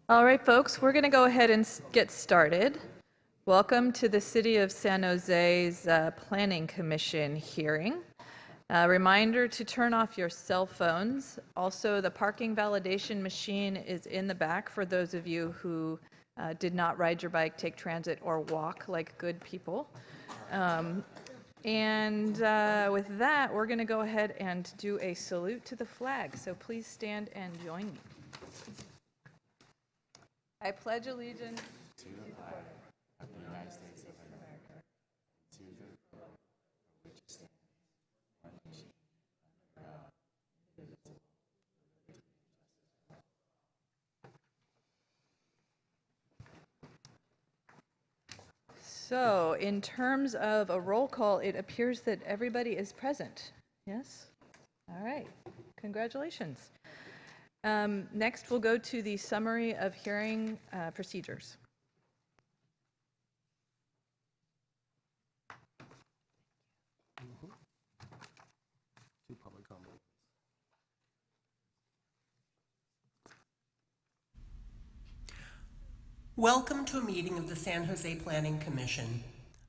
All right, folks, we're going to go ahead and get started. Welcome to the City of San Jose's Planning Commission hearing. Reminder to turn off your cell phones. Also, the parking validation machine is in the back for those of you who did not ride your bike, take transit, or walk like good people. With that, we're going to go ahead and do a salute to the flag. So please stand and join me. I pledge allegiance to the flag of the United States of America, to the republic for which it stands, one nation, under God, indivisible, with liberty and justice for all. So, in terms of a roll call, it appears that everybody is present. Yes? All right. Congratulations. Next, we'll go to the summary of hearing procedures. To public comment. Welcome to a meeting of the San Jose Planning Commission.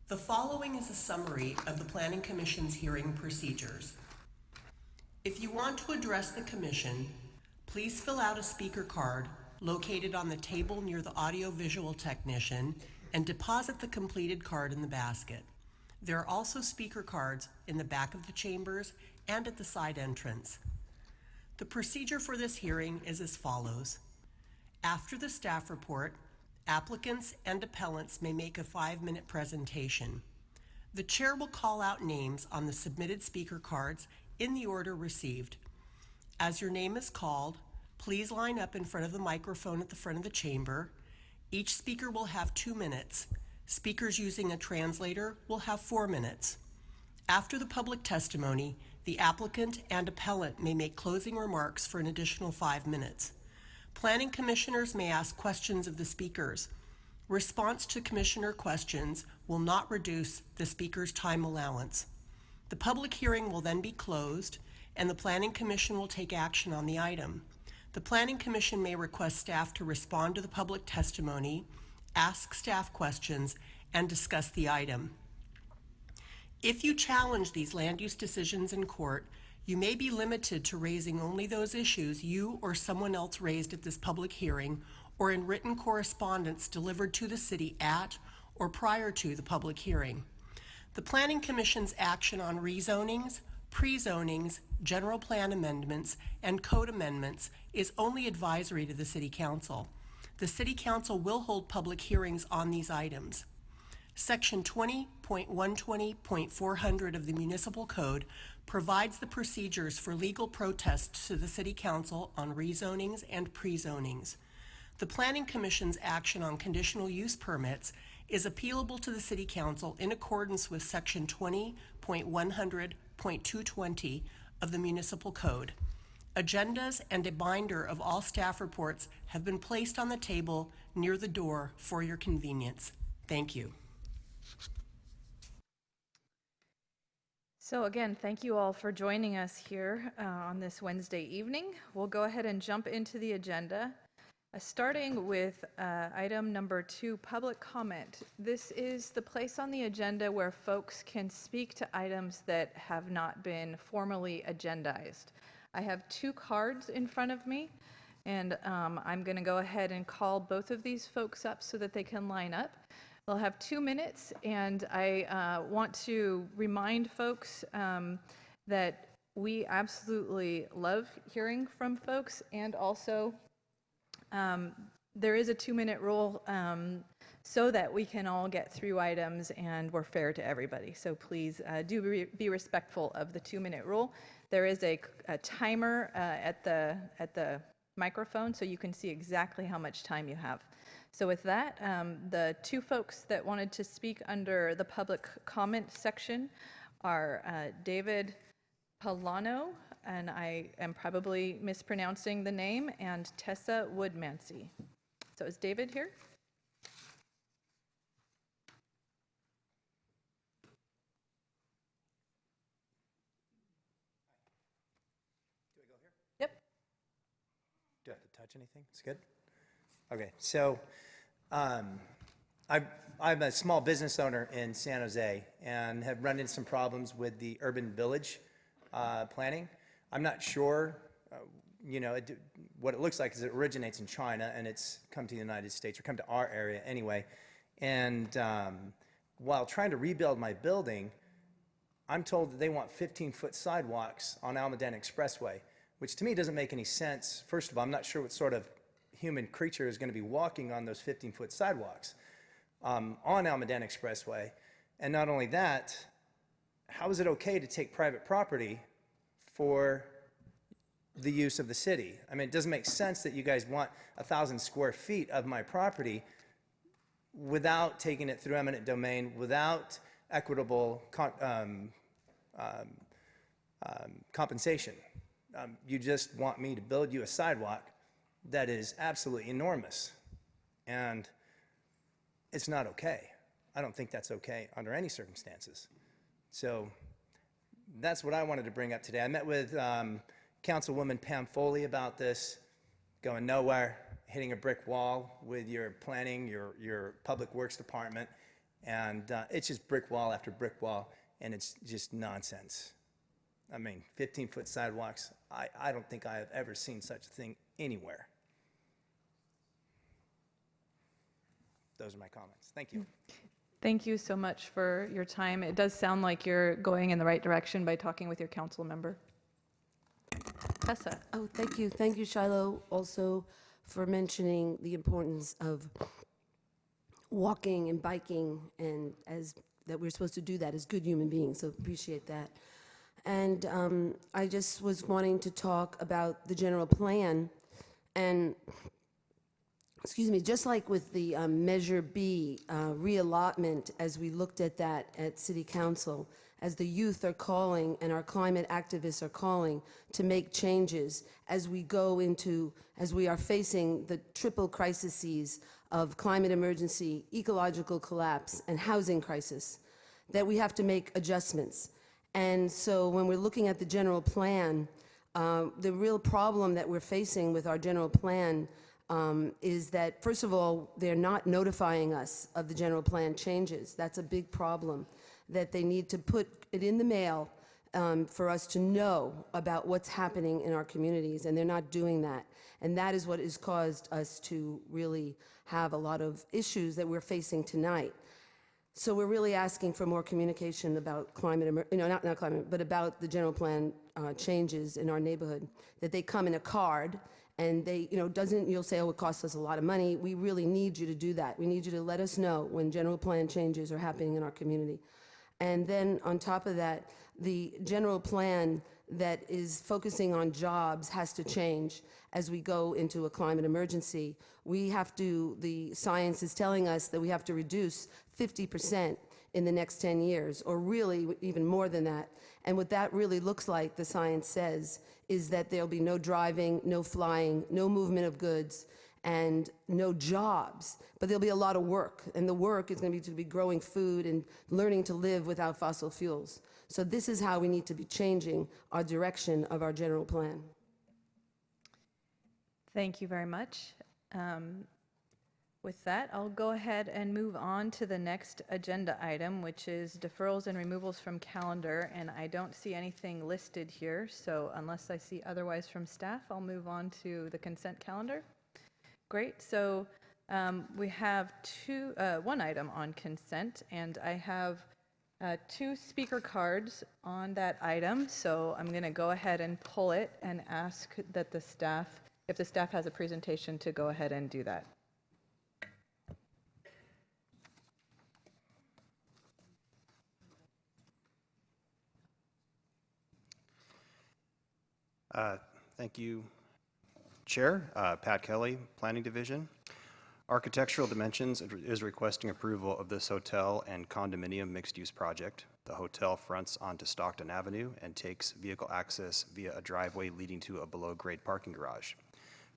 The following is a summary of the Planning Commission's hearing procedures. If you want to address the Commission, please fill out a speaker card located on the table near the audiovisual technician and deposit the completed card in the basket. There are also speaker cards in the back of the chambers and at the side entrance. The procedure for this hearing is as follows. After the staff report, applicants and appellants may make a 5-minute presentation. The chair will call out names on the submitted speaker cards in the order received. As your name is called, please line up in front of the microphone at the front of the chamber. Each speaker will have 2 minutes. Speakers using a translator will have 4 minutes. After the public testimony, the applicant and appellant may make closing remarks for an additional 5 minutes. Planning commissioners may ask questions of the speakers. Response to commissioner questions will not reduce the speaker's time allowance. The public hearing will then be closed, and the Planning Commission will take action on the item. The Planning Commission may request staff to respond to the public testimony, ask staff questions, and discuss the item. If you challenge these land use decisions in court, you may be limited to raising only those issues you or someone else raised at this public hearing or in written correspondence delivered to the city at or prior to the public hearing. The Planning Commission's action on rezonings, pre-zonings, general plan amendments, and code amendments is only advisory to the City Council. The City Council will hold public hearings on these items. Section 20.120.400 of the Municipal Code provides the procedures for legal protests to the City Council on rezonings and pre-zonings. The Planning Commission's action on conditional use permits is appealable to the City Council in accordance with Section 20.100.220 of the Municipal Code. Agendas and a binder of all staff reports have been placed on the table near the door for your convenience. Thank you. So again, thank you all for joining us here on this Wednesday evening. We'll go ahead and jump into the agenda. Starting with item number 2, public comment. This is the place on the agenda where folks can speak to items that have not been formally agendized. I have 2 cards in front of me, and I'm going to go ahead and call both of these folks up so that they can line up. They'll have 2 minutes, and I want to remind folks that we absolutely love hearing from folks, and also there is a 2-minute rule so that we can all get through items and we're fair to everybody. So please do be respectful of the 2-minute rule. There is a timer at the microphone so you can see exactly how much time you have. So with that, the 2 folks that wanted to speak under the public comment section are David Polano, and I am probably mispronouncing the name, and Tessa Woodmancy. So is David here? Do I go here? Yep. Do I have to touch anything? It's good? Okay, so um, I'm a small business owner in San Jose and have run into some problems with the urban village planning. I'm not sure, what it looks like is it originates in China and it's come to the United States, or come to our area anyway. And while trying to rebuild my building, I'm told that they want 15-foot sidewalks on Almaden Expressway, which to me doesn't make any sense. First of all, I'm not sure what sort of human creature is going to be walking on those 15-foot sidewalks on Almaden Expressway. And not only that, how is it okay to take private property for the use of the city? I mean, it doesn't make sense that you guys want 1,000 square feet of my property without taking it through eminent domain, without equitable compensation. You just want me to build you a sidewalk that is absolutely enormous, and it's not okay. I don't think that's okay under any circumstances. So that's what I wanted to bring up today. I met with Councilwoman Pam Foley about this, going nowhere, hitting a brick wall with your planning, your public works department, and it's just brick wall after brick wall, and it's just nonsense. I mean, 15-foot sidewalks, I don't think I have ever seen such a thing anywhere. Those are my comments. Thank you. Thank you so much for your time. It does sound like you're going in the right direction by talking with your council member. Tessa. Oh, thank you. Thank you, Shiloh, also for mentioning the importance of walking and biking, and that we're supposed to do that as good human beings, so appreciate that. And I just was wanting to talk about the general plan, and excuse me, just like with the Measure B reallotment, as we looked at that at City Council, as the youth are calling and our climate activists are calling to make changes as we are facing the triple crises of climate emergency, ecological collapse, and housing crisis, that we have to make adjustments. And so when we're looking at the general plan, the real problem that we're facing with our general plan is that, first of all, they're not notifying us of the general plan changes. That's a big problem, that they need to put it in the mail for us to know about what's happening in our communities, and they're not doing that. And that is what has caused us to really have a lot of issues that we're facing tonight. So we're really asking for more communication about not climate, but about the general plan changes in our neighborhood, that they come in a card, and they, you'll say, oh, it costs us a lot of money. We really need you to do that. We need you to let us know when general plan changes are happening in our community. And then on top of that, the general plan that is focusing on jobs has to change as we go into a climate emergency. The science is telling us that we have to reduce 50% in the next 10 years, or really even more than that. And what that really looks like, the science says, is that there'll be no driving, no flying, no movement of goods, and no jobs. But there'll be a lot of work, and the work is going to be growing food and learning to live without fossil fuels. So this is how we need to be changing our direction of our general plan. Thank you very much. With that, I'll go ahead and move on to the next agenda item, which is deferrals and removals from calendar, and I don't see anything listed here, so unless I see otherwise from staff, I'll move on to the consent calendar. Great, so we have one item on consent, and I have 2 speaker cards on that item, so I'm going to go ahead and pull it and ask that the staff, if the staff has a presentation, to go ahead and do that. Thank you, Chair. Pat Kelly, Planning Division. Architectural Dimensions is requesting approval of this hotel and condominium mixed-use project. The hotel fronts onto Stockton Avenue and takes vehicle access via a driveway leading to a below-grade parking garage.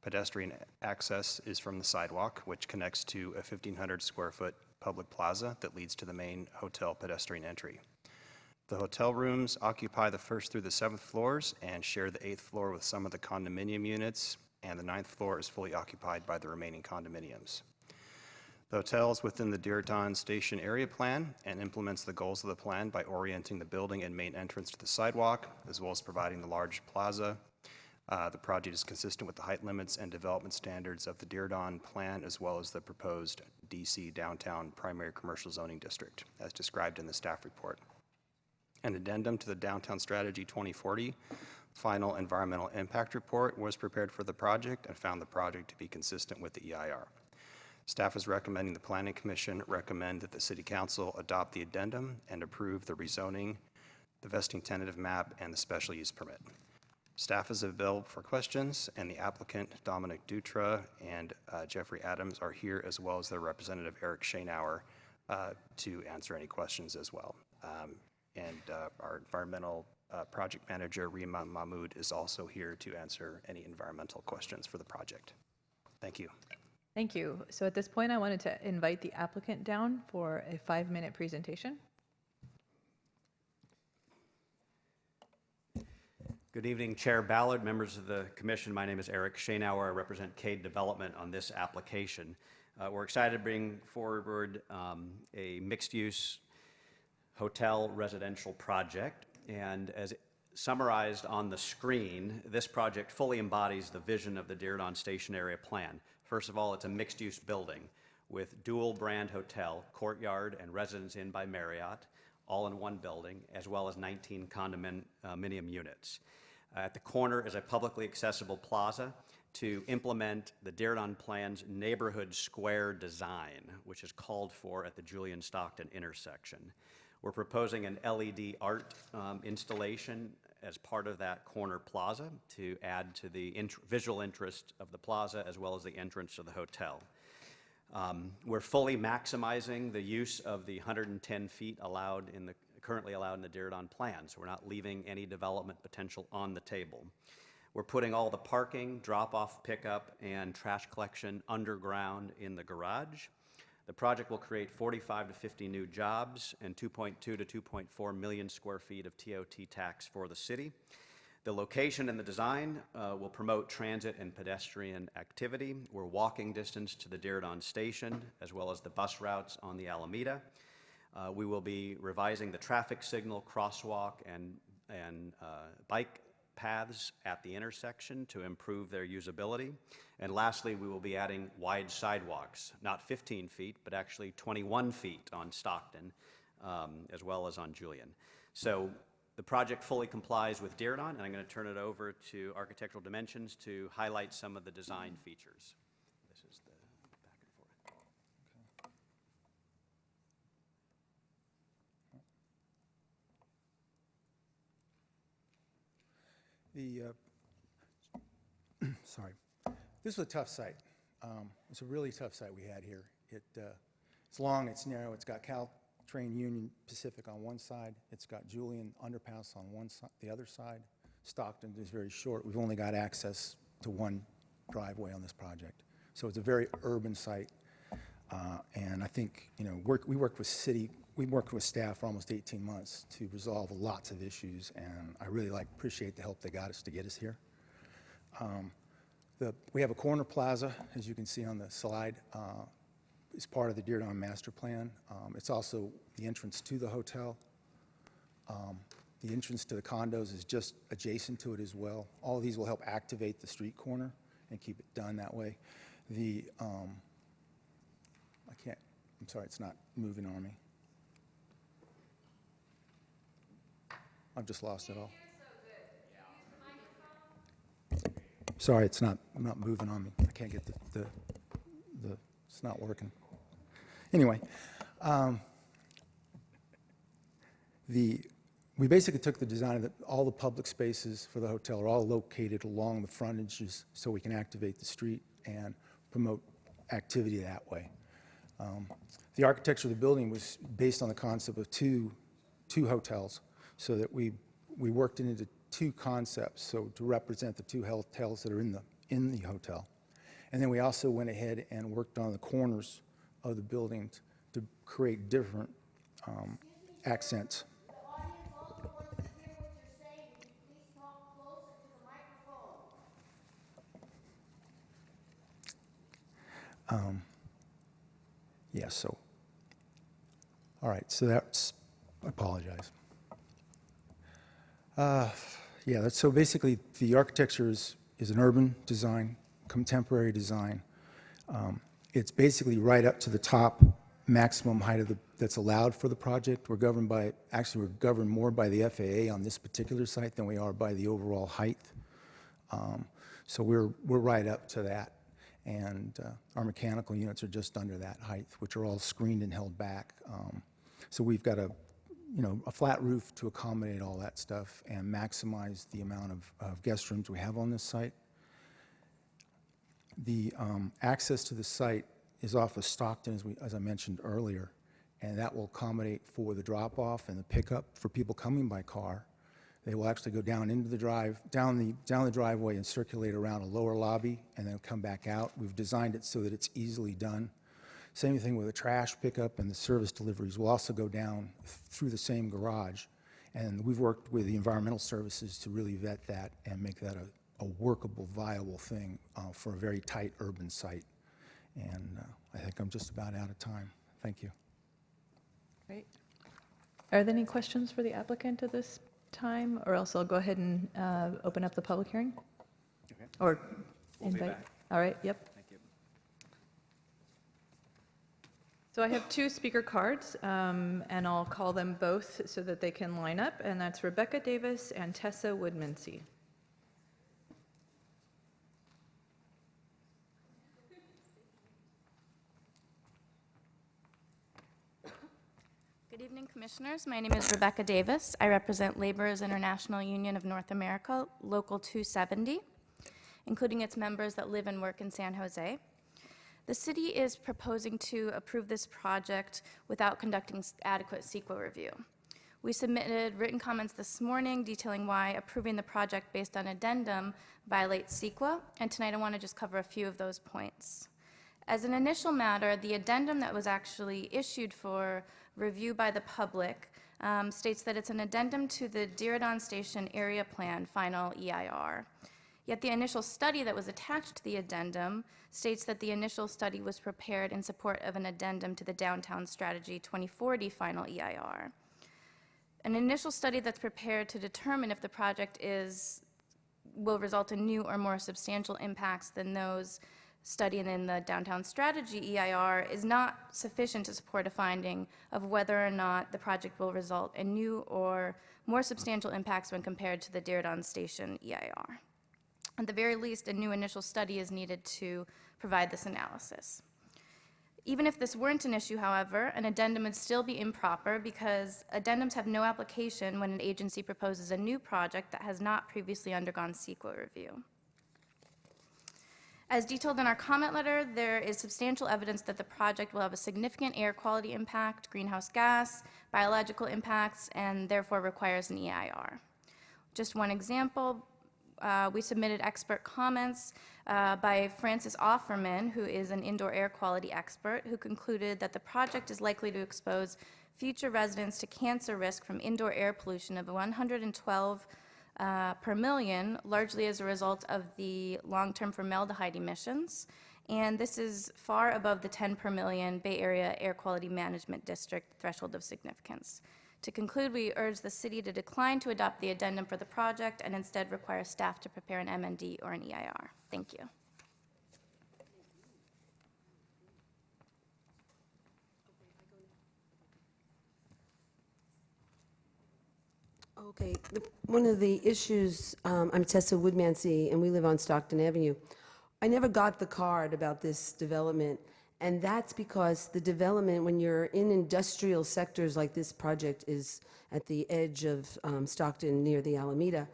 Pedestrian access is from the sidewalk, which connects to a 1,500 square foot public plaza that leads to the main hotel pedestrian entry. The hotel rooms occupy the 1st through the 7th floors and share the 8th floor with some of the condominium units and the 9th floor is fully occupied by the remaining condominiums. The hotel is within the Dearton Station area plan and implements the goals of the plan by orienting the building and main entrance to the sidewalk, as well as providing the large plaza. The project is consistent with the height limits and development standards of the Dearton plan, as well as the proposed DC Downtown Primary Commercial Zoning District, as described in the staff report. An addendum to the Downtown Strategy 2040 final environmental impact report was prepared for the project and found the project to be consistent with the EIR. Staff is recommending the Planning Commission recommend that the City Council adopt the addendum and approve the rezoning, the vesting tentative map, and the special use permit. Staff is available for questions, and the applicant, Dominic Dutra and Jeffrey Adams, are here, as well as their representative, Eric Schoenauer, to answer any questions as well. Our environmental project manager, Rima Mahmood, is also here to answer any environmental questions for the project. Thank you. Thank you. So at this point, I wanted to invite the applicant down for a 5-minute presentation. Good evening, Chair Ballard, members of the Commission. My name is Eric Schoenauer. I represent Cade Development on this application. We're excited to bring forward a mixed-use hotel residential project. And as summarized on the screen, this project fully embodies the vision of the Dearton Station Area Plan. First of all, it's a mixed-use building with dual brand hotel, Courtyard, and Residence Inn by Marriott, all in one building, as well as 19 condominium units. At the corner is a publicly accessible plaza to implement the Dearton Plan's neighborhood square design, which is called for at the Julian-Stockton intersection. We're proposing an LED art installation as part of that corner plaza to add to the visual interest of the plaza as well as the entrance to the hotel. We're fully maximizing the use of the 110 feet currently allowed in the Dearton plan, so we're not leaving any development potential on the table. We're putting all the parking, drop-off, pickup, and trash collection underground in the garage. The project will create 45 to 50 new jobs and 2.2 to 2.4 million square feet of TOT tax for the city. The location and the design will promote transit and pedestrian activity. We're walking distance to the Dearton station, as well as the bus routes on the Alameda. We will be revising the traffic signal, crosswalk, and bike paths at the intersection to improve their usability. And lastly, we will be adding wide sidewalks, not 15 feet, but actually 21 feet on Stockton, as well as on Julian. So the project fully complies with Dearton, and I'm going to turn it over to Architectural Dimensions to highlight some of the design features. This is the back and forth. Sorry. This was a tough site. It's a really tough site we had here. It's long, it's narrow, it's got Caltrain Union Pacific on one side, it's got Julian Underpass on one side, the other side. Stockton is very short. We've only got access to one driveway on this project. So it's a very urban site. And I think, we worked with staff for almost 18 months to resolve lots of issues, and I really appreciate the help they got us to get us here. We have a corner plaza, as you can see on the slide. It's part of the Dearton Master Plan. It's also the entrance to the hotel. The entrance to the condos is just adjacent to it as well. All of these will help activate the street corner and keep it done that way. I'm sorry, it's not moving on me. I've just lost it all. Sorry, it's not moving on me. I can't get it's not working. Anyway, we basically took the design of all the public spaces for the hotel are all located along the frontages so we can activate the street and promote activity that way. The architecture of the building was based on the concept of two hotels, so that we worked it into two concepts, so to represent the two hotels that are in the hotel. And then we also went ahead and worked on the corners of the buildings to create different accents. The audience also wants to hear what you're saying. Will you please talk closer to the microphone? Yeah, so, all right, so that's, I apologize. Yeah, so basically, the architecture is an urban design, contemporary design. It's basically right up to the top maximum height that's allowed for the project. We're governed more by the FAA on this particular site than we are by the overall height. So we're right up to that. And our mechanical units are just under that height, which are all screened and held back. So we've got a flat roof to accommodate all that stuff and maximize the amount of guest rooms we have on this site. The access to the site is off of Stockton, as I mentioned earlier, and that will accommodate for the drop-off and the pickup for people coming by car. They will actually go down into the down the driveway and circulate around a lower lobby and then come back out. We've designed it so that it's easily done. Same thing with the trash pickup and the service deliveries. We'll also go down through the same garage. And we've worked with the environmental services to really vet that and make that a workable, viable thing for a very tight urban site. And I think I'm just about out of time. Thank you. Great. Are there any questions for the applicant at this time, or else I'll go ahead and open up the public hearing? Okay. Or We'll be invite? back. All right, yep. Thank you. So I have two speaker cards, and I'll call them both so that they can line up, and that's Rebecca Davis and Tessa Woodmansey. Good evening, Commissioners. My name is Rebecca Davis. I represent Laborers International Union of North America, Local 270, including its members that live and work in San Jose. The city is proposing to approve this project without conducting adequate CEQA review. We submitted written comments this morning detailing why approving the project based on addendum violates CEQA, and tonight I want to just cover a few of those points. As an initial matter, the addendum that was actually issued for review by the public states that it's an addendum to the Diridon Station Area Plan Final EIR. Yet the initial study that was attached to the addendum states that the initial study was prepared in support of an addendum to the Downtown Strategy 2040 Final EIR. An initial study that's prepared to determine if the project will result in new or more substantial impacts than those studied in the Downtown Strategy EIR is not sufficient to support a finding of whether or not the project will result in new or more substantial impacts when compared to the Diridon Station EIR. At the very least, a new initial study is needed to provide this analysis. Even if this weren't an issue, however, an addendum would still be improper because addendums have no application when an agency proposes a new project that has not previously undergone CEQA review. As detailed in our comment letter, there is substantial evidence that the project will have a significant air quality impact, greenhouse gas, biological impacts, and therefore requires an EIR. Just one example, we submitted expert comments by Francis Offerman, who is an indoor air quality expert, who concluded that the project is likely to expose future residents to cancer risk from indoor air pollution of 112 per million, largely as a result of the long-term formaldehyde emissions. And this is far above the 10 per million Bay Area Air Quality Management District threshold of significance. To conclude, we urge the city to decline to adopt the addendum for the project and instead require staff to prepare an MND or an EIR. Thank you. Okay, one of the issues, I'm Tessa Woodmansey, and we live on Stockton Avenue. I never got the card about this development, and that's because the development, when you're in industrial sectors like this project is at the edge of Stockton near the Alameda,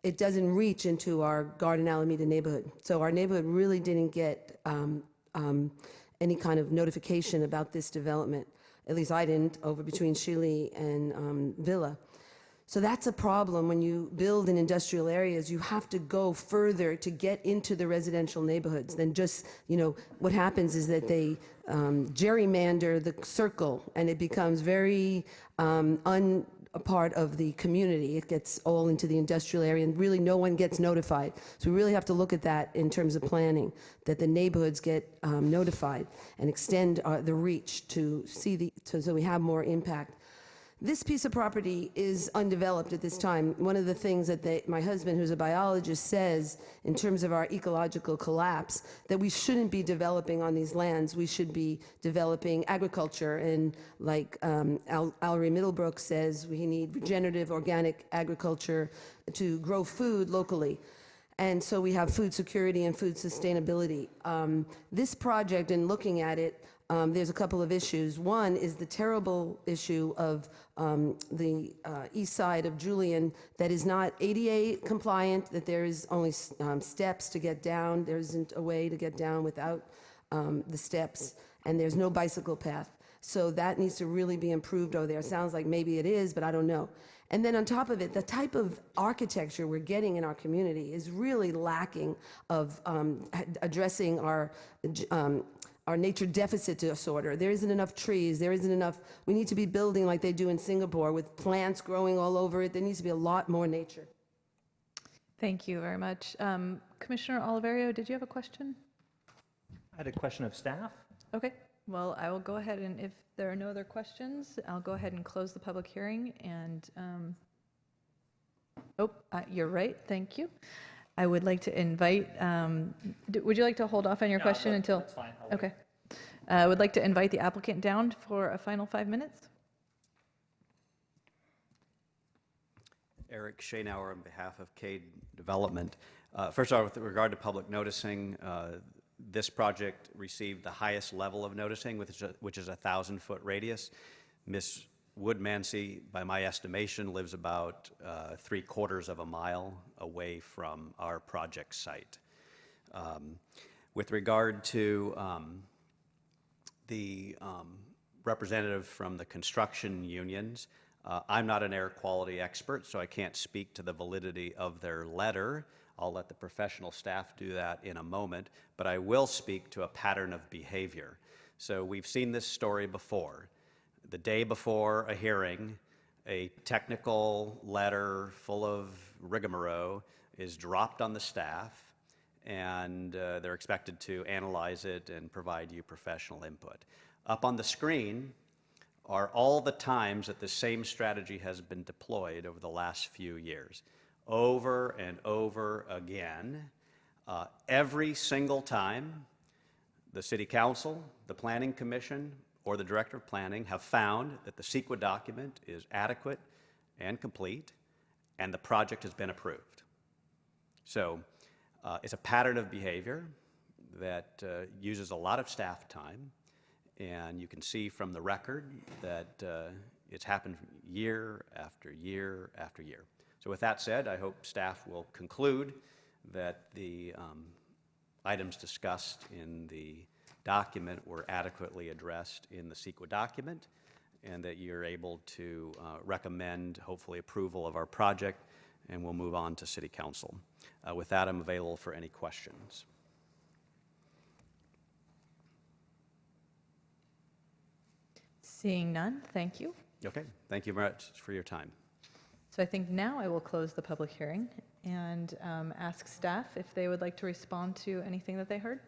it doesn't reach into our Garden Alameda neighborhood. So our neighborhood really didn't get any kind of notification about this development. At least I didn't, over between Shealy and Villa. So that's a problem when you build in industrial areas. You have to go further to get into the residential neighborhoods than just, what happens is that they gerrymander the circle and it becomes very a part of the community. It gets all into the industrial area, and really no one gets notified. So we really have to look at that in terms of planning, that the neighborhoods get notified and extend the reach to see so we have more impact. This piece of property is undeveloped at this time. One of the things that my husband, who's a biologist, says in terms of our ecological collapse, that we shouldn't be developing on these lands. We should be developing agriculture. And like Allery Middlebrook says, we need regenerative organic agriculture to grow food locally. And so we have food security and food sustainability. This project, in looking at it, there's a couple of issues. One is the terrible issue of the east side of Julian that is not ADA compliant, that there is only steps to get down. There isn't a way to get down without the steps, and there's no bicycle path. So that needs to really be improved over there. Sounds like maybe it is, but I don't know. And then on top of it, the type of architecture we're getting in our community is really lacking of addressing our nature deficit disorder. There isn't enough trees, there isn't enough, we need to be building like they do in Singapore with plants growing all over it. There needs to be a lot more nature. Thank you very much. Commissioner Oliverio, did you have a question? I had a question of staff. Okay, well, I will go ahead, and if there are no other questions, I'll go ahead and close the public hearing. And, you're right, thank you. I would like to invite, would you like to hold off on your question until? That's fine. Okay. I would like to invite the applicant down for a final 5 minutes. Eric Schoenauer on behalf of Cade Development. First of all, with regard to public noticing, this project received the highest level of noticing, which is a 1,000-foot radius. Ms. Woodmansey, by my estimation, lives about 3/4 of a mile away from our project site. With regard to the representative from the construction unions, I'm not an air quality expert, so I can't speak to the validity of their letter. I'll let the professional staff do that in a moment, but I will speak to a pattern of behavior. So we've seen this story before. The day before a hearing, a technical letter full of rigmarole is dropped on the staff, and they're expected to analyze it and provide you professional input. Up on the screen are all the times that the same strategy has been deployed over the last few years. Over and over again, every single time, the City Council, the Planning Commission, or the Director of Planning have found that the CEQA document is adequate and complete, and the project has been approved. So it's a pattern of behavior that uses a lot of staff time, and you can see from the record that it's happened year after year after year. So with that said, I hope staff will conclude that the items discussed in the document were adequately addressed in the CEQA document, and that you're able to recommend, hopefully, approval of our project, and we'll move on to City Council. With that, I'm available for any questions. Seeing none, thank you. Okay, thank you very much for your time. So I think now I will close the public hearing and ask staff if they would like to respond to anything that they heard.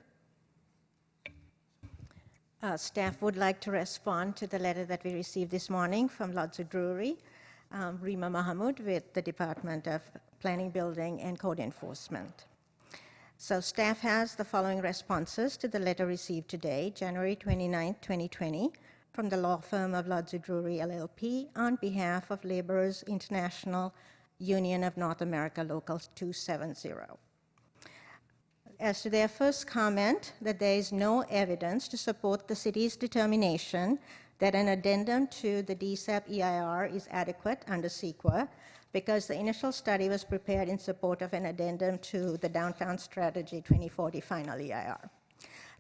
Staff would like to respond to the letter that we received this morning from Lodzu Brewery, Rima Mahmood with the Department of Planning, Building, and Code Enforcement. So staff has the following responses to the letter received today, January 29, 2020, from the law firm of Lodzu Brewery, LLP, on behalf of Laborers International Union of North America, Local 270. As to their first comment, that there is no evidence to support the city's determination that an addendum to the DSAP EIR is adequate under CEQA, because the initial study was prepared in support of an addendum to the Downtown Strategy 2040 final EIR.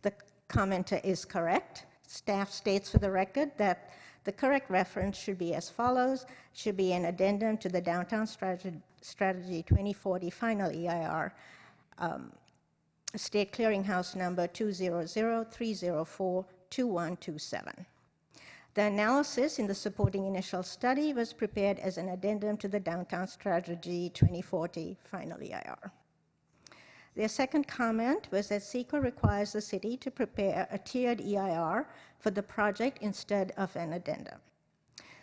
The commenter is correct. Staff states for the record that the correct reference should be as follows, should be an addendum to the Downtown Strategy 2040 final EIR, State Clearinghouse number 200-304-2127. The analysis in the supporting initial study was prepared as an addendum to the Downtown Strategy 2040 final EIR. Their second comment was that CEQA requires the city to prepare a tiered EIR for the project instead of an addendum.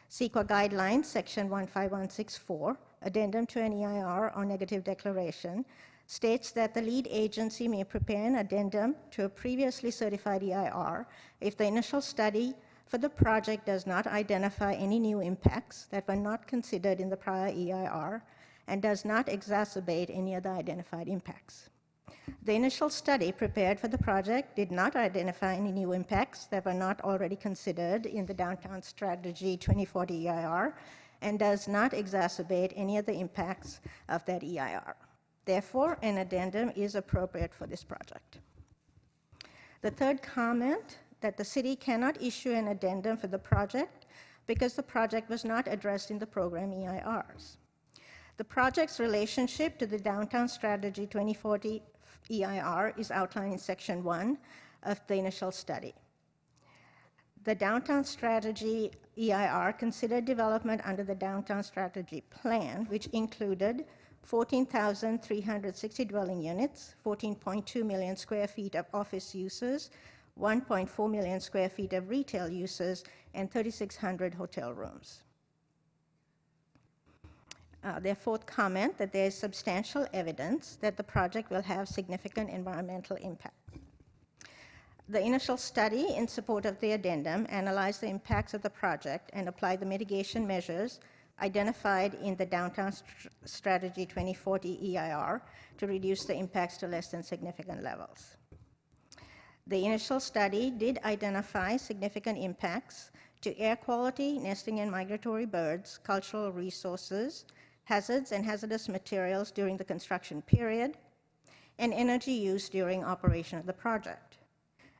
CEQA Guidelines, Section 15164, Addendum to an EIR or Negative Declaration, states that the lead agency may prepare an addendum to a previously certified EIR if the initial study for the project does not identify any new impacts that were not considered in the prior EIR and does not exacerbate any other identified impacts. The initial study prepared for the project did not identify any new impacts that were not already considered in the Downtown Strategy 2040 EIR and does not exacerbate any of the impacts of that EIR. Therefore, an addendum is appropriate for this project. The third comment, that the city cannot issue an addendum for the project because the project was not addressed in the program EIRs. The project's relationship to the Downtown Strategy 2040 EIR is outlined in Section 1 of the initial study. The Downtown Strategy EIR considered development under the Downtown Strategy Plan, which included 14,360 dwelling units, 14.2 million square feet of office uses, 1.4 million square feet of retail uses, and 3,600 hotel rooms. Their fourth comment, that there is substantial evidence that the project will have significant environmental impact. The initial study in support of the addendum analyzed the impacts of the project and applied the mitigation measures identified in the Downtown Strategy 2040 EIR to reduce the impacts to less than significant levels. The initial study did identify significant impacts to air quality, nesting and migratory birds, cultural resources, hazards and hazardous materials during the construction period, and energy use during operation of the project.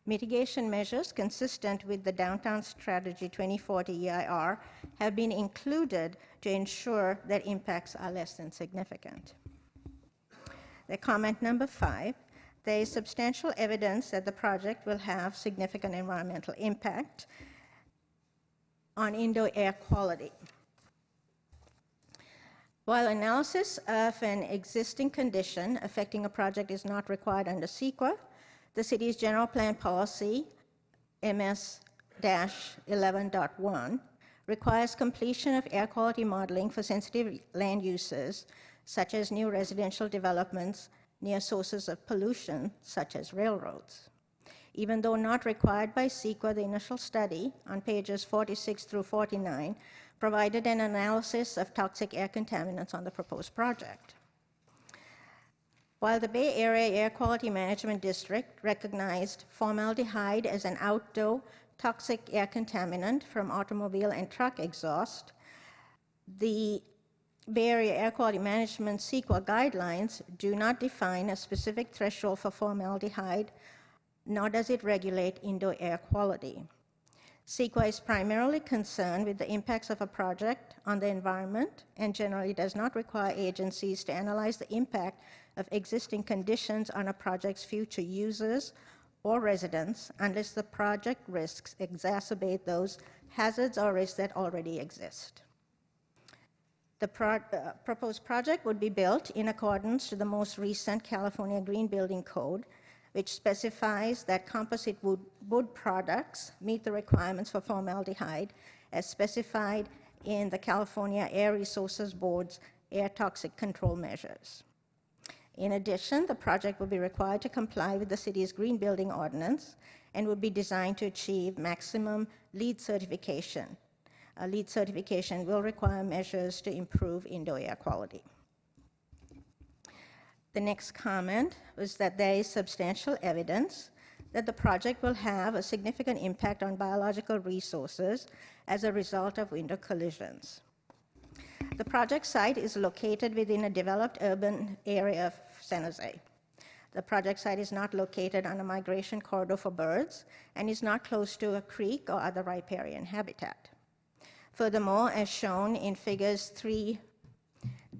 Mitigation measures consistent with the Downtown Strategy 2040 EIR have been included to ensure that impacts are less than significant. The comment number 5, there is substantial evidence that the project will have significant environmental impact on indoor air quality. While analysis of an existing condition affecting a project is not required under CEQA, the city's general plan policy, MS-11.1, requires completion of air quality modeling for sensitive land uses, such as new residential developments near sources of pollution, such as railroads. Even though not required by CEQA, the initial study on pages 46 through 49 provided an analysis of toxic air contaminants on the proposed project. While the Bay Area Air Quality Management District recognized formaldehyde as an outdoor toxic air contaminant from automobile and truck exhaust, the Bay Area Air Quality Management CEQA guidelines do not define a specific threshold for formaldehyde, nor does it regulate indoor air quality. CEQA is primarily concerned with the impacts of a project on the environment and generally does not require agencies to analyze the impact of existing conditions on a project's future users or residents unless the project risks exacerbate those hazards or risks that already exist. The proposed project would be built in accordance to the most recent California Green Building Code, which specifies that composite wood products meet the requirements for formaldehyde as specified in the California Air Resources Board's air toxic control measures. In addition, the project will be required to comply with the city's green building ordinance and will be designed to achieve maximum LEED certification. A LEED certification will require measures to improve indoor air quality. The next comment was that there is substantial evidence that the project will have a significant impact on biological resources as a result of winter collisions. The project site is located within a developed urban area of San Jose. The project site is not located on a migration corridor for birds and is not close to a creek or other riparian habitat. Furthermore, as shown in figures 3-3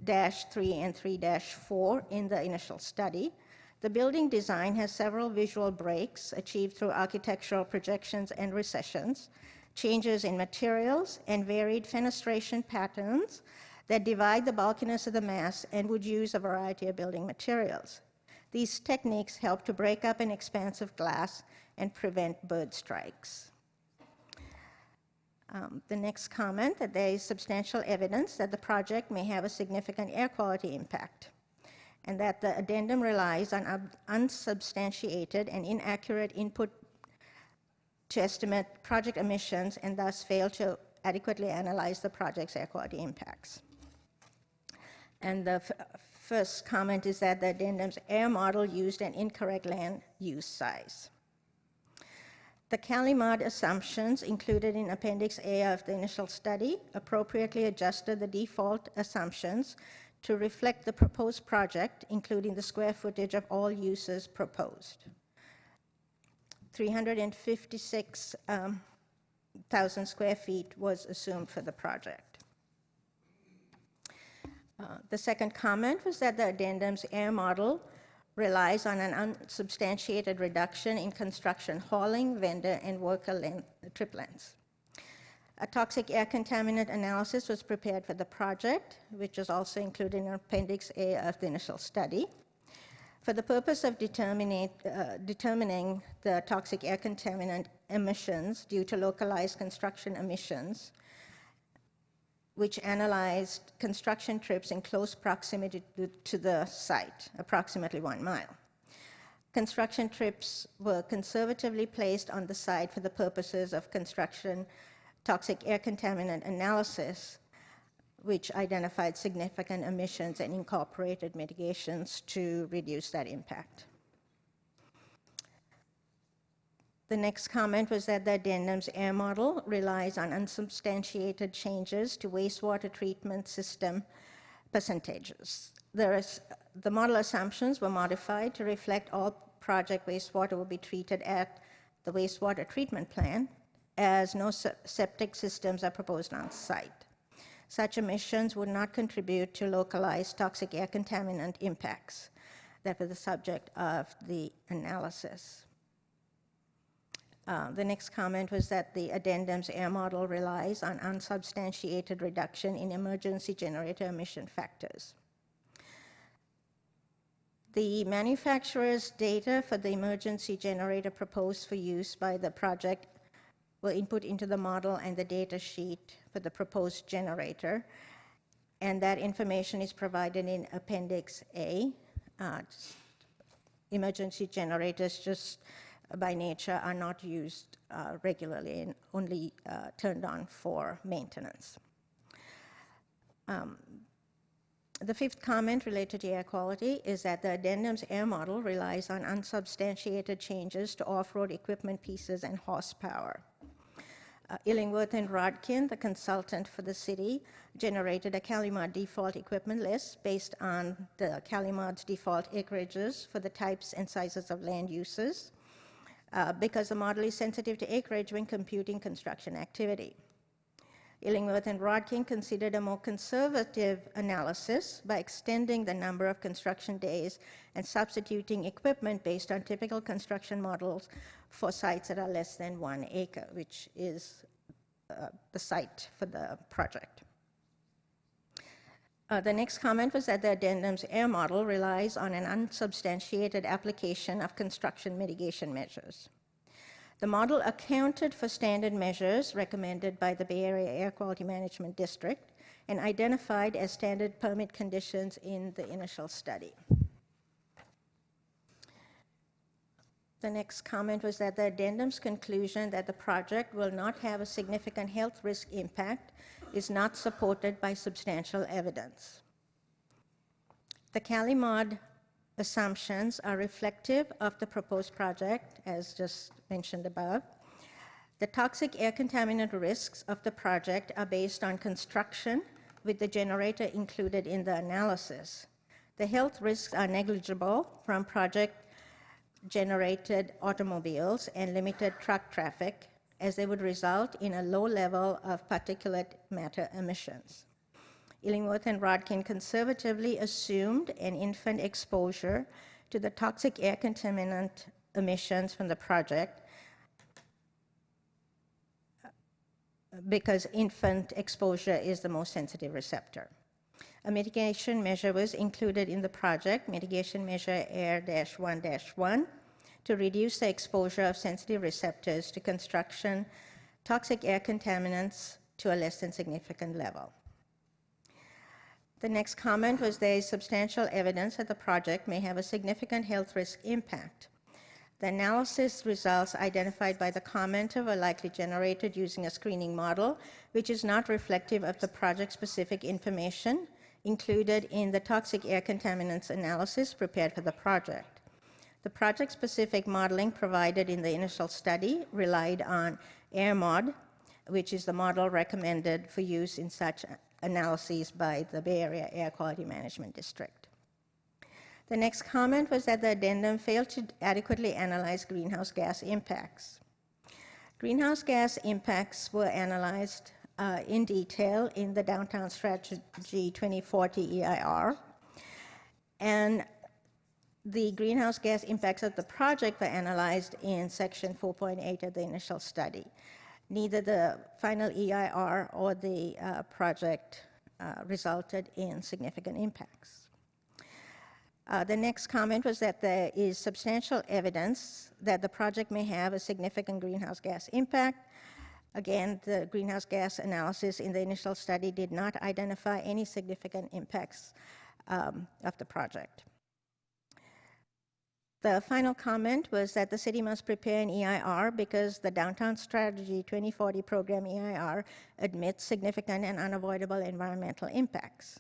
and 3-4 in the initial study, the building design has several visual breaks achieved through architectural projections and recessions changes in materials, and varied fenestration patterns that divide the bulkiness of the mass and would use a variety of building materials. These techniques help to break up an expanse of glass and prevent bird strikes. The next comment, that there is substantial evidence that the project may have a significant air quality impact, and that the addendum relies on unsubstantiated and inaccurate input to estimate project emissions and thus fail to adequately analyze the project's air quality impacts. And the first comment is that the addendum's air model used an incorrect land use size. The CALIMOD assumptions included in Appendix A of the initial study appropriately adjusted the default assumptions to reflect the proposed project, including the square footage of all uses proposed. 356,000 square feet was assumed for the project. The second comment was that the addendum's air model relies on an unsubstantiated reduction in construction hauling, vendor, and worker trip lengths. A toxic air contaminant analysis was prepared for the project, which was also included in Appendix A of the initial study. For the purpose of determining the toxic air contaminant emissions due to localized construction emissions, which analyzed construction trips in close proximity to the site, approximately 1 mile. Construction trips were conservatively placed on the site for the purposes of construction toxic air contaminant analysis, which identified significant emissions and incorporated mitigations to reduce that impact. The next comment was that the addendum's air model relies on unsubstantiated changes to wastewater treatment system percentages. The model assumptions were modified to reflect all project wastewater will be treated at the wastewater treatment plant, as no septic systems are proposed on site. Such emissions would not contribute to localized toxic air contaminant impacts that were the subject of the analysis. The next comment was that the addendum's air model relies on unsubstantiated reduction in emergency generator emission factors. The manufacturer's data for the emergency generator proposed for use by the project were input into the model and the data sheet for the proposed generator, and that information is provided in Appendix A. Emergency generators just by nature are not used regularly and only turned on for maintenance. The fifth comment related to air quality is that the addendum's air model relies on unsubstantiated changes to off-road equipment pieces and horsepower. Illingworth and Rodkin, the consultant for the city, generated a CALIMOD default equipment list based on the CALIMOD's default acreages for the types and sizes of land uses, because the model is sensitive to acreage when computing construction activity. Illingworth and Rodkin considered a more conservative analysis by extending the number of construction days and substituting equipment based on typical construction models for sites that are less than 1 acre, which is the site for the project. The next comment was that the addendum's air model relies on an unsubstantiated application of construction mitigation measures. The model accounted for standard measures recommended by the Bay Area Air Quality Management District and identified as standard permit conditions in the initial study. The next comment was that the addendum's conclusion that the project will not have a significant health risk impact is not supported by substantial evidence. The CALIMOD assumptions are reflective of the proposed project, as just mentioned above. The toxic air contaminant risks of the project are based on construction with the generator included in the analysis. The health risks are negligible from project-generated automobiles and limited truck traffic, as they would result in a low level of particulate matter emissions. Illingworth and Rodkin conservatively assumed an infant exposure to the toxic air contaminant emissions from the project because infant exposure is the most sensitive receptor. A mitigation measure was included in the project, mitigation measure AIR-1-1, to reduce the exposure of sensitive receptors to construction toxic air contaminants to a less than significant level. The next comment was there is substantial evidence that the project may have a significant health risk impact. The analysis results identified by the commenter were likely generated using a screening model, which is not reflective of the project-specific information included in the toxic air contaminants analysis prepared for the project. The project-specific modeling provided in the initial study relied on AirMod, which is the model recommended for use in such analyses by the Bay Area Air Quality Management District. The next comment was that the addendum failed to adequately analyze greenhouse gas impacts. Greenhouse gas impacts were analyzed in detail in the Downtown Strategy 2040 EIR, and the greenhouse gas impacts of the project were analyzed in section 4.8 of the initial study. Neither the final EIR or the project resulted in significant impacts. The next comment was that there is substantial evidence that the project may have a significant greenhouse gas impact. Again, the greenhouse gas analysis in the initial study did not identify any significant impacts of the project. The final comment was that the city must prepare an EIR because the Downtown Strategy 2040 program EIR admits significant and unavoidable environmental impacts.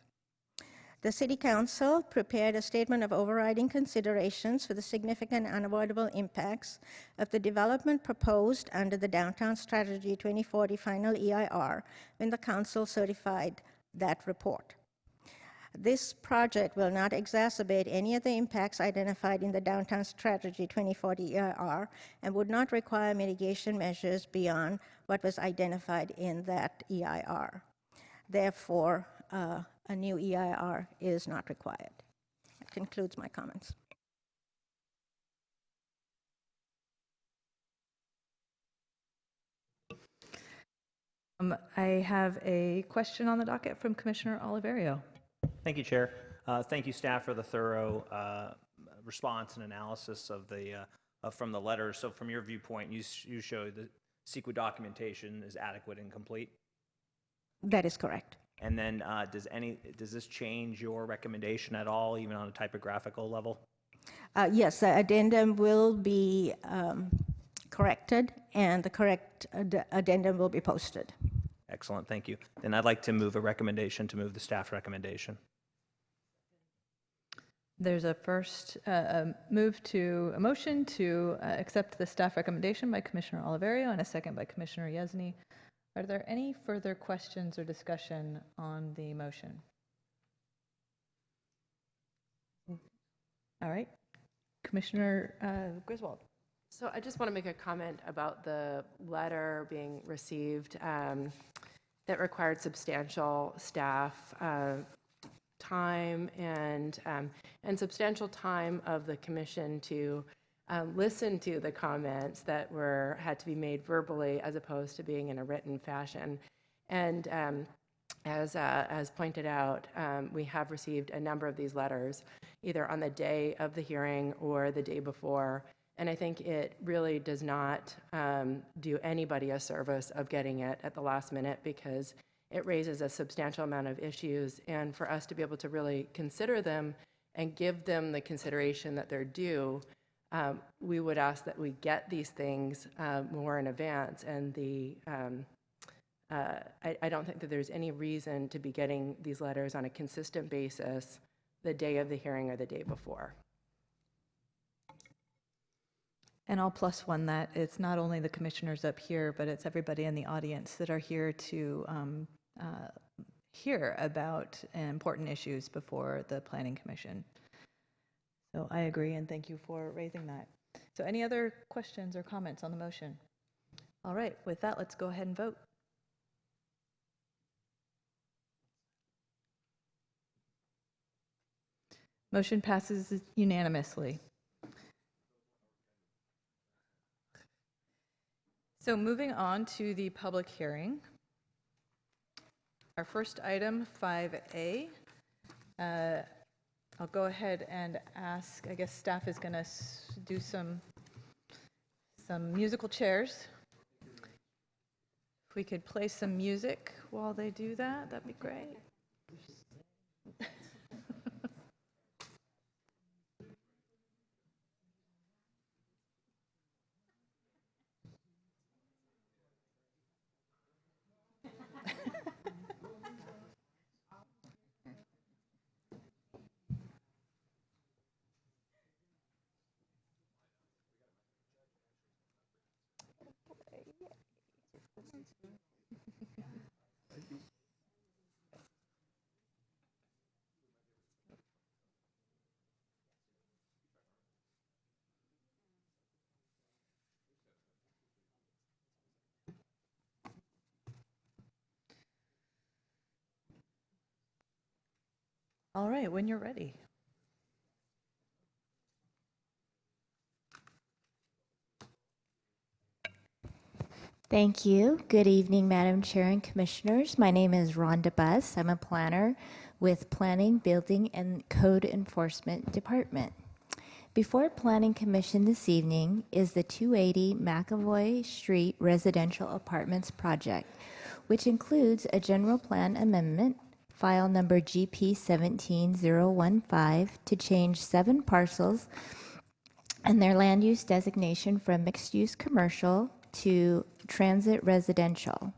The City Council prepared a statement of overriding considerations for the significant and unavoidable impacts of the development proposed under the Downtown Strategy 2040 final EIR when the Council certified that report. This project will not exacerbate any of the impacts identified in the Downtown Strategy 2040 EIR and would not require mitigation measures beyond what was identified in that EIR. Therefore, a new EIR is not required. That concludes my comments. I have a question on the docket from Commissioner Oliverio. Thank you, Chair. Thank you, staff, for the thorough response and analysis of the from the letter. So from your viewpoint, you showed that CEQA documentation is adequate and complete? That is correct. And then does this change your recommendation at all, even on a typographical level? Yes, the addendum will be corrected, and the correct addendum will be posted. Excellent, thank you. Then I'd like to move a recommendation to move the staff recommendation. There's a first move to a motion to accept the staff recommendation by Commissioner Oliverio and a second by Commissioner Yasny. Are there any further questions or discussion on the motion? All right, Commissioner Griswold. So I just want to make a comment about the letter being received that required substantial staff time and substantial time of the commission to listen to the comments that had to be made verbally as opposed to being in a written fashion. And as pointed out, we have received a number of these letters either on the day of the hearing or the day before. And I think it really does not do anybody a service of getting it at the last minute because it raises a substantial amount of issues. And for us to be able to really consider them and give them the consideration that they're due, we would ask that we get these things more in advance. And I don't think that there's any reason to be getting these letters on a consistent basis the day of the hearing or the day before. And I'll plus one that it's not only the commissioners up here, but it's everybody in the audience that are here to hear about important issues before the Planning Commission. So I agree, and thank you for raising that. So any other questions or comments on the motion? All right, with that, let's go ahead and vote. Motion passes unanimously. So moving on to the public hearing, Our first item, 5A. I'll go ahead and ask, I guess staff is going to do some musical chairs. If we could play some music while they do that, that'd be great. All right, when you're ready. Thank you. Good evening, Madam Chair and Commissioners. My name is Rhonda Buss. I'm a planner with Planning, Building, and Code Enforcement Department. Before Planning Commission this evening is the 280 McAvoy Street Residential Apartments project, which includes a general plan amendment, file number GP 17015, to change 7 parcels and their land use designation from mixed-use commercial to transit residential.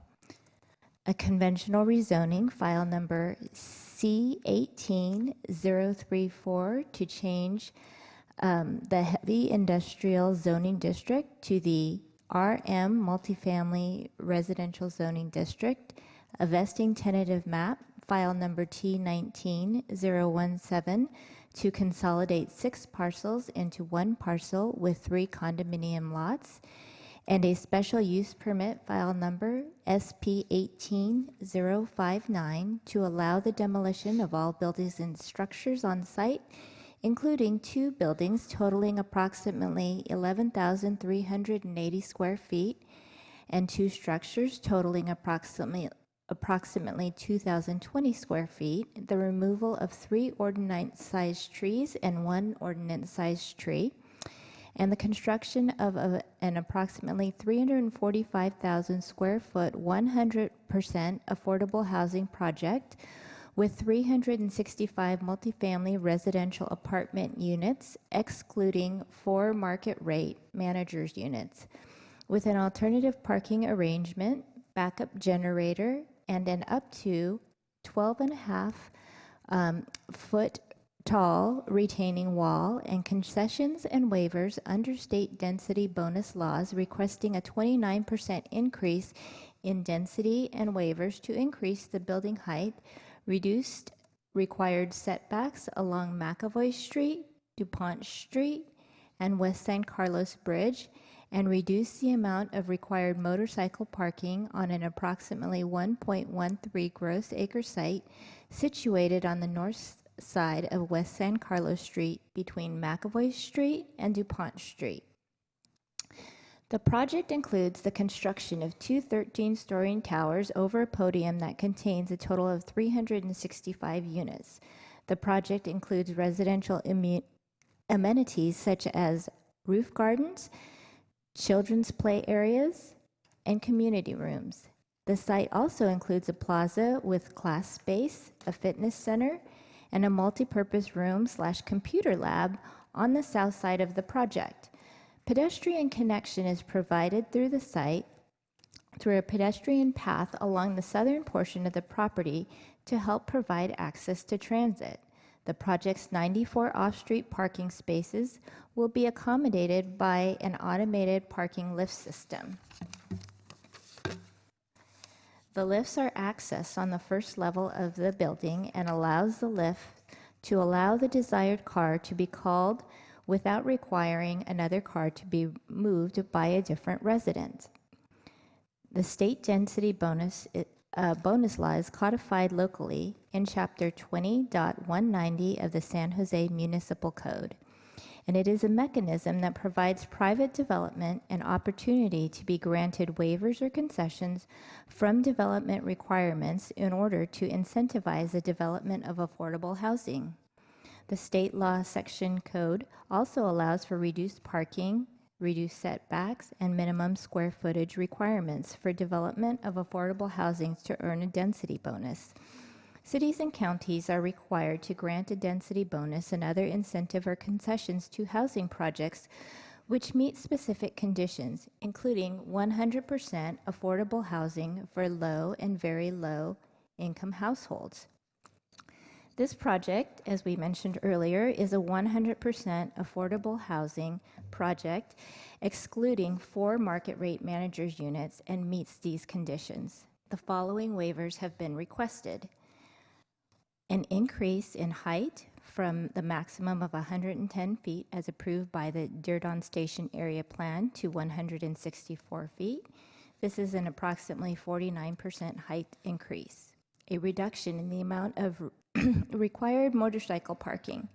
A conventional rezoning, file number C18034, to change the heavy industrial zoning district to the RM multifamily residential zoning district. A vesting tentative map, file number T19017, to consolidate 6 parcels into 1 parcel with 3 condominium lots, and a special use permit, file number SP18059, to allow the demolition of all buildings and structures on site, including 2 buildings totaling approximately 11,380 square feet and 2 structures totaling approximately 2,020 square feet, the removal of 3 ordinance-sized trees and 1 ordinance-sized tree, and the construction of an approximately 345,000 square foot, 100% affordable housing project with 365 multifamily residential apartment units, excluding 4 market rate managers units, with an alternative parking arrangement, backup generator, and an up to 12.5 foot tall retaining wall, and concessions and waivers under state density bonus laws, requesting a 29% increase in density and waivers to increase the building height, reduced required setbacks along McAvoy Street, DuPont Street, and West San Carlos Bridge, and reduce the amount of required motorcycle parking on an approximately 1.13 gross acre site situated on the north side of West San Carlos Street between McAvoy Street and DuPont Street. The project includes the construction of 2 13-story towers over a podium that contains a total of 365 units. The project includes residential amenities such as roof gardens, children's play areas, and community rooms. The site also includes a plaza with class space, a fitness center, and a multi-purpose room/computer lab on the south side of the project. Pedestrian connection is provided through the site through a pedestrian path along the southern portion of the property to help provide access to transit. The project's 94 off-street parking spaces will be accommodated by an automated parking lift system. The lifts are accessed on the first level of the building and allows the lift to allow the desired car to be called without requiring another car to be moved by a different resident. The state density bonus law is codified locally in Chapter 20.190 of the San Jose Municipal Code and it is a mechanism that provides private development an opportunity to be granted waivers or concessions from development requirements in order to incentivize the development of affordable housing. The state law section code also allows for reduced parking, reduced setbacks, and minimum square footage requirements for development of affordable housing to earn a density bonus. Cities and counties are required to grant a density bonus and other incentive or concessions to housing projects which meet specific conditions, including 100% affordable housing for low and very low income households. This project, as we mentioned earlier, is a 100% affordable housing project, excluding 4 market rate managers units, and meets these conditions. The following waivers have been requested: an increase in height from the maximum of 110 feet as approved by the Dearborn Station Area Plan to 164 feet. This is an approximately 49% height increase. A reduction in the amount of required motorcycle parking.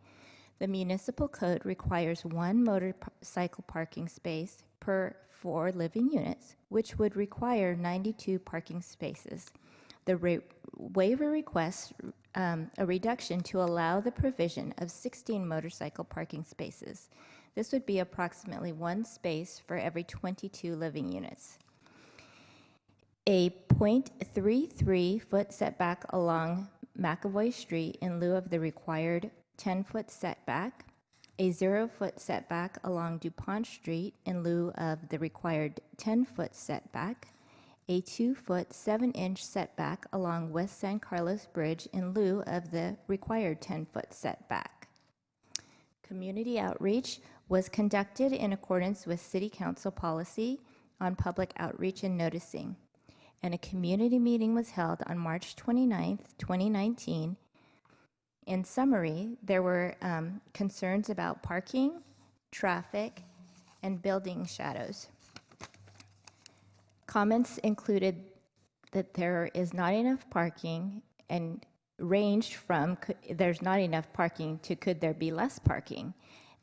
The municipal code requires 1 motorcycle parking space per 4 living units, which would require 92 parking spaces. The waiver requests a reduction to allow the provision of 16 motorcycle parking spaces. This would be approximately 1 space for every 22 living units. A 0.33-foot setback along McAvoy Street in lieu of the required 10-foot setback, a 0-foot setback along DuPont Street in lieu of the required 10-foot setback, a 2-foot 7-inch setback along West San Carlos Bridge in lieu of the required 10-foot setback. Community outreach was conducted in accordance with City Council policy on public outreach and noticing, and a community meeting was held on March 29th, 2019. In summary, there were concerns about parking, traffic, and building shadows. Comments included that there is not enough parking and ranged from there's not enough parking to could there be less parking,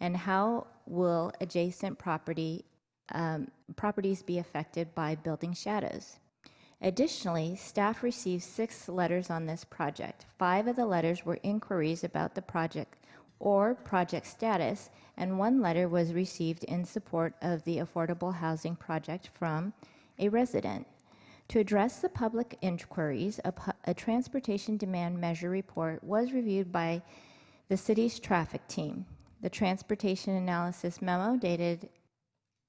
and how will adjacent properties be affected by building shadows. Additionally, staff received 6 letters on this project. 5 of the letters were inquiries about the project or project status, and 1 letter was received in support of the affordable housing project from a resident. To address the public inquiries, a transportation demand measure report was reviewed by the city's traffic team. The transportation analysis memo dated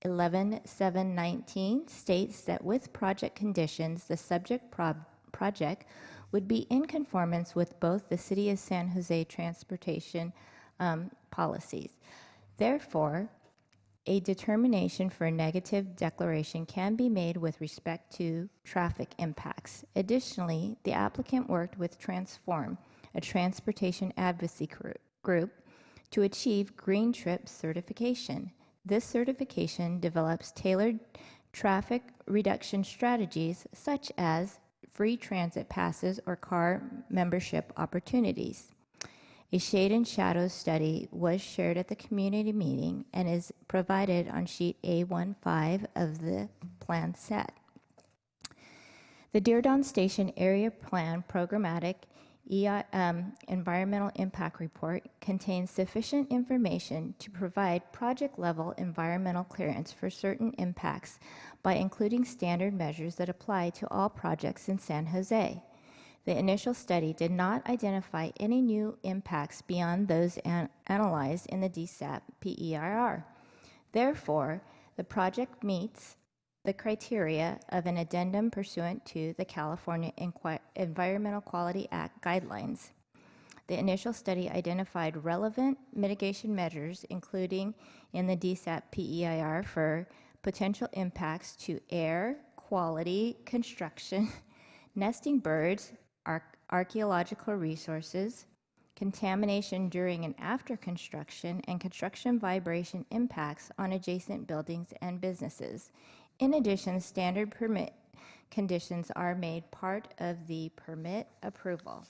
11/7/19 states that with project conditions, the subject project would be in conformance with both the City of San Jose transportation policies. Therefore, a determination for a negative declaration can be made with respect to traffic impacts. Additionally, the applicant worked with Transform, a transportation advocacy group, to achieve Green Trip certification. This certification develops tailored traffic reduction strategies such as free transit passes or car membership opportunities. A shade and shadow study was shared at the community meeting and is provided on sheet A15 of the plan set. The Dearborn Station Area Plan Programmatic Environmental Impact Report contains sufficient information to provide project-level environmental clearance for certain impacts by including standard measures that apply to all projects in San Jose. The initial study did not identify any new impacts beyond those analyzed in the DSAP PEIR. Therefore, the project meets the criteria of an addendum pursuant to the California Environmental Quality Act guidelines. The initial study identified relevant mitigation measures, including in the DSAP PEIR for potential impacts to air quality, construction, nesting birds, archaeological resources, contamination during and after construction, and construction vibration impacts on adjacent buildings and businesses. In addition, standard permit conditions are made part of the permit approval.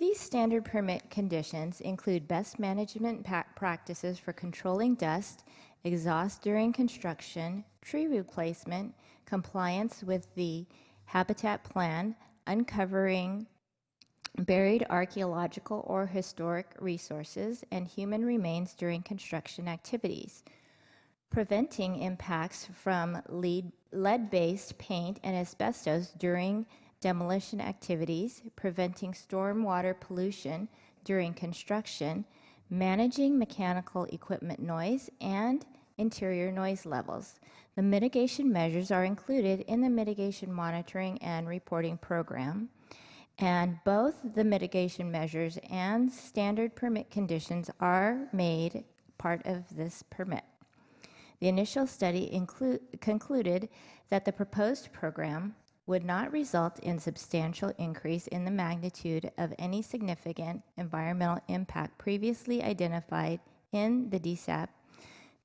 These standard permit conditions include best management practices for controlling dust, exhaust during construction, tree replacement, compliance with the habitat plan, uncovering buried archaeological or historic resources, and human remains during construction activities, preventing impacts from lead-based paint and asbestos during demolition activities, preventing stormwater pollution during construction, managing mechanical equipment noise, and interior noise levels. The mitigation measures are included in the mitigation monitoring and reporting program, and both the mitigation measures and standard permit conditions are made part of this permit. The initial study concluded that the proposed program would not result in substantial increase in the magnitude of any significant environmental impact previously identified in the DSAP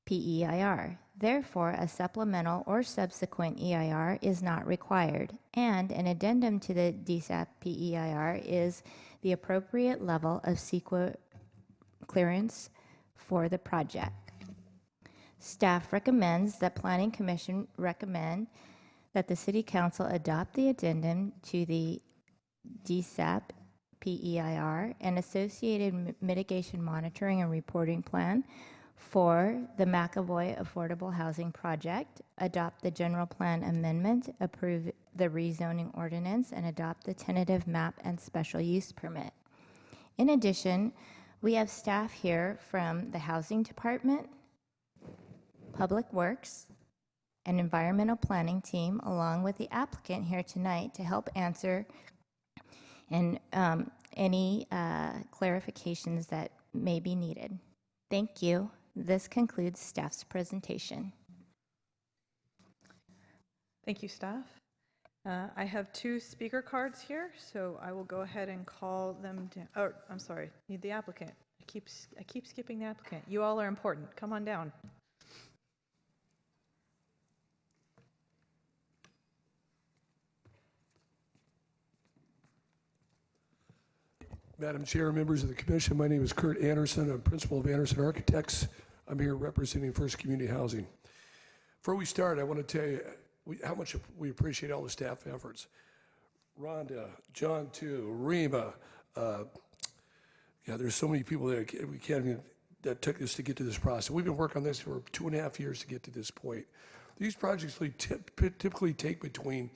PEIR. Therefore, a supplemental or subsequent EIR is not required, and an addendum to the DSAP PEIR is the appropriate level of CEQA clearance for the project. Staff recommends that Planning Commission recommend that the City Council adopt the addendum to the DSAP PEIR and associated mitigation monitoring and reporting plan for the McAvoy Affordable Housing Project, adopt the general plan amendment, approve the rezoning ordinance, and adopt the tentative map and special use permit. In addition, we have staff here from the Housing Department, Public Works, and Environmental Planning team, along with the applicant here tonight to help answer and any clarifications that may be needed. Thank you. This concludes staff's presentation. Thank you, staff. I have 2 speaker cards here, so I will go ahead and call them down. Oh, I'm sorry, need the applicant. I keep skipping the applicant. You all are important. Come on down. Madam Chair, members of the commission, my name is Kurt Anderson. I'm principal of Anderson Architects. I'm here representing First Community Housing. Before we start, I want to tell you how much we appreciate all the staff efforts. Rhonda, John too, Rima, there's so many people that we can't even, that took us to get to this process. We've been working on this for 2.5 years to get to this point. These projects typically take between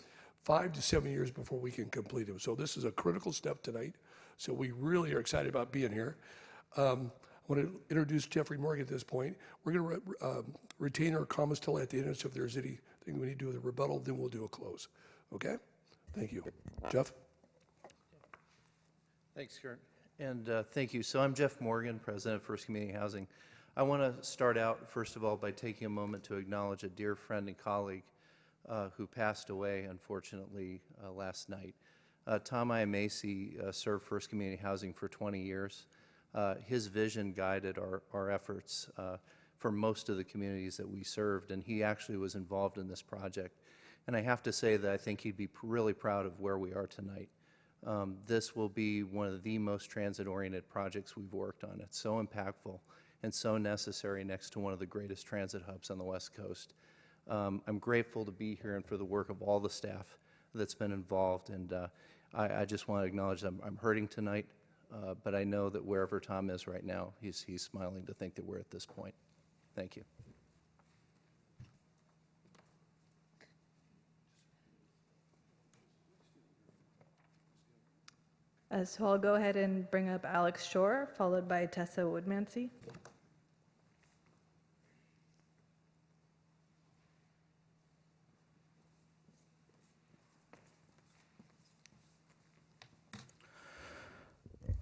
5 to 7 years before we can complete them. So this is a critical step tonight. So we really are excited about being here. I want to introduce Jeffrey Morgan at this point. We're going to retain our comments till at the end, so if there's anything we need to do with a rebuttal, then we'll do a close. Okay? Thank you. Jeff? Thanks, Kurt. And thank you. So I'm Jeff Morgan, president of First Community Housing. I want to start out, first of all, by taking a moment to acknowledge a dear friend and colleague who passed away, unfortunately, last night. Tom Iamacy served First Community Housing for 20 years. His vision guided our efforts for most of the communities that we served, and he actually was involved in this project. And I have to say that I think he'd be really proud of where we are tonight. This will be one of the most transit-oriented projects we've worked on. It's so impactful and so necessary next to one of the greatest transit hubs on the West Coast. I'm grateful to be here and for the work of all the staff that's been involved, and I just want to acknowledge I'm hurting tonight, but I know that wherever Tom is right now, he's smiling to think that we're at this point. Thank you. So I'll go ahead and bring up Alex Shore, followed by Tessa Woodmansey.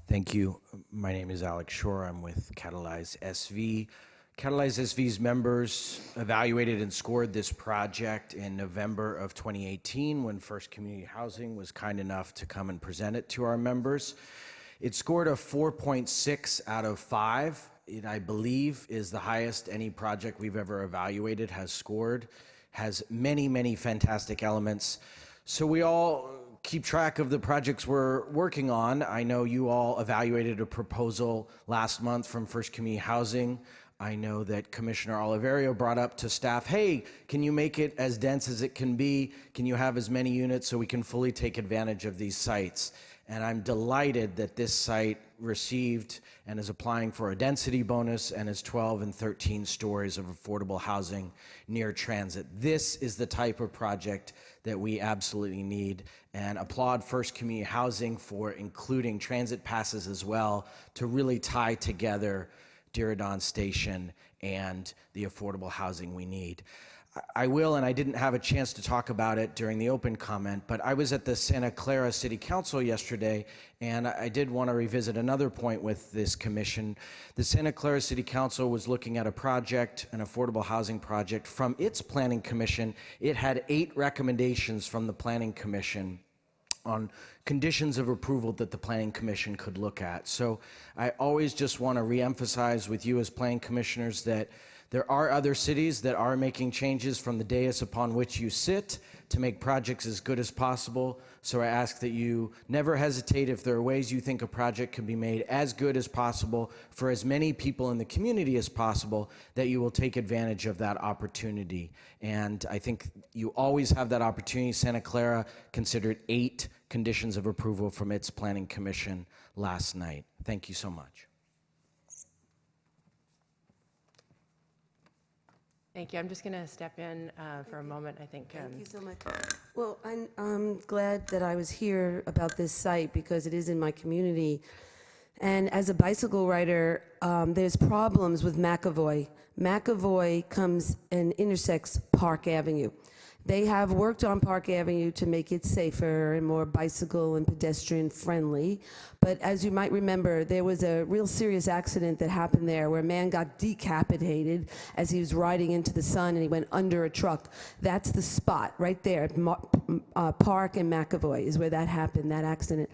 Thank you. My name is Alex Shore. I'm with Catalyze SV. Catalyze SV's members evaluated and scored this project in November of 2018 when First Community Housing was kind enough to come and present it to our members. It scored a 4.6 out of 5. It, I believe, is the highest any project we've ever evaluated has scored. Has many, many fantastic elements. So we all keep track of the projects we're working on. I know you all evaluated a proposal last month from First Community Housing. I know that Commissioner Oliverio brought up to staff, hey, can you make it as dense as it can be? Can you have as many units so we can fully take advantage of these sites? And I'm delighted that this site received and is applying for a density bonus and is 12 and 13 stories of affordable housing near transit. This is the type of project that we absolutely need, and applaud First Community Housing for including transit passes as well to really tie together Diridon Station and the affordable housing we need. I will, and I didn't have a chance to talk about it during the open comment, but I was at the Santa Clara City Council yesterday, and I did want to revisit another point with this commission. The Santa Clara City Council was looking at a project, an affordable housing project from its planning commission. It had 8 recommendations from the planning commission on conditions of approval that the Planning Commission could look at. So I always just want to reemphasize with you as planning commissioners that there are other cities that are making changes from the dais upon which you sit to make projects as good as possible. So I ask that you never hesitate if there are ways you think a project can be made as good as possible for as many people in the community as possible, that you will take advantage of that opportunity. And I think you always have that opportunity. Santa Clara considered 8 conditions of approval from its planning commission last night. Thank you so much. Thank you. I'm just going to step in for a moment. I think. Thank you so much. Well, I'm glad that I was here about this site because it is in my community. And as a bicycle rider, there's problems with McAvoy. McAvoy comes and intersects Park Avenue. They have worked on Park Avenue to make it safer and more bicycle and pedestrian friendly. But as you might remember, there was a real serious accident that happened there where a man got decapitated as he was riding into the sun and he went under a truck. That's the spot right there. Park and McAvoy is where that happened, that accident.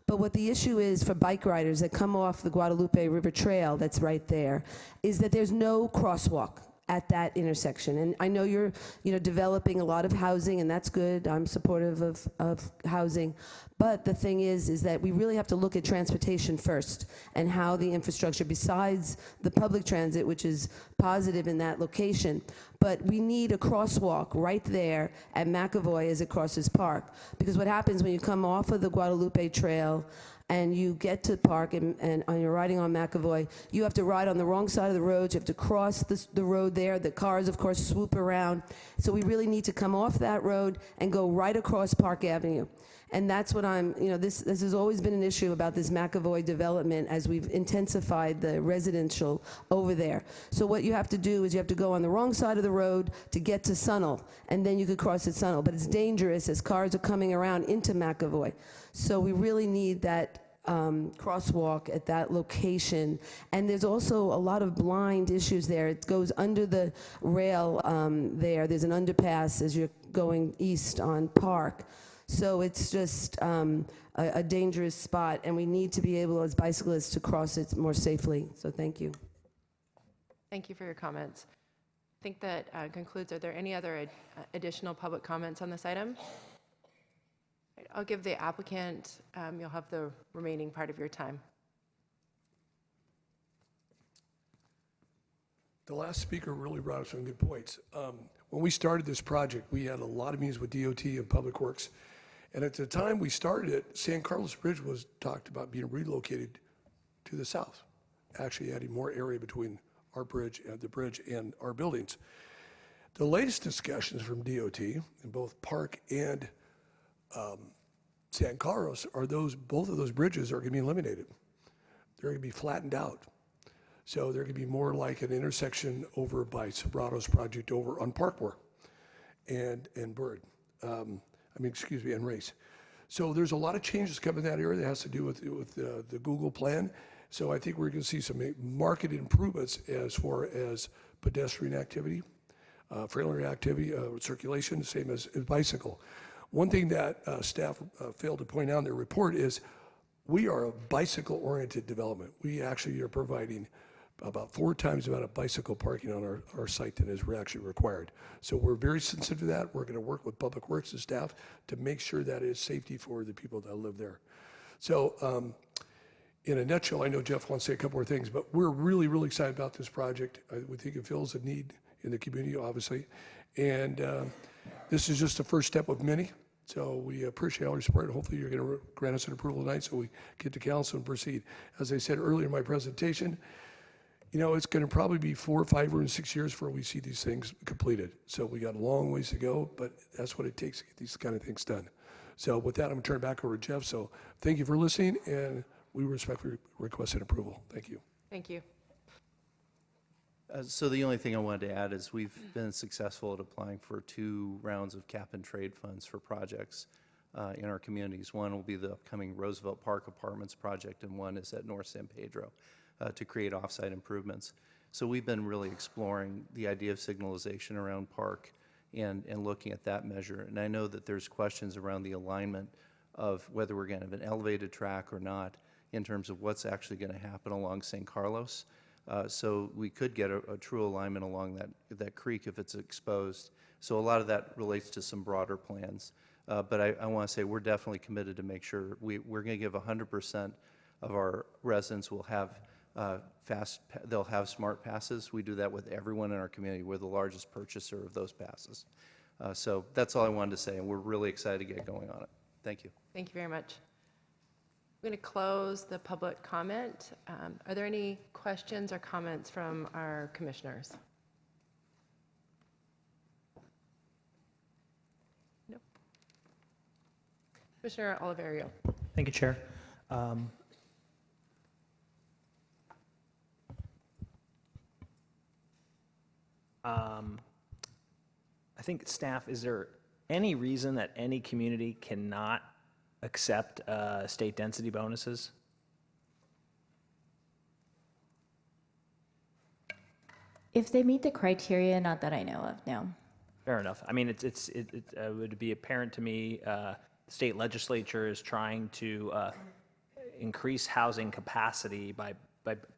But what the issue is for bike riders that come off the Guadalupe River Trail that's right there is that there's no crosswalk at that intersection. And I know you're developing a lot of housing, and that's good. I'm supportive of housing. But the thing is that we really have to look at transportation first and how the infrastructure, besides the public transit, which is positive in that location, but we need a crosswalk right there at McAvoy as it crosses Park. Because what happens when you come off of the Guadalupe Trail and you get to Park and you're riding on McAvoy, you have to ride on the wrong side of the road. You have to cross the road there. The cars, of course, swoop around. So we really need to come off that road and go right across Park Avenue. And that's what this has always been an issue about this McAvoy development as we've intensified the residential over there. So what you have to do is you have to go on the wrong side of the road to get to Sunnel, and then you could cross at Sunnel. But it's dangerous as cars are coming around into McAvoy. So we really need that crosswalk at that location. And there's also a lot of blind issues there. It goes under the rail there. There's an underpass as you're going east on Park. So it's just a dangerous spot, and we need to be able, as bicyclists, to cross it more safely. So thank you. Thank you for your comments. I think that concludes. Are there any other additional public comments on this item? I'll give the applicant, you'll have the remaining part of your time. The last speaker really brought up some good points. When we started this project, we had a lot of meetings with DOT and Public Works. And at the time we started it, San Carlos Bridge was talked about being relocated to the south, actually adding more area between our bridge and the bridge and our buildings. The latest discussions from DOT in both Park and San Carlos are both of those bridges are going to be eliminated. They're going to be flattened out. So they're going to be more like an intersection over by Sobrato's project over on Parkmore and Bird. And Race. So there's a lot of changes coming in that area that has to do with the Google plan. So I think we're going to see some market improvements as far as pedestrian activity, friendly activity, circulation, the same as bicycle. One thing that staff failed to point out in their report is we are a bicycle-oriented development. We actually are providing about 4 times the amount of bicycle parking on our site than is actually required. So we're very sensitive to that. We're going to work with Public Works and staff to make sure that it is safety for the people that live there. So in a nutshell, I know Jeff wants to say a couple more things, but we're really, really excited about this project. We think it fills a need in the community, obviously. And this is just the first step of many. So we appreciate all your support. Hopefully you're going to grant us an approval tonight so we get to council and proceed. As I said earlier in my presentation, you know, it's going to probably be 4, 5, or 6 years before we see these things completed. So we got a long ways to go, but that's what it takes to get these kind of things done. So with that, I'm going to turn it back over to Jeff. So thank you for listening, and we respectfully request an approval. Thank you. Thank you. So the only thing I wanted to add is we've been successful at applying for 2 rounds of cap and trade funds for projects in our communities. One will be the upcoming Roosevelt Park Apartments project, and one is at North San Pedro to create offsite improvements. So we've been really exploring the idea of signalization around Park and looking at that measure. And I know that there's questions around the alignment of whether we're going to have an elevated track or not in terms of what's actually going to happen along San Carlos. So we could get a true alignment along that creek if it's exposed. So a lot of that relates to some broader plans. But I want to say we're definitely committed to make sure we're going to give 100% of our residents will have they'll have smart passes. We do that with everyone in our community. We're the largest purchaser of those passes. So that's all I wanted to say, and we're really excited to get going on it. Thank you. Thank you very much. I'm going to close the public comment. Are there any questions or comments from our commissioners? No. Commissioner Oliverio. Thank you, Chair. I think staff, is there any reason that any community cannot accept state density bonuses? If they meet the criteria, not that I know of, no. Fair enough. I mean, it would be apparent to me, the state legislature is trying to increase housing capacity by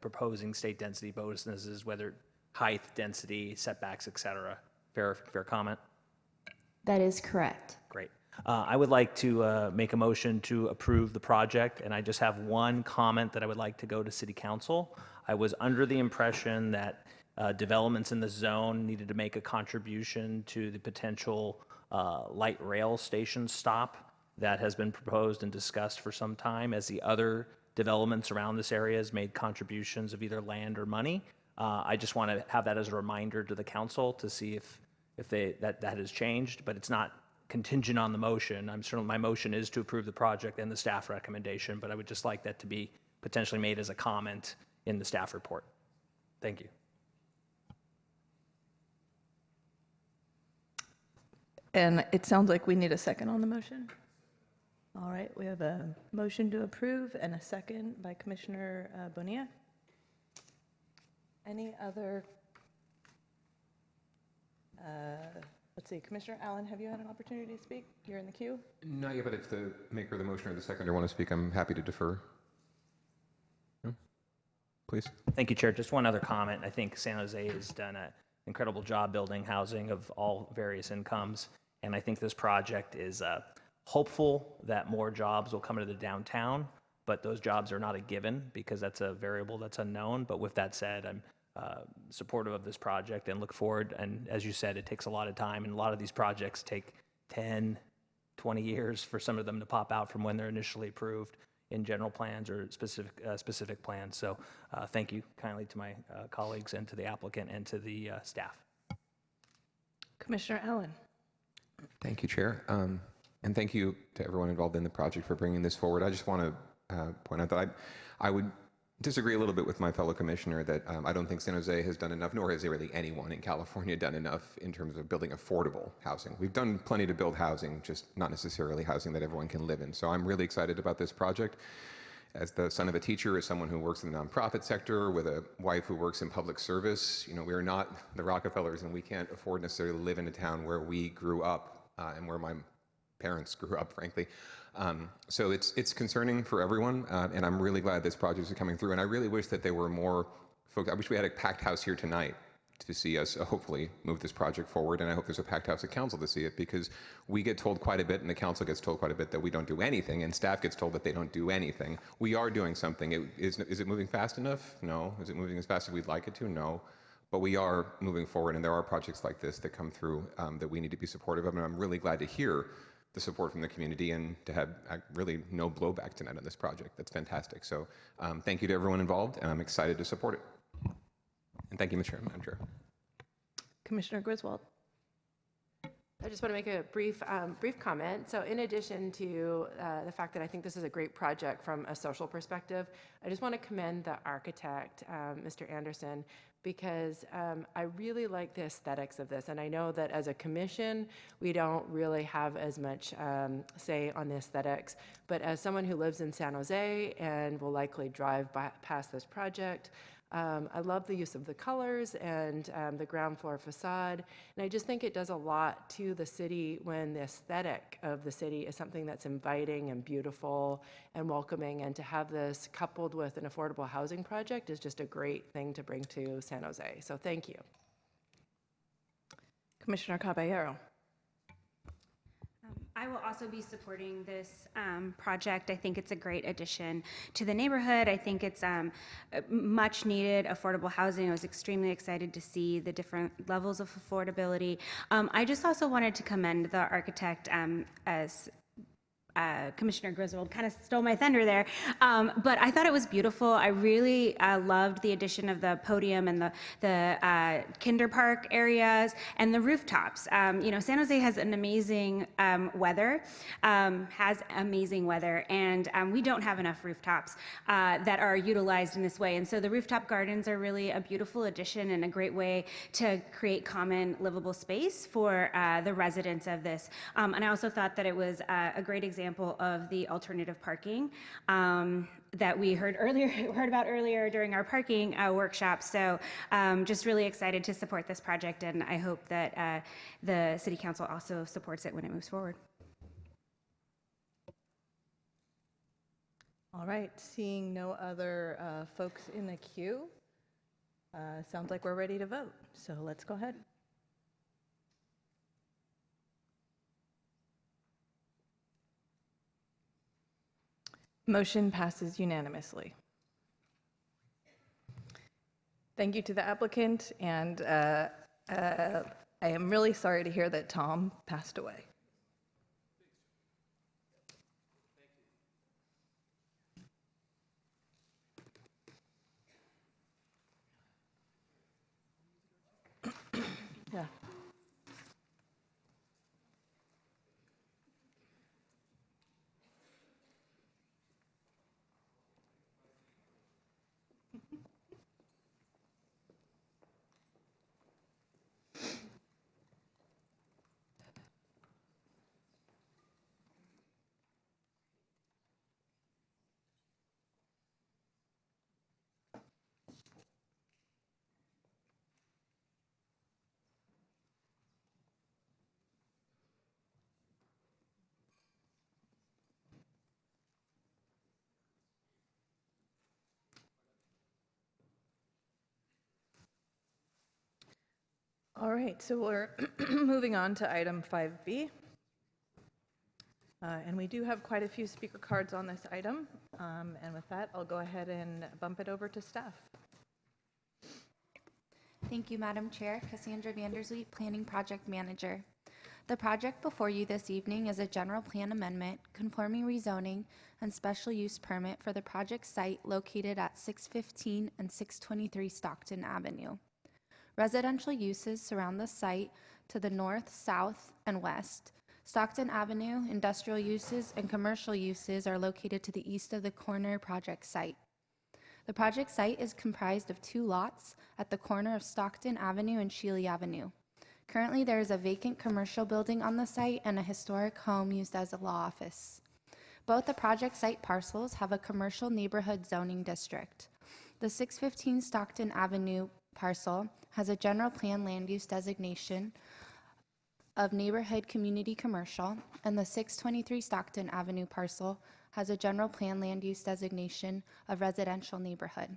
proposing state density bonuses, whether height, density, setbacks, et cetera. Fair comment? That is correct. Great. I would like to make a motion to approve the project, and I just have one comment that I would like to go to City Council. I was under the impression that developments in the zone needed to make a contribution to the potential light rail station stop that has been proposed and discussed for some time, as the other developments around this area has made contributions of either land or money. I just want to have that as a reminder to the council to see if that has changed, but it's not contingent on the motion. My motion is to approve the project and the staff recommendation, but I would just like that to be potentially made as a comment in the staff report. Thank you. And it sounds like we need a second on the motion. All right, we have a motion to approve and a second by Commissioner Bonilla. Any other? Let's see, Commissioner Allen, have you had an opportunity to speak? You're in the queue. Not yet, but if the maker of the motion or the seconder want to speak, I'm happy to defer. No? Please. Thank you, Chair. Just one other comment. I think San Jose has done an incredible job building housing of all various incomes, and I think this project is hopeful that more jobs will come into the downtown, but those jobs are not a given because that's a variable that's unknown. But with that said, I'm supportive of this project and look forward. And as you said, it takes a lot of time, and a lot of these projects take 10, 20 years for some of them to pop out from when they're initially approved in general plans or specific plans. So thank you kindly to my colleagues and to the applicant and to the staff. Commissioner Allen. Thank you, Chair. And thank you to everyone involved in the project for bringing this forward. I just want to point out that I would disagree a little bit with my fellow commissioner that I don't think San Jose has done enough, nor has really anyone in California done enough in terms of building affordable housing. We've done plenty to build housing, just not necessarily housing that everyone can live in. So I'm really excited about this project. As the son of a teacher, as someone who works in the nonprofit sector, with a wife who works in public service, we are not the Rockefellers, and we can't afford necessarily to live in a town where we grew up and where my parents grew up, frankly. So it's concerning for everyone, and I'm really glad this project is coming through. And I really wish that there were more folks, I wish we had a packed house here tonight to see us hopefully move this project forward, and I hope there's a packed house at council to see it, because we get told quite a bit, and the council gets told quite a bit, that we don't do anything, and staff gets told that they don't do anything. We are doing something. Is it moving fast enough? No. Is it moving as fast as we'd like it to? No. But we are moving forward, and there are projects like this that come through that we need to be supportive of, and I'm really glad to hear the support from the community and to have really no blowback tonight on this project. That's fantastic. So thank you to everyone involved, and I'm excited to support it. And thank you, Madam Chair. Commissioner Griswold. I just want to make a brief comment. So in addition to the fact that I think this is a great project from a social perspective, I just want to commend the architect, Mr. Anderson, because I really like the aesthetics of this. And I know that as a commission, we don't really have as much say on the aesthetics. But as someone who lives in San Jose and will likely drive past this project, I love the use of the colors and the ground floor facade. And I just think it does a lot to the city when the aesthetic of the city is something that's inviting and beautiful and welcoming. And to have this coupled with an affordable housing project is just a great thing to bring to San Jose. So thank you. Commissioner Caballero. I will also be supporting this project. I think it's a great addition to the neighborhood. I think it's much needed affordable housing. I was extremely excited to see the different levels of affordability. I just also wanted to commend the architect as Commissioner Griswold kind of stole my thunder there, but I thought it was beautiful. I really loved the addition of the podium and the kinder park areas and the rooftops. You know, San Jose has an amazing weather, and we don't have enough rooftops that are utilized in this way. And so the rooftop gardens are really a beautiful addition and a great way to create common livable space for the residents of this. And I also thought that it was a great example of the alternative parking that we heard about earlier during our parking workshop. So just really excited to support this project, and I hope that the City Council also supports it when it moves forward. All right, seeing no other folks in the queue, sounds like we're ready to vote. So let's go ahead. Motion passes unanimously. Thank you to the applicant, and I am really sorry to hear that Tom passed away. Yeah. All right, so we're moving on to item 5B. And we do have quite a few speaker cards on this item. And with that, I'll go ahead and bump it over to staff. Thank you, Madam Chair. Cassandra Vandersleet, Planning Project Manager. The project before you this evening is a general plan amendment, conforming rezoning, and special use permit for the project site located at 615 and 623 Stockton Avenue. Residential uses surround the site to the north, south, and west. Stockton Avenue, industrial uses, and commercial uses are located to the east of the corner project site. The project site is comprised of 2 lots at the corner of Stockton Avenue and Shealy Avenue. Currently, there is a vacant commercial building on the site and a historic home used as a law office. Both the project site parcels have a commercial neighborhood zoning district. The 615 Stockton Avenue parcel has a general plan land use designation of neighborhood community commercial, and the 623 Stockton Avenue parcel has a general plan land use designation of residential neighborhood.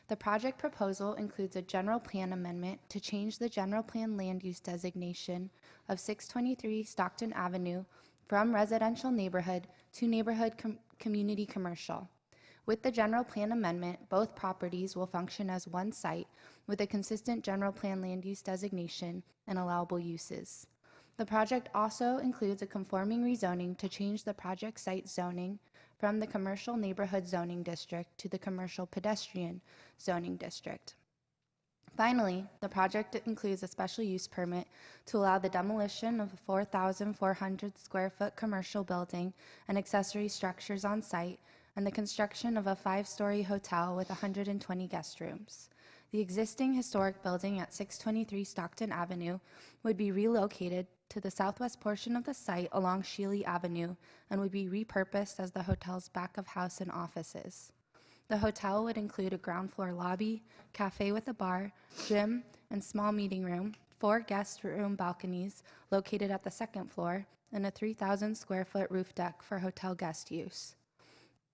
The project proposal includes a general plan amendment to change the general plan land use designation of 623 Stockton Avenue from residential neighborhood to neighborhood community commercial. With the general plan amendment, both properties will function as one site with a consistent general plan land use designation and allowable uses. The project also includes a conforming rezoning to change the project site zoning from the commercial neighborhood zoning district to the commercial pedestrian zoning district. Finally, the project includes a special use permit to allow the demolition of a 4,400 square foot commercial building and accessory structures on site and the construction of a 5-story hotel with 120 guest rooms. The existing historic building at 623 Stockton Avenue would be relocated to the southwest portion of the site along Shealy Avenue and would be repurposed as the hotel's back of house and offices. The hotel would include a ground floor lobby, cafe with a bar, gym, and small meeting room, 4 guest room balconies located at the second floor, and a 3,000 square foot roof deck for hotel guest use.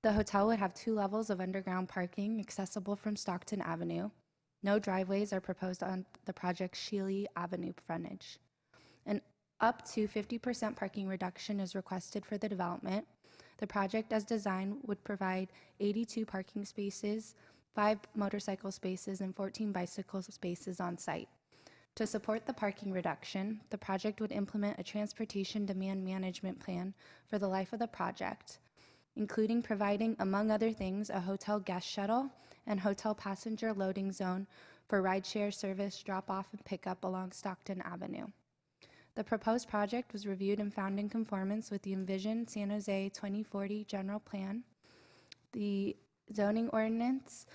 The hotel would have 2 levels of underground parking accessible from Stockton Avenue. No driveways are proposed on the project's Shealy Avenue frontage. An up to 50% parking reduction is requested for the development. The project as designed would provide 82 parking spaces, 5 motorcycle spaces, and 14 bicycle spaces on site. To support the parking reduction, the project would implement a transportation demand management plan for the life of the project, including providing, among other things, a hotel guest shuttle and hotel passenger loading zone for rideshare service drop-off and pickup along Stockton Avenue. The proposed project was reviewed and found in conformance with the envisioned San Jose 2040 general plan, the zoning ordinance,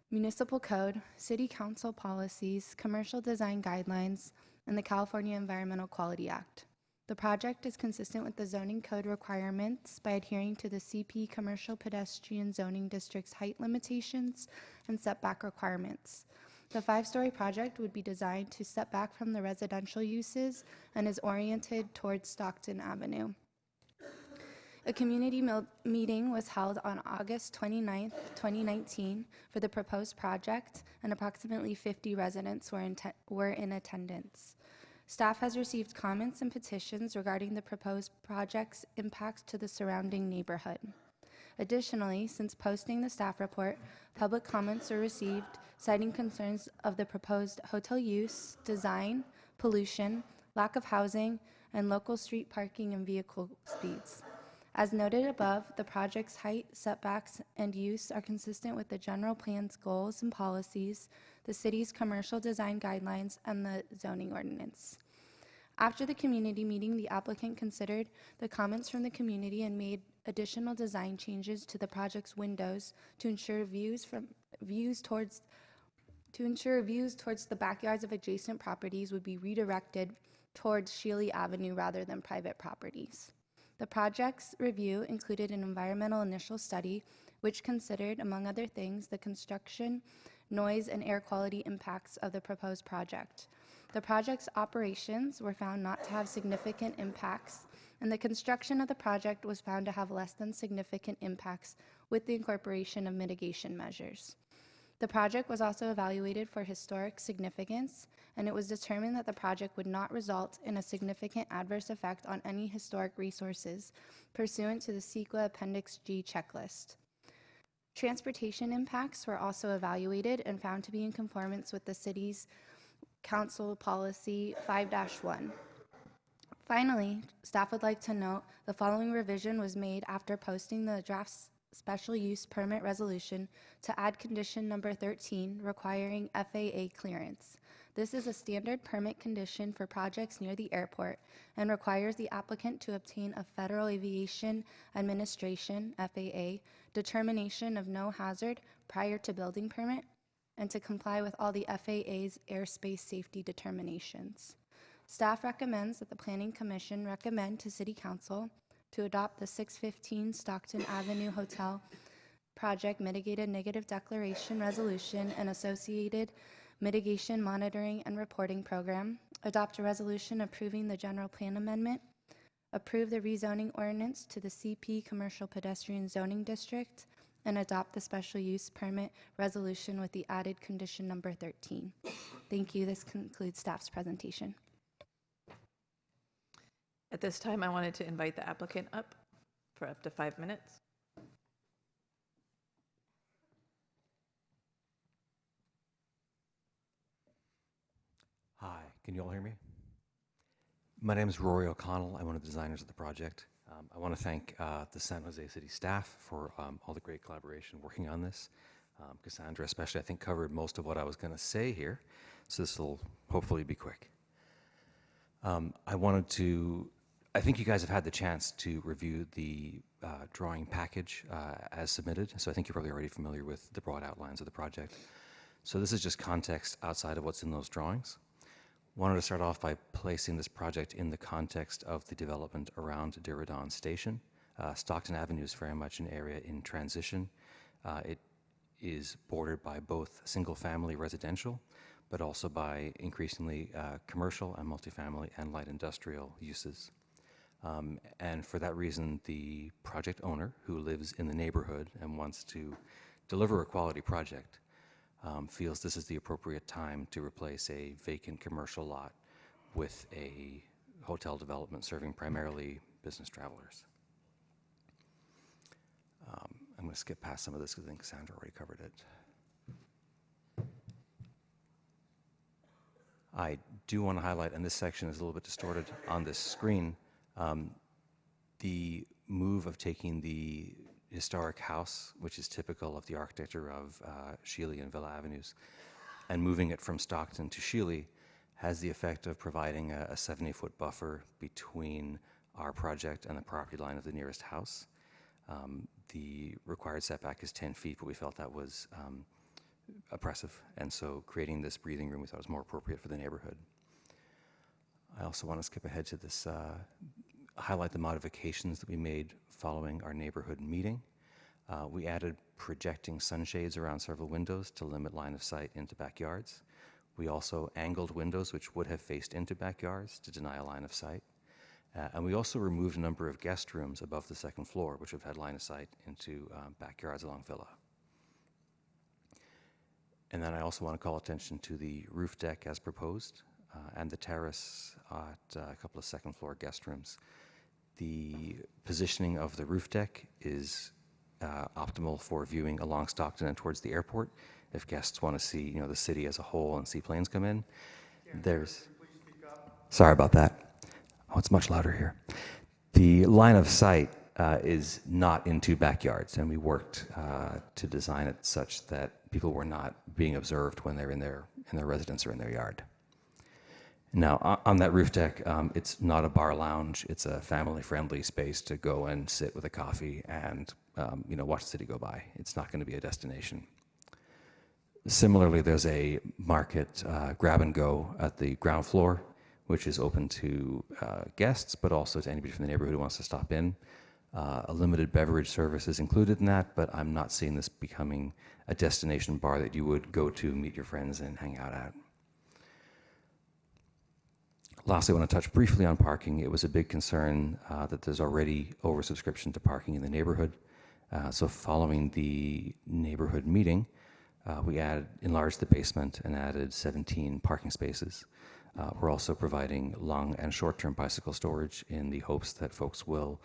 municipal code, city council policies, commercial design guidelines, and the California Environmental Quality Act. The project is consistent with the zoning code requirements by adhering to the CP Commercial Pedestrian Zoning District's height limitations and setback requirements. The 5-story project would be designed to step back from the residential uses and is oriented towards Stockton Avenue. A community meeting was held on August 29, 2019 for the proposed project, and approximately 50 residents were in attendance. Staff has received comments and petitions regarding the proposed project's impacts to the surrounding neighborhood. Additionally, since posting the staff report, public comments were received citing concerns of the proposed hotel use, design, pollution, lack of housing, and local street parking and vehicle speeds. As noted above, the project's height, setbacks, and use are consistent with the general plan's goals and policies, the city's commercial design guidelines, and the zoning ordinance. After the community meeting, the applicant considered the comments from the community and made additional design changes to the project's windows to ensure views towards the backyards of adjacent properties would be redirected towards Shealy Avenue rather than private properties. The project's review included an environmental initial study, which considered, among other things, the construction, noise, and air quality impacts of the proposed project. The project's operations were found not to have significant impacts, and the construction of the project was found to have less than significant impacts with the incorporation of mitigation measures. The project was also evaluated for historic significance, and it was determined that the project would not result in a significant adverse effect on any historic resources pursuant to the CEQA Appendix G checklist. Transportation impacts were also evaluated and found to be in conformance with the city's Council Policy 5-1. Finally, staff would like to note the following revision was made after posting the draft special use permit resolution to add condition number 13 requiring FAA clearance. This is a standard permit condition for projects near the airport and requires the applicant to obtain a Federal Aviation Administration FAA determination of no hazard prior to building permit and to comply with all the FAA's airspace safety determinations. Staff recommends that the Planning Commission recommend to City Council to adopt the 615 Stockton Avenue Hotel Project Mitigated Negative Declaration Resolution and associated mitigation monitoring and reporting program, adopt a resolution approving the general plan amendment, approve the rezoning ordinance to the CP Commercial Pedestrian Zoning District, and adopt the special use permit resolution with the added condition number 13. Thank you. This concludes staff's presentation. At this time, I wanted to invite the applicant up for up to 5 minutes. Hi, can you all hear me? My name is Rory O'Connell. I'm one of the designers of the project. I want to thank the San Jose City staff for all the great collaboration working on this. Cassandra especially, I think, covered most of what I was going to say here, so this will hopefully be quick. I think you guys have had the chance to review the drawing package as submitted, so I think you're probably already familiar with the broad outlines of the project. So this is just context outside of what's in those drawings. Wanted to start off by placing this project in the context of the development around Diridon Station. Stockton Avenue is very much an area in transition. It is bordered by both single-family residential, but also by increasingly commercial and multifamily and light industrial uses. And for that reason, the project owner, who lives in the neighborhood and wants to deliver a quality project, feels this is the appropriate time to replace a vacant commercial lot with a hotel development serving primarily business travelers. I'm going to skip past some of this because I think Cassandra already covered it. I do want to highlight, and this section is a little bit distorted on this screen, the move of taking the historic house, which is typical of the architecture of Shealy and Villa Avenues, and moving it from Stockton to Shealy has the effect of providing a 70-foot buffer between our project and the property line of the nearest house. The required setback is 10 feet, but we felt that was oppressive, and so creating this breathing room we thought was more appropriate for the neighborhood. I also want to skip ahead to this, highlight the modifications that we made following our neighborhood meeting. We added projecting sunshades around several windows to limit line of sight into backyards. We also angled windows which would have faced into backyards to deny a line of sight. And we also removed a number of guest rooms above the second floor, which have had line of sight into backyards along Villa. And then I also want to call attention to the roof deck as proposed, and the terrace at a couple of second floor guest rooms. The positioning of the roof deck is optimal for viewing along Stockton and towards the airport. If guests want to see, the city as a whole and see planes come in, Sorry about that. Oh, it's much louder here. The line of sight is not into backyards, and we worked to design it such that people were not being observed when they're in their residence or in their yard. Now, on that roof deck, it's not a bar lounge. It's a family-friendly space to go and sit with a coffee and watch the city go by. It's not going to be a destination. Similarly, there's a market grab and go at the ground floor, which is open to guests, but also to anybody from the neighborhood who wants to stop in. A limited beverage service is included in that, but I'm not seeing this becoming a destination bar that you would go to, meet your friends, and hang out at. Lastly, I want to touch briefly on parking. It was a big concern that there's already oversubscription to parking in the neighborhood. So following the neighborhood meeting, we enlarged the basement and added 17 parking spaces. We're also providing long and short-term bicycle storage in the hopes that folks will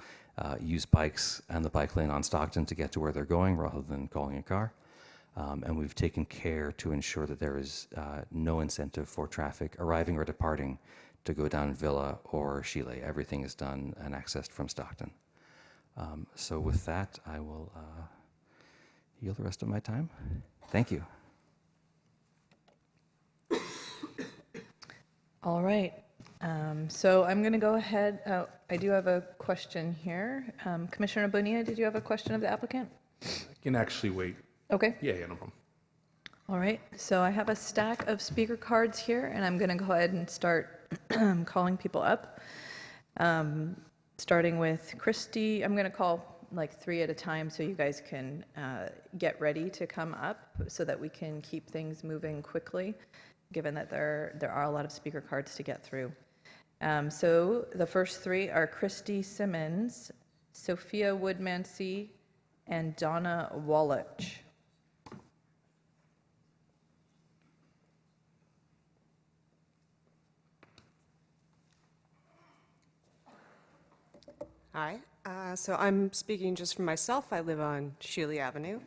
use bikes and the bike lane on Stockton to get to where they're going rather than calling a car. And we've taken care to ensure that there is no incentive for traffic arriving or departing to go down Villa or Shealy. Everything is done and accessed from Stockton. So with that, I will yield the rest of my time. Thank you. All right. So I'm going to go ahead. I do have a question here. Commissioner Bonilla, did you have a question of the applicant? I can actually wait. Okay. Yeah, no problem. All right. So I have a stack of speaker cards here, and I'm going to go ahead and start calling people up. Starting with Christy. I'm going to call like 3 at a time so you guys can get ready to come up so that we can keep things moving quickly, given that there are a lot of speaker cards to get through. So the first 3 are Christy Simmons, Sophia Woodmansey, and Donna Wallach. Hi. So I'm speaking just for myself. I live on Shealy Avenue.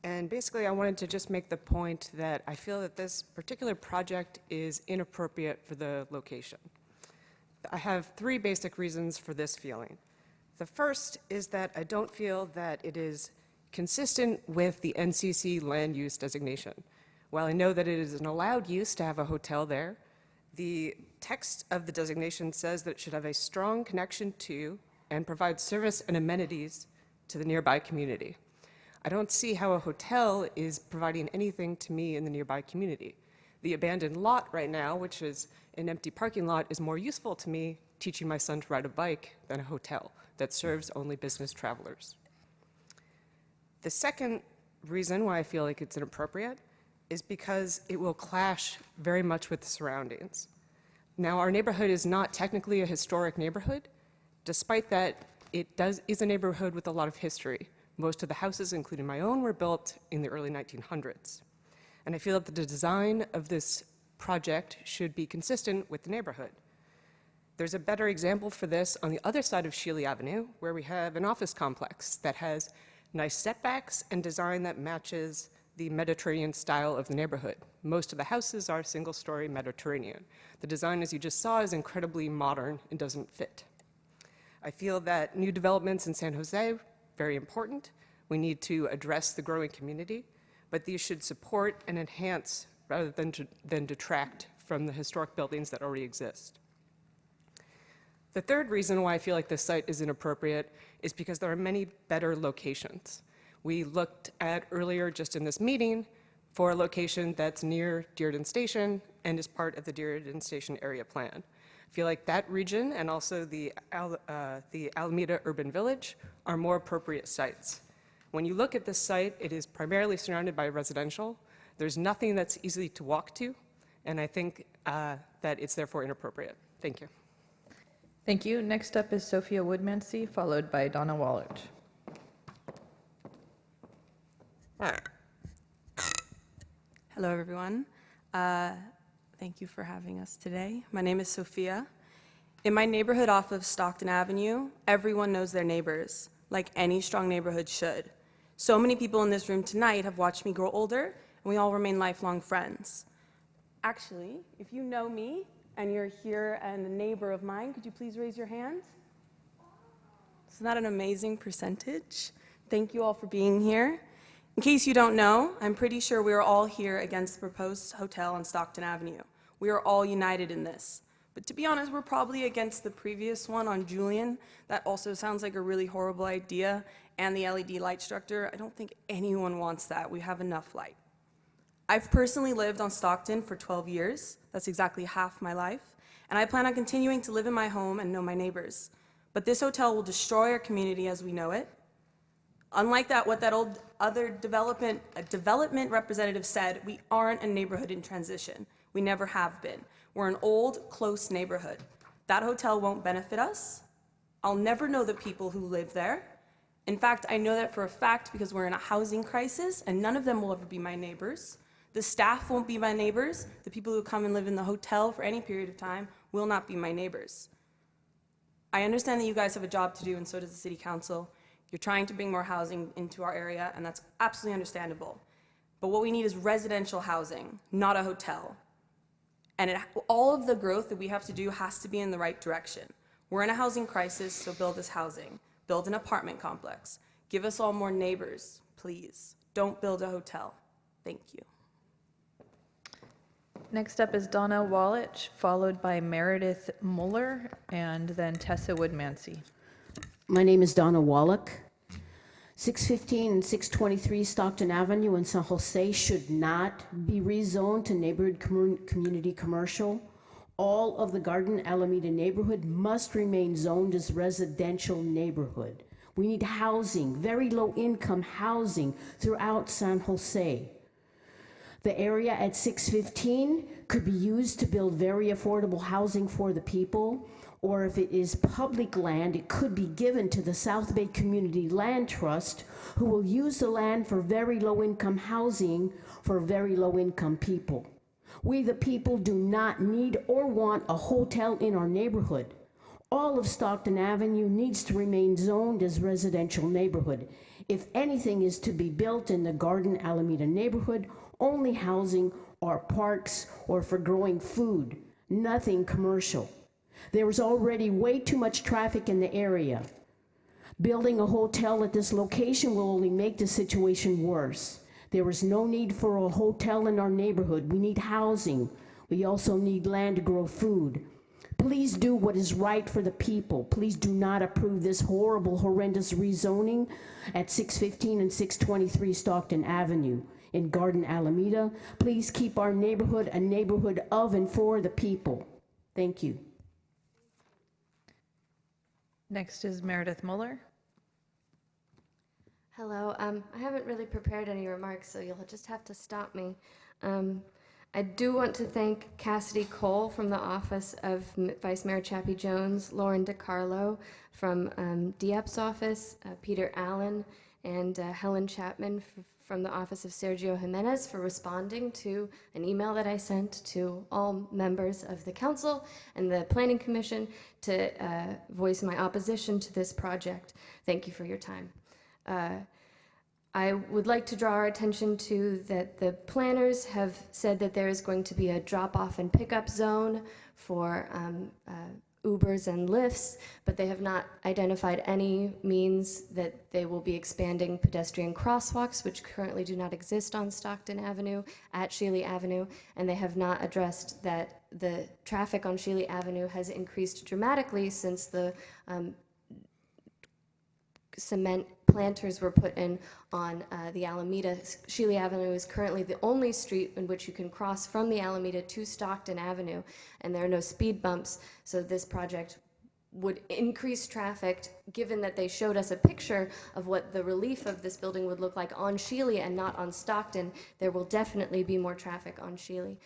And basically, I wanted to just make the point that I feel that this particular project is inappropriate for the location. I have 3 basic reasons for this feeling. The first is that I don't feel that it is consistent with the NCC land use designation. While I know that it is an allowed use to have a hotel there, the text of the designation says that it should have a strong connection to and provide service and amenities to the nearby community. I don't see how a hotel is providing anything to me in the nearby community. The abandoned lot right now, which is an empty parking lot, is more useful to me teaching my son to ride a bike than a hotel that serves only business travelers. The second reason why I feel like it's inappropriate is because it will clash very much with the surroundings. Now, our neighborhood is not technically a historic neighborhood. Despite that, it is a neighborhood with a lot of history. Most of the houses, including my own, were built in the early 1900s. And I feel that the design of this project should be consistent with the neighborhood. There's a better example for this on the other side of Shealy Avenue, where we have an office complex that has nice setbacks and design that matches the Mediterranean style of the neighborhood. Most of the houses are single-story Mediterranean. The design, as you just saw, is incredibly modern and doesn't fit. I feel that new developments in San Jose are very important. We need to address the growing community, but these should support and enhance rather than detract from the historic buildings that already exist. The third reason why I feel like this site is inappropriate is because there are many better locations. We looked at earlier just in this meeting for a location that's near Dearden Station and is part of the Dearden Station area plan. I feel like that region and also the Alameda Urban Village are more appropriate sites. When you look at this site, it is primarily surrounded by residential. There's nothing that's easy to walk to, and I think that it's therefore inappropriate. Thank you. Thank you. Next up is Sophia Woodmansey, followed by Donna Wallach. Hello, everyone. Thank you for having us today. My name is Sophia. In my neighborhood off of Stockton Avenue, everyone knows their neighbors, like any strong neighborhood should. So many people in this room tonight have watched me grow older, and we all remain lifelong friends. Actually, if you know me and you're here and a neighbor of mine, could you please raise your hand? Isn't that an amazing percentage? Thank you all for being here. In case you don't know, I'm pretty sure we are all here against the proposed hotel on Stockton Avenue. We are all united in this. But to be honest, we're probably against the previous one on Julian. That also sounds like a really horrible idea. And the LED light structure, I don't think anyone wants that. We have enough light. I've personally lived on Stockton for 12 years. That's exactly half my life. And I plan on continuing to live in my home and know my neighbors. But this hotel will destroy our community as we know it. Unlike that, what that other development representative said, we aren't a neighborhood in transition. We never have been. We're an old, close neighborhood. That hotel won't benefit us. I'll never know the people who live there. In fact, I know that for a fact because we're in a housing crisis and none of them will ever be my neighbors. The staff won't be my neighbors. The people who come and live in the hotel for any period of time will not be my neighbors. I understand that you guys have a job to do and so does the city council. You're trying to bring more housing into our area and that's absolutely understandable. But what we need is residential housing, not a hotel. And all of the growth that we have to do has to be in the right direction. We're in a housing crisis, so build us housing. Build an apartment complex. Give us all more neighbors, please. Don't build a hotel. Thank you. Next up is Donna Wallach, followed by Meredith Muller, and then Tessa Woodmansey. My name is Donna Wallach. 615 and 623 Stockton Avenue in San Jose should not be rezoned to neighborhood community commercial. All of the Garden Alameda neighborhood must remain zoned as residential neighborhood. We need housing, very low income housing throughout San Jose. The area at 615 could be used to build very affordable housing for the people, or if it is public land, it could be given to the South Bay Community Land Trust, who will use the land for very low-income housing for very low-income people. We, the people, do not need or want a hotel in our neighborhood. All of Stockton Avenue needs to remain zoned as residential neighborhood. If anything is to be built in the Garden Alameda neighborhood, only housing or parks or for growing food, nothing commercial. There is already way too much traffic in the area. Building a hotel at this location will only make the situation worse. There is no need for a hotel in our neighborhood. We need housing. We also need land to grow food. Please do what is right for the people. Please do not approve this horrible, horrendous rezoning at 615 and 623 Stockton Avenue in Garden Alameda. Please keep our neighborhood a neighborhood of and for the people. Thank you. Next is Meredith Muller. Hello. I haven't really prepared any remarks, so you'll just have to stop me. I do want to thank Cassidy Cole from the office of Vice Mayor Chappie Jones, Lauren DiCarlo from Diep's office, Peter Allen, and Helen Chapman from the office of Sergio Jimenez for responding to an email that I sent to all members of the council and the Planning Commission to voice my opposition to this project. Thank you for your time. I would like to draw our attention to that the planners have said that there is going to be a drop-off and pickup zone for Ubers and Lyfts, but they have not identified any means that they will be expanding pedestrian crosswalks, which currently do not exist on Stockton Avenue, at Shealy Avenue, and they have not addressed that the traffic on Shealy Avenue has increased dramatically since the cement planters were put in on the Alameda. Shealy Avenue is currently the only street in which you can cross from the Alameda to Stockton Avenue, and there are no speed bumps, so this project would increase traffic, given that they showed us a picture of what the relief of this building would look like on Shealy and not on Stockton. There will definitely be more traffic on Shealy.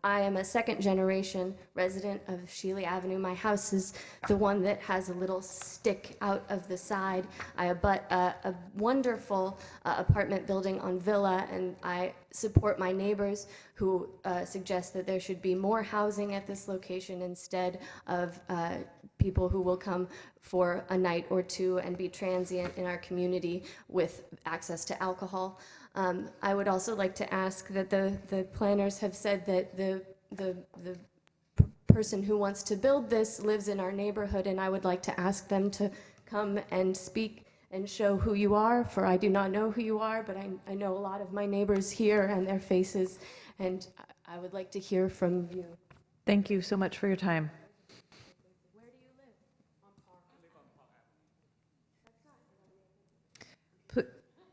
I am a second-generation resident of Shealy Avenue. My house is the one that has a little stick out of the side. I abut a wonderful apartment building on Villa, and I support my neighbors who suggest that there should be more housing at this location instead of people who will come for a night or two and be transient in our community with access to alcohol. I would also like to ask that the planners have said that the person who wants to build this lives in our neighborhood, and I would like to ask them to come and speak and show who you are, for I do not know who you are, but I know a lot of my neighbors here and their faces, and I would like to hear from you. Thank you so much for your time.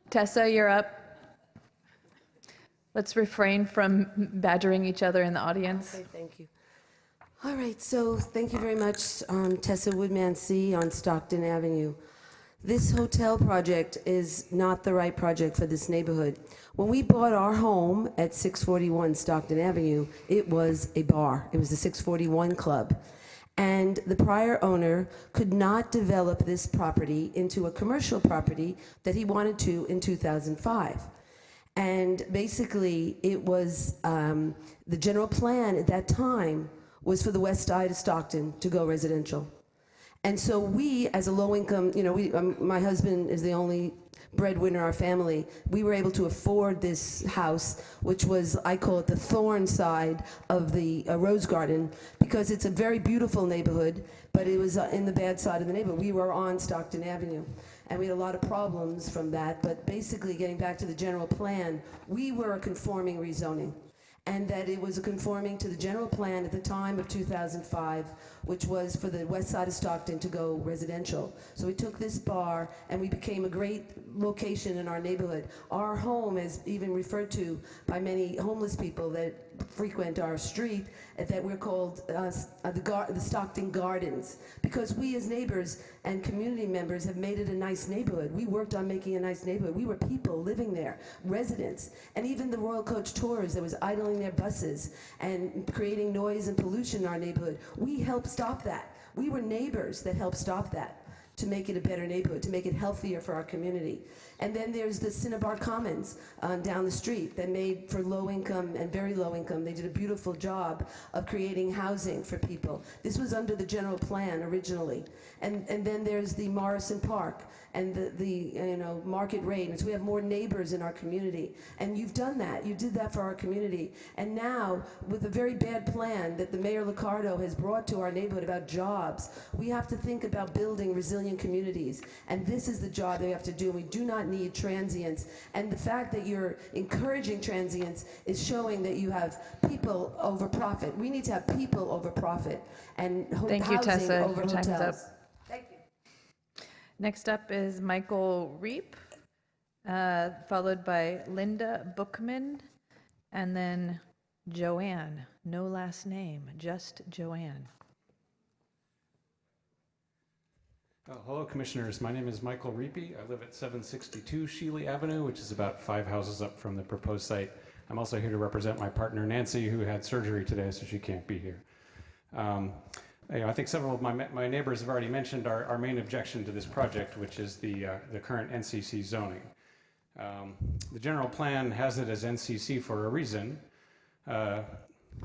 Tessa, you're up. Let's refrain from badgering each other in the audience. Okay, thank you. All right, so thank you very much, Tessa Woodmansee on Stockton Avenue. This hotel project is not the right project for this neighborhood. When we bought our home at 641 Stockton Avenue, it was a bar. It was the 641 Club. And the prior owner could not develop this property into a commercial property that he wanted to in 2005. And basically, it was the general plan at that time was for the west side of Stockton to go residential. And so we, as a low-income, my husband is the only breadwinner in our family. We were able to afford this house, which was, I call it the thorn side of the Rose Garden, because it's a very beautiful neighborhood, but it was in the bad side of the neighborhood. We were on Stockton Avenue, and we had a lot of problems from that. But basically, getting back to the general plan, we were a conforming rezoning, and that it was conforming to the general plan at the time of 2005, which was for the west side of Stockton to go residential. So we took this bar and we became a great location in our neighborhood. Our home is even referred to by many homeless people that frequent our street, that we're called the Stockton Gardens, because we as neighbors and community members have made it a nice neighborhood. We worked on making a nice neighborhood. We were people living there, residents, and even the Royal Coach Tours that was idling their buses and creating noise and pollution in our neighborhood. We helped stop that. We were neighbors that helped stop that, to make it a better neighborhood, to make it healthier for our community. And then there's the Cinnabar Commons down the street that made for low income and very low income. They did a beautiful job of creating housing for people. This was under the general plan originally. And then there's the Morrison Park and the market rate. And so we have more neighbors in our community. And you've done that. You did that for our community. And now, with a very bad plan that the Mayor Liccardo has brought to our neighborhood about jobs, we have to think about building resilient communities. And this is the job that we have to do. We do not need transients. And the fact that you're encouraging transients is showing that you have people over profit. We need to have people over profit and Thank you, housing Tessa. over Your time is up. hotels. Thank you. Next up is Michael Reap, followed by Linda Bookman, and then Joanne. No last name, just Joanne. Hello, Commissioners. My name is Michael Reapy. I live at 762 Shealy Avenue, which is about 5 houses up from the proposed site. I'm also here to represent my partner, Nancy, who had surgery today, so she can't be here. I think several of my neighbors have already mentioned our main objection to this project, which is the current NCC zoning. The general plan has it as NCC for a reason, and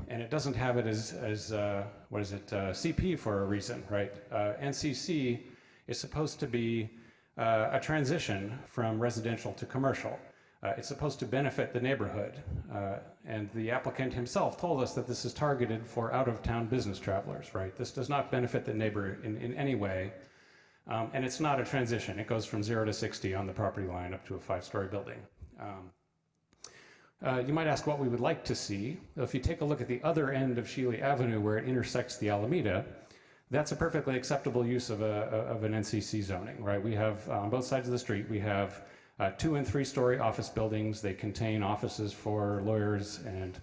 it doesn't have it as CP for a reason, right? NCC is supposed to be a transition from residential to commercial. It's supposed to benefit the neighborhood, and the applicant himself told us that this is targeted for out-of-town business travelers, right? This does not benefit the neighbor in any way, and it's not a transition. It goes from 0 to 60 on the property line up to a 5-story building. You might ask what we would like to see. If you take a look at the other end of Shealy Avenue where it intersects the Alameda, that's a perfectly acceptable use of an NCC zoning, right? We have, on both sides of the street, we have 2- and 3-story office buildings. They contain offices for lawyers and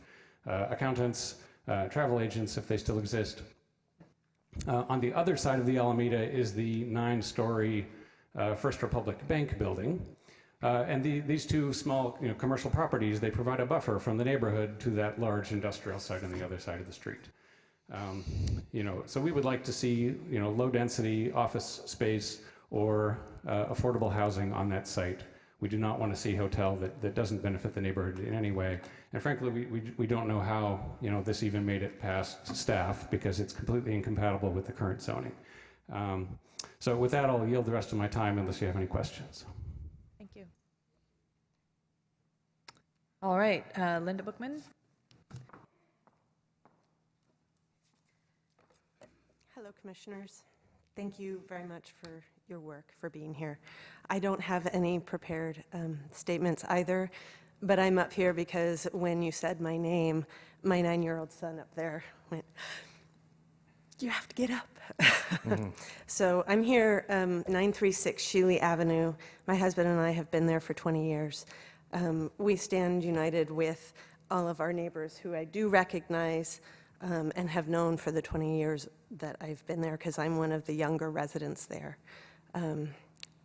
accountants, travel agents, if they still exist. On the other side of the Alameda is the 9-story First Republic Bank building. And these two small commercial properties, they provide a buffer from the neighborhood to that large industrial site on the other side of the street. So we would like to see low density office space or affordable housing on that site. We do not want to see a hotel that doesn't benefit the neighborhood in any way. And frankly, we don't know how this even made it past staff because it's completely incompatible with the current zoning. So with that, I'll yield the rest of my time unless you have any questions. Thank you. All right, Linda Bookman. Hello, Commissioners. Thank you very much for your work, for being here. I don't have any prepared statements either, but I'm up here because when you said my name, my 9-year-old son up there went, "You have to get up." So I'm here, 936 Shealy Avenue. My husband and I have been there for 20 years. We stand united with all of our neighbors who I do recognize and have known for the 20 years that I've been there because I'm one of the younger residents there.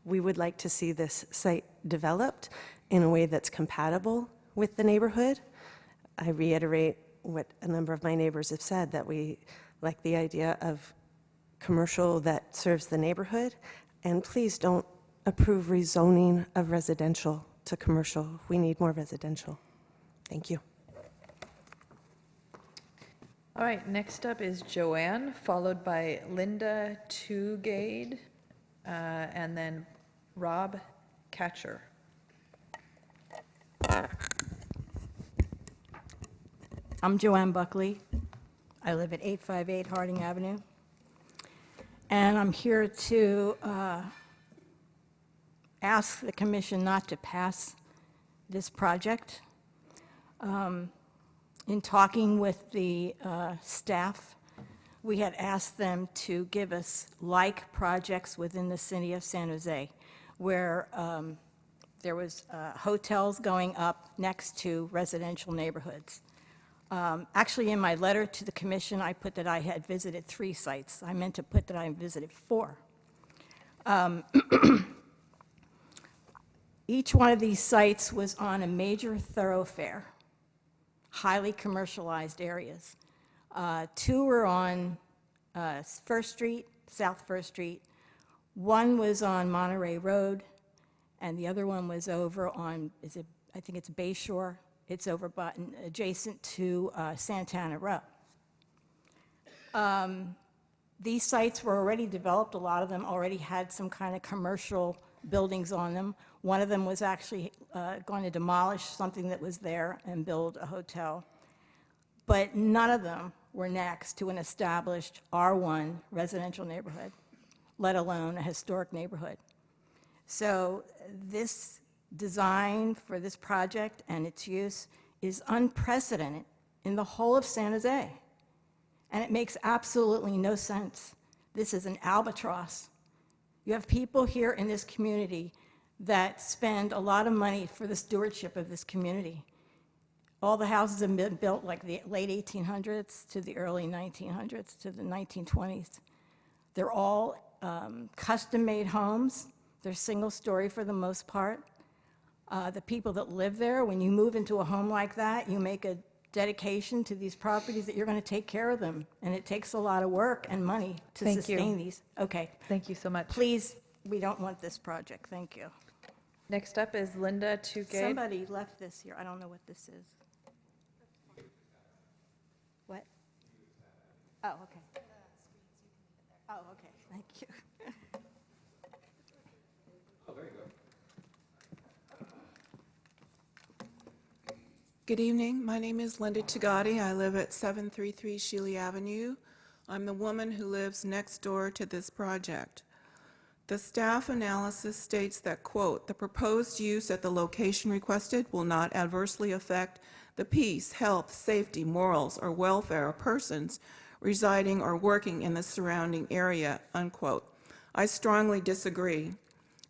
We would like to see this site developed in a way that's compatible with the neighborhood. I reiterate what a number of my neighbors have said, that we like the idea of commercial that serves the neighborhood, and please don't approve rezoning of residential to commercial. We need more residential. Thank you. All right, next up is Joanne, followed by Linda Tugade, and then Rob Catcher. I'm Joanne Buckley. I live at 858 Harding Avenue. And I'm here to ask the commission not to pass this project. In talking with the staff, we had asked them to give us like projects within the city of San Jose, where there was hotels going up next to residential neighborhoods. Actually, in my letter to the commission, I put that I had visited 3 sites. I meant to put that I visited 4. Each one of these sites was on a major thoroughfare, highly commercialized areas. 2 were on First Street, South First Street. One was on Monterey Road, and the other one was over on, I think it's Bayshore. It's over adjacent to Santana Row. These sites were already developed. A lot of them already had some kind of commercial buildings on them. One of them was actually going to demolish something that was there and build a hotel. But none of them were next to an established R1 residential neighborhood, let alone a historic neighborhood. So this design for this project and its use is unprecedented in the whole of San Jose. And it makes absolutely no sense. This is an albatross. You have people here in this community that spend a lot of money for the stewardship of this community. All the houses have been built like the late 1800s to the early 1900s to the 1920s. They're all custom-made homes. They're single-story for the most part. The people that live there, when you move into a home like that, you make a dedication to these properties that you're going to take care of them. And it takes a lot of work and money to sustain these. Okay. Thank you so much. Please, we don't want this project. Thank you. Next up is Linda Tugay. Somebody left this here. I don't know what this is. What? Oh, okay. Oh, okay. Thank you. Oh, there you go. Good evening. My name is Linda Tugay. I live at 733 Shealy Avenue. I'm the woman who lives next door to this project. The staff analysis states that, quote, "The proposed use at the location requested will not adversely affect the peace, health, safety, morals, or welfare of persons residing or working in the surrounding area," unquote. I strongly disagree.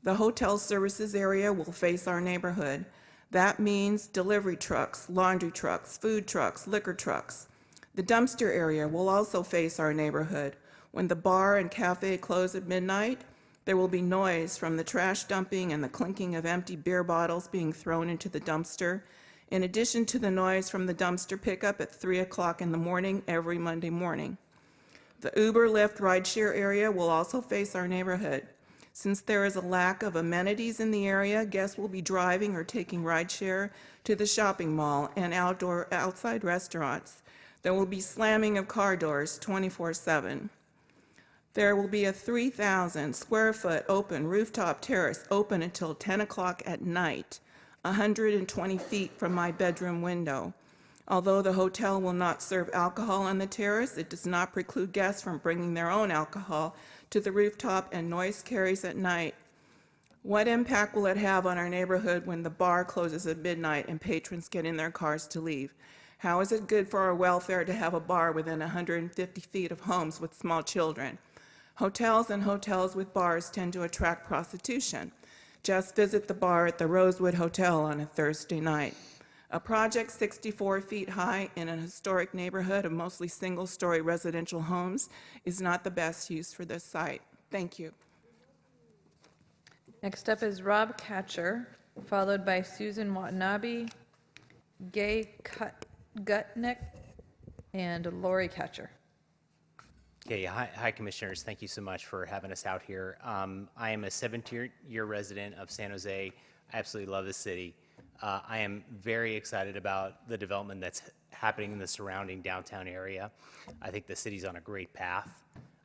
The hotel services area will face our neighborhood. That means delivery trucks, laundry trucks, food trucks, liquor trucks. The dumpster area will also face our neighborhood. When the bar and cafe close at midnight, there will be noise from the trash dumping and the clinking of empty beer bottles being thrown into the dumpster, in addition to the noise from the dumpster pickup at 3 o'clock in the morning every Monday morning. The Uber, Lyft, rideshare area will also face our neighborhood. Since there is a lack of amenities in the area, guests will be driving or taking rideshare to the shopping mall and outside restaurants. There will be slamming of car doors 24/7. There will be a 3,000 square foot open rooftop terrace open until 10 o'clock at night, 120 feet from my bedroom window. Although the hotel will not serve alcohol on the terrace, it does not preclude guests from bringing their own alcohol to the rooftop, and noise carries at night. What impact will it have on our neighborhood when the bar closes at midnight and patrons get in their cars to leave? How is it good for our welfare to have a bar within 150 feet of homes with small children? Hotels and hotels with bars tend to attract prostitution. Just visit the bar at the Rosewood Hotel on a Thursday night. A project 64 feet high in an historic neighborhood of mostly single-story residential homes is not the best use for this site. Thank you. Next up is Rob Catcher, followed by Susan Watanabe, Gay Gutnick, and Lori Catcher. Okay, hi Commissioners. Thank you so much for having us out here. I am a 17-year resident of San Jose. I absolutely love the city. I am very excited about the development that's happening in the surrounding downtown area. I think the city's on a great path.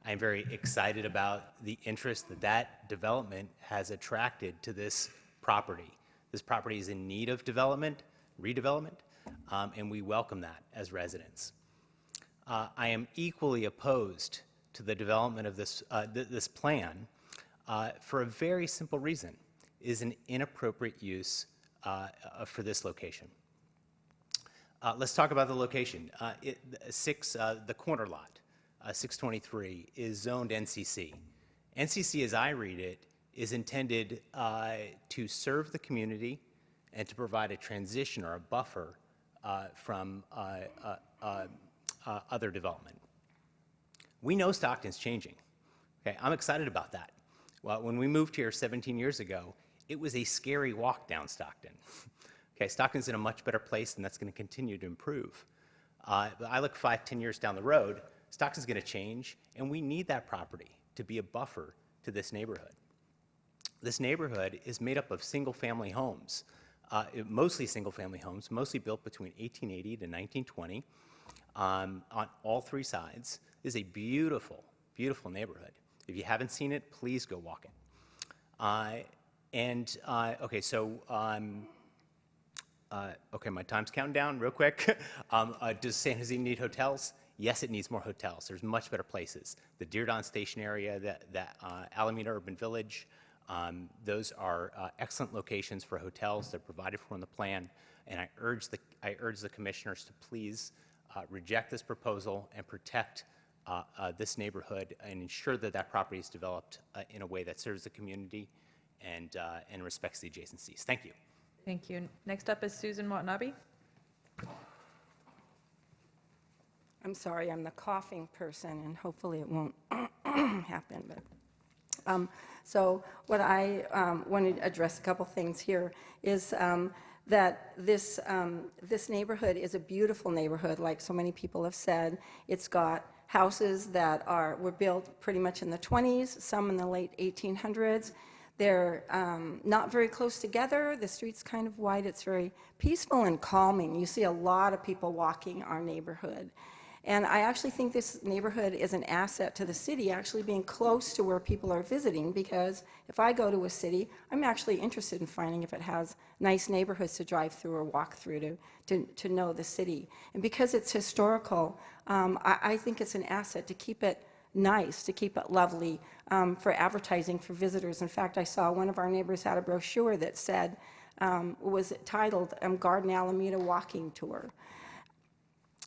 I'm very excited about the interest that that development has attracted to this property. This property is in need of development, redevelopment, and we welcome that as residents. I am equally opposed to the development of this plan for a very simple reason. It is an inappropriate use for this location. Let's talk about the location. The corner lot, 623, is zoned NCC. NCC, as I read it, is intended to serve the community and to provide a transition or a buffer from other development. We know Stockton's changing. Okay, I'm excited about that. Well, when we moved here 17 years ago, it was a scary walk down Stockton. Okay, Stockton's in a much better place, and that's going to continue to improve. But I look 5-10 years down the road, Stockton's going to change, and we need that property to be a buffer to this neighborhood. This neighborhood is made up of single-family homes, mostly single-family homes, mostly built between 1880 to 1920 on all three sides. It is a beautiful, beautiful neighborhood. If you haven't seen it, please go walk it. Okay, so, okay, my time's counting down real quick. Does San Jose need hotels? Yes, it needs more hotels. There's much better places. The Dearborn Station area, that Alameda Urban Village, those are excellent locations for hotels. They're provided for in the plan, and I urge the commissioners to please reject this proposal and protect this neighborhood and ensure that that property is developed in a way that serves the community and respects the adjacencies. Thank you. Thank you. Next up is Susan Watanabe. I'm sorry, I'm the coughing person, and hopefully it won't happen. But so what I want to address a couple things here is that this neighborhood is a beautiful neighborhood, like so many people have said. It's got houses that were built pretty much in the 20s, some in the late 1800s. They're not very close together. The street's kind of wide. It's very peaceful and calming. You see a lot of people walking our neighborhood. And I actually think this neighborhood is an asset to the city, actually being close to where people are visiting, because if I go to a city, I'm actually interested in finding if it has nice neighborhoods to drive through or walk through to know the city. And because it's historical, I think it's an asset to keep it nice, to keep it lovely for advertising for visitors. In fact, I saw one of our neighbors had a brochure that said, was titled Garden Alameda Walking Tour.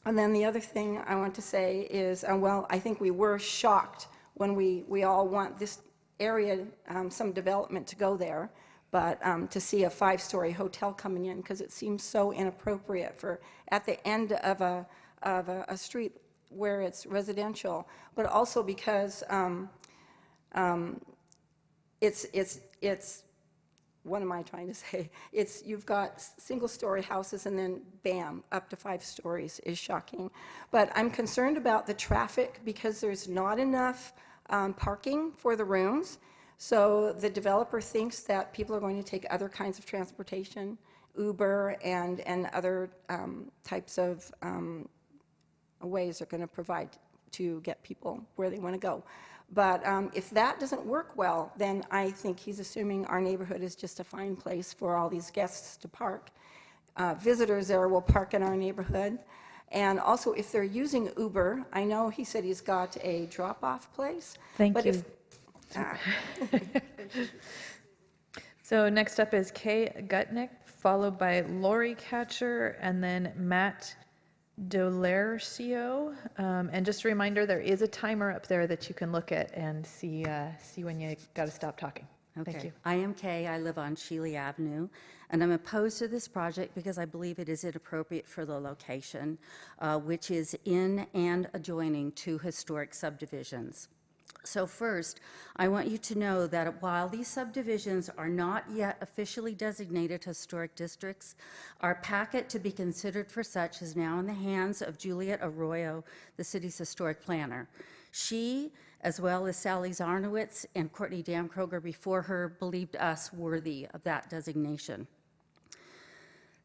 And then the other thing I want to say is, well, I think we were shocked when we all want this area, some development to go there, but to see a 5-story hotel coming in, because it seems so inappropriate for at the end of a street where it's residential, but also because it's what am I trying to say? You've got single-story houses, and then bam, up to 5 stories is shocking. But I'm concerned about the traffic because there's not enough parking for the rooms. So the developer thinks that people are going to take other kinds of transportation, Uber and other types of ways they're going to provide to get people where they want to go. But if that doesn't work well, then I think he's assuming our neighborhood is just a fine place for all these guests to park. Visitors there will park in our neighborhood. And also, if they're using Uber, I know he said he's got a drop-off place. Thank you. So next up is Kay Gutnick, followed by Lori Catcher, and then Matt Dolercio. And just a reminder, there is a timer up there that you can look at and see when you got to stop talking. Okay. Thank you. I am Kay. I live on Shealy Avenue, and I'm opposed to this project because I believe it is inappropriate for the location, which is in and adjoining 2 historic subdivisions. So first, I want you to know that while these subdivisions are not yet officially designated historic districts, our packet to be considered for such is now in the hands of Juliet Arroyo, the city's historic planner. She, as well as Sally Zarnowitz and Courtney Damkroger before her, believed us worthy of that designation.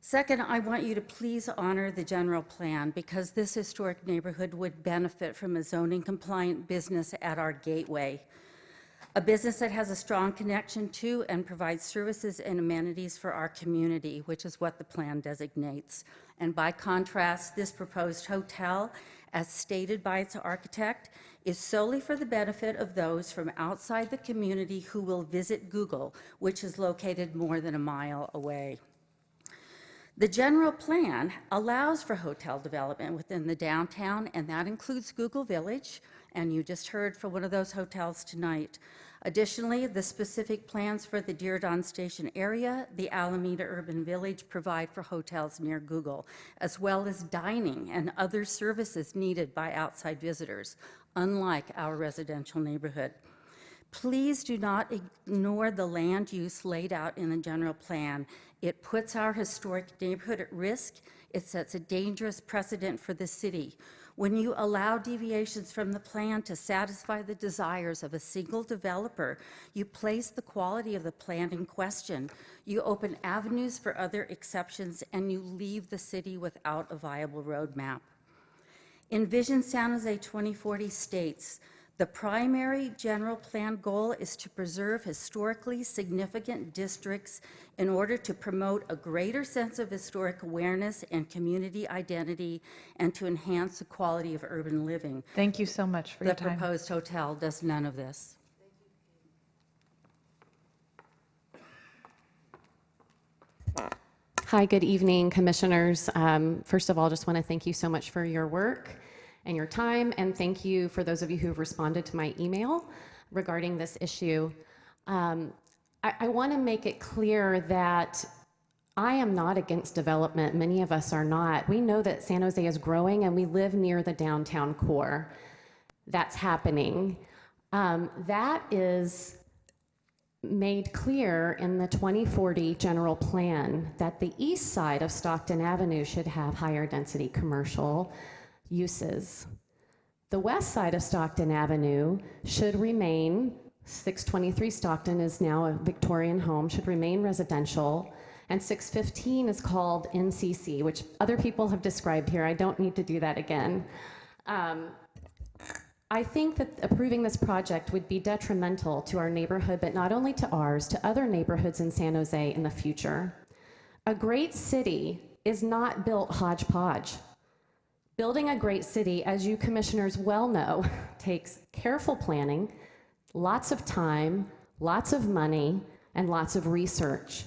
Second, I want you to please honor the general plan because this historic neighborhood would benefit from a zoning compliant business at our gateway. A business that has a strong connection to and provides services and amenities for our community, which is what the plan designates. And by contrast, this proposed hotel, as stated by its architect, is solely for the benefit of those from outside the community who will visit Google, which is located more than a mile away. The general plan allows for hotel development within the downtown, and that includes Google Village, and you just heard from one of those hotels tonight. Additionally, the specific plans for the Dearborn Station area, the Alameda Urban Village provide for hotels near Google, as well as dining and other services needed by outside visitors, unlike our residential neighborhood. Please do not ignore the land use laid out in the general plan. It puts our historic neighborhood at risk. It sets a dangerous precedent for the city. When you allow deviations from the plan to satisfy the desires of a single developer, you place the quality of the plan in question. You open avenues for other exceptions, and you leave the city without a viable roadmap. Envision San Jose 2040 states, the primary general plan goal is to preserve historically significant districts in order to promote a greater sense of historic awareness and community identity and to enhance the quality of urban living. Thank you so much for your The time. proposed hotel does none of this. Hi, good evening, commissioners. First of all, just want to thank you so much for your work and your time, and thank you for those of you who have responded to my email regarding this issue. I want to make it clear that I am not against development. Many of us are not. We know that San Jose is growing, and we live near the downtown core. That's happening. That is made clear in the 2040 general plan that the east side of Stockton Avenue should have higher density commercial uses. The west side of Stockton Avenue should remain, 623 Stockton is now a Victorian home, should remain residential, and 615 is called NCC, which other people have described here. I don't need to do that again. I think that approving this project would be detrimental to our neighborhood, but not only to ours, to other neighborhoods in San Jose in the future. A great city is not built hodgepodge. Building a great city, as you commissioners well know, takes careful planning, lots of time, lots of money, and lots of research.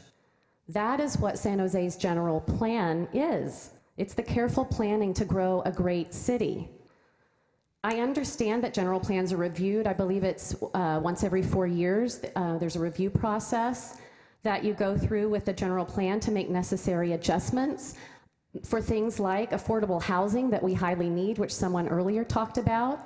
That is what San Jose's general plan is. It's the careful planning to grow a great city. I understand that general plans are reviewed. I believe it's once every 4 years. There's a review process that you go through with the general plan to make necessary adjustments for things like affordable housing that we highly need, which someone earlier talked about,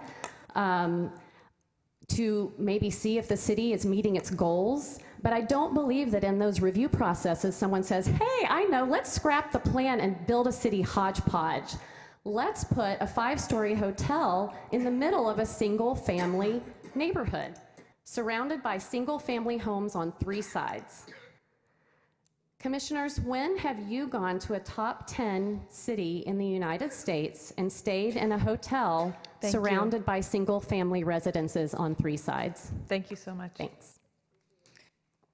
to maybe see if the city is meeting its goals. But I don't believe that in those review processes someone says, hey, I know, let's scrap the plan and build a city hodgepodge. Let's put a 5-story hotel in the middle of a single-family neighborhood, surrounded by single-family homes on 3 sides. Commissioners, when have you gone to a top 10 city in the United States and stayed in a hotel surrounded by single-family residences on 3 sides? Thank you so much. Thanks.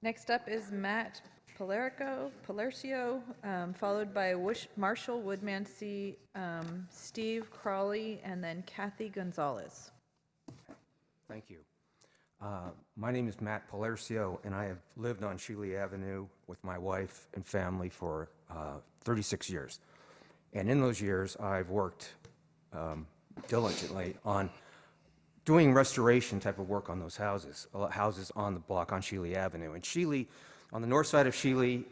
Next up is Matt Palercio, followed by Marshall Woodmansee, Steve Crawley, and then Kathy Gonzalez. Thank you. My name is Matt Palercio, and I have lived on Shealy Avenue with my wife and family for 36 years. And in those years, I've worked diligently on doing restoration type of work on those houses on the block on Shealy Avenue. And Shealy, on the north side of Shealy,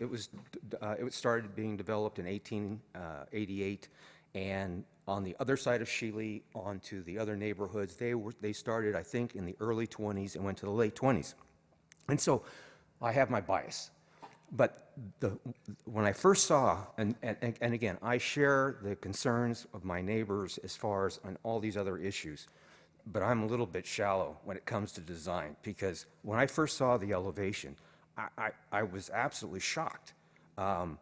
it started being developed in 1888, and on the other side of Shealy, onto the other neighborhoods, they started, I think, in the early 20s and went to the late 20s. And so I have my bias. But when I first saw, and again, I share the concerns of my neighbors as far as on all these other issues, but I'm a little bit shallow when it comes to design, because when I first saw the elevation, I was absolutely shocked. And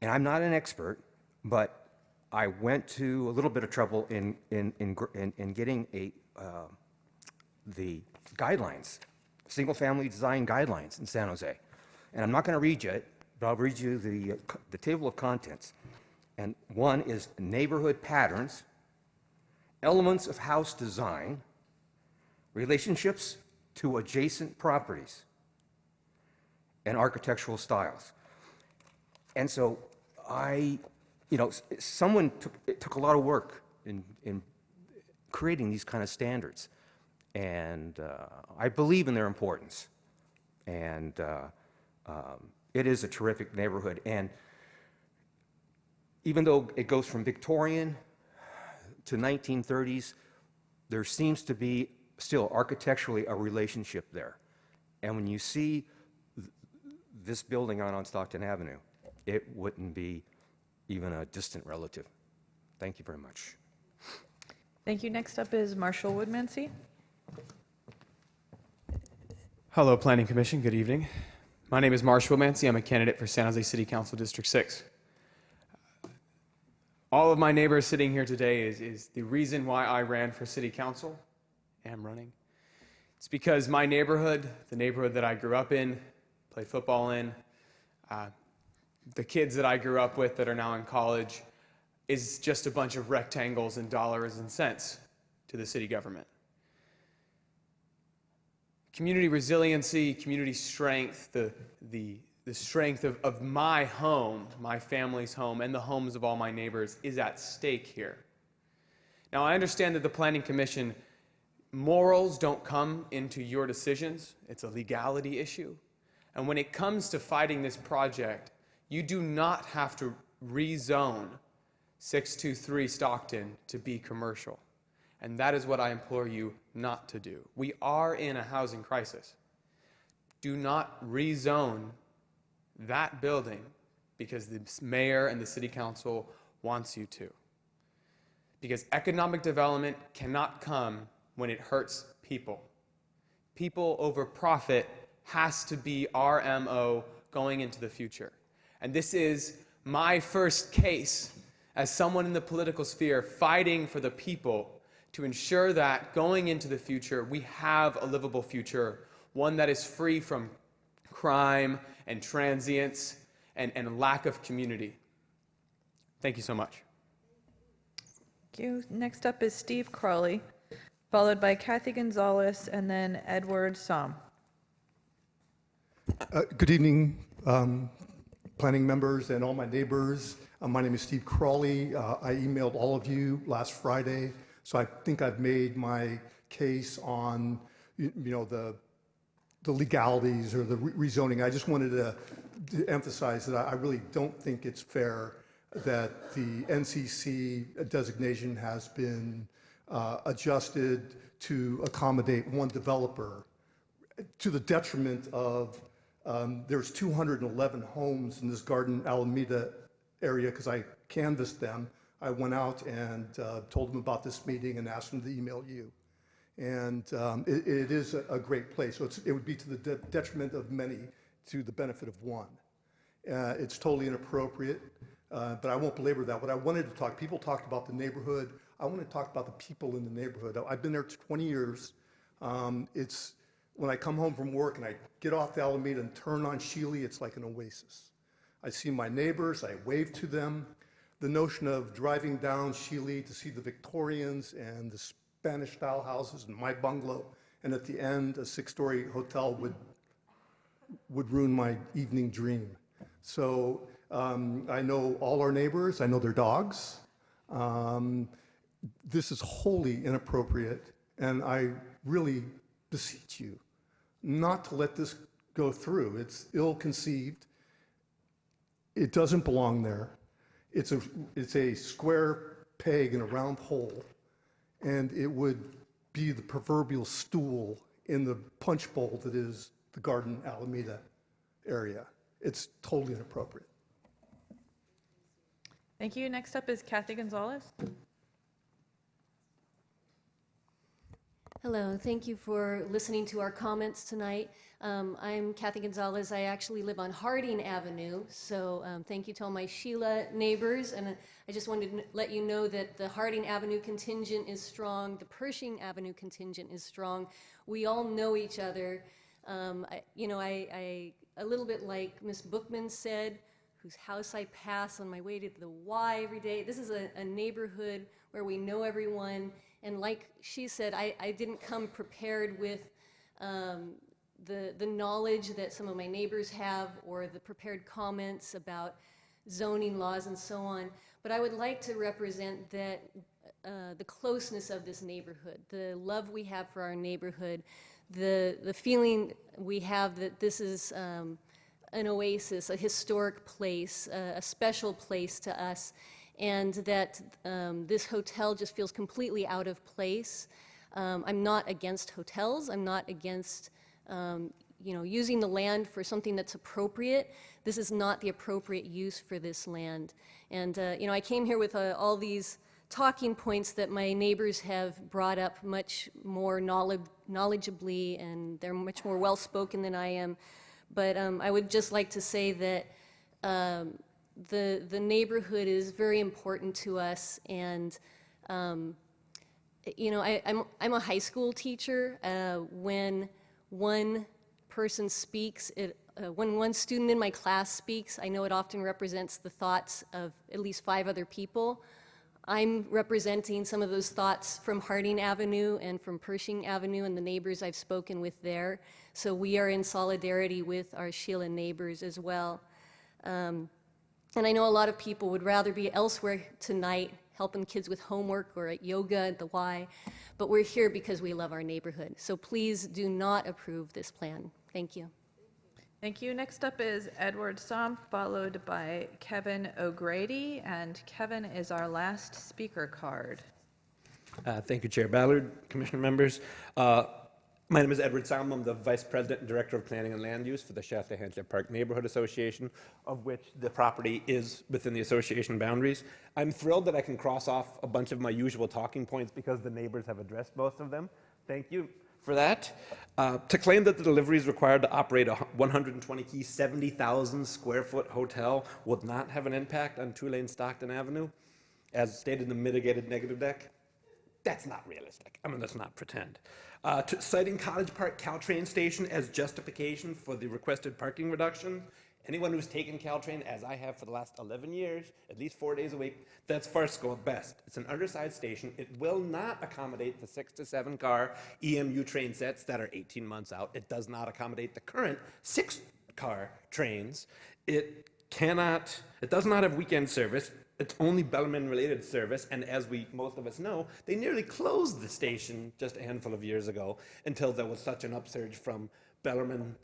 I'm not an expert, but I went to a little bit of trouble in getting the guidelines, single-family design guidelines in San Jose. And I'm not going to read you it, but I'll read you the table of contents. And one is neighborhood patterns, elements of house design, relationships to adjacent properties, and architectural styles. And so someone took a lot of work in creating these kind of standards. And I believe in their importance. And it is a terrific neighborhood. And even though it goes from Victorian to 1930s, there seems to be still architecturally a relationship there. And when you see this building on Stockton Avenue, it wouldn't be even a distant relative. Thank you very much. Thank you. Next up is Marshall Woodmansey. Hello, Planning Commission. Good evening. My name is Marshall Woodmansey. I'm a candidate for San Jose City Council District 6. All of my neighbors sitting here today is the reason why I ran for city council, am running. It's because my neighborhood, the neighborhood that I grew up in, played football in, the kids that I grew up with that are now in college, is just a bunch of rectangles and dollars and cents to the city government. Community resiliency, community strength, the strength of my home, my family's home, and the homes of all my neighbors is at stake here. Now, I understand that the Planning Commission, morals don't come into your decisions. It's a legality issue. And when it comes to fighting this project, you do not have to rezone 623 Stockton to be commercial. And that is what I implore you not to do. We are in a housing crisis. Do not rezone that building because the mayor and the city council wants you to. Because economic development cannot come when it hurts people. People over profit has to be our MO going into the future. And this is my first case as someone in the political sphere fighting for the people to ensure that going into the future, we have a livable future, one that is free from crime and transience and lack of community. Thank you so much. Thank you. Next up is Steve Crawley, followed by Kathy Gonzalez, and then Edward Somm. Good evening, planning members and all my neighbors. My name is Steve Crawley. I emailed all of you last Friday, so I think I've made my case on, the legalities or the rezoning. I just wanted to emphasize that I really don't think it's fair that the NCC designation has been adjusted to accommodate one developer to the detriment of, there's 211 homes in this Garden Alameda area because I canvassed them. I went out and told them about this meeting and asked them to email you. And it is a great place. So it would be to the detriment of many to the benefit of one. It's totally inappropriate, but I won't belabor that. What I wanted to people talked about the neighborhood. I want to talk about the people in the neighborhood. I've been there 20 years. It's when I come home from work and I get off the Alameda and turn on Shealy, it's like an oasis. I see my neighbors, I wave to them. The notion of driving down Shealy to see the Victorians and the Spanish-style houses and my bungalow, and at the end, a 6-story hotel would ruin my evening dream. So I know all our neighbors, I know their dogs. This is wholly inappropriate, and I really beseech you not to let this go through. It's ill-conceived. It doesn't belong there. It's a square peg in a round hole, and it would be the proverbial stool in the punch bowl that is the Garden Alameda area. It's totally inappropriate. Thank you. Next up is Kathy Gonzalez. Hello, thank you for listening to our comments tonight. I'm Kathy Gonzalez. I actually live on Harding Avenue, so thank you to all my Sheila neighbors. And I just wanted to let you know that the Harding Avenue contingent is strong, the Pershing Avenue contingent is strong. We all know each other. A little bit like Ms. Bookman said, whose house I pass on my way to the Y every day. This is a neighborhood where we know everyone. And like she said, I didn't come prepared with the knowledge that some of my neighbors have or the prepared comments about zoning laws and so on. But I would like to represent that the closeness of this neighborhood, the love we have for our neighborhood, the feeling we have that this is an oasis, a historic place, a special place to us, and that this hotel just feels completely out of place. I'm not against hotels. I'm not against using the land for something that's appropriate. This is not the appropriate use for this land. And I came here with all these talking points that my neighbors have brought up much more knowledgeably, and they're much more well-spoken than I am. But I would just like to say that the neighborhood is very important to us, and you know, I'm a high school teacher. When one person speaks, when one student in my class speaks, I know it often represents the thoughts of at least 5 other people. I'm representing some of those thoughts from Harding Avenue and from Pershing Avenue and the neighbors I've spoken with there. So we are in solidarity with our Sheila neighbors as well. And I know a lot of people would rather be elsewhere tonight, helping kids with homework or at yoga at the Y, but we're here because we love our neighborhood. So please do not approve this plan. Thank you. Thank you. Next up is Edward Stomp, followed by Kevin O'Grady, and Kevin is our last speaker card. Thank you, Chair Ballard, Commissioner members. My name is Edward Salm. I'm the Vice President and Director of Planning and Land Use for the Shasta-Hansel Park Neighborhood Association, of which the property is within the association boundaries. I'm thrilled that I can cross off a bunch of my usual talking points because the neighbors have addressed most of them. Thank you for that. To claim that the delivery is required to operate a 120-key, 70,000 square foot hotel would not have an impact on 2-lane Stockton Avenue, as stated in the mitigated negative deck, that's not realistic. I mean, let's not pretend. Citing College Park Caltrain station as justification for the requested parking reduction, anyone who's taken Caltrain, as I have for the last 11 years, at least 4 days a week, that's Farsko at best. It's an undersized station. It will not accommodate the 6 to 7 car EMU train sets that are 18 months out. It does not accommodate the current 6 car trains. It does not have weekend service. It's only Bellarmine-related service, and as most of us know, they nearly closed the station just a handful of years ago until there was such an upsurge from Bellarmine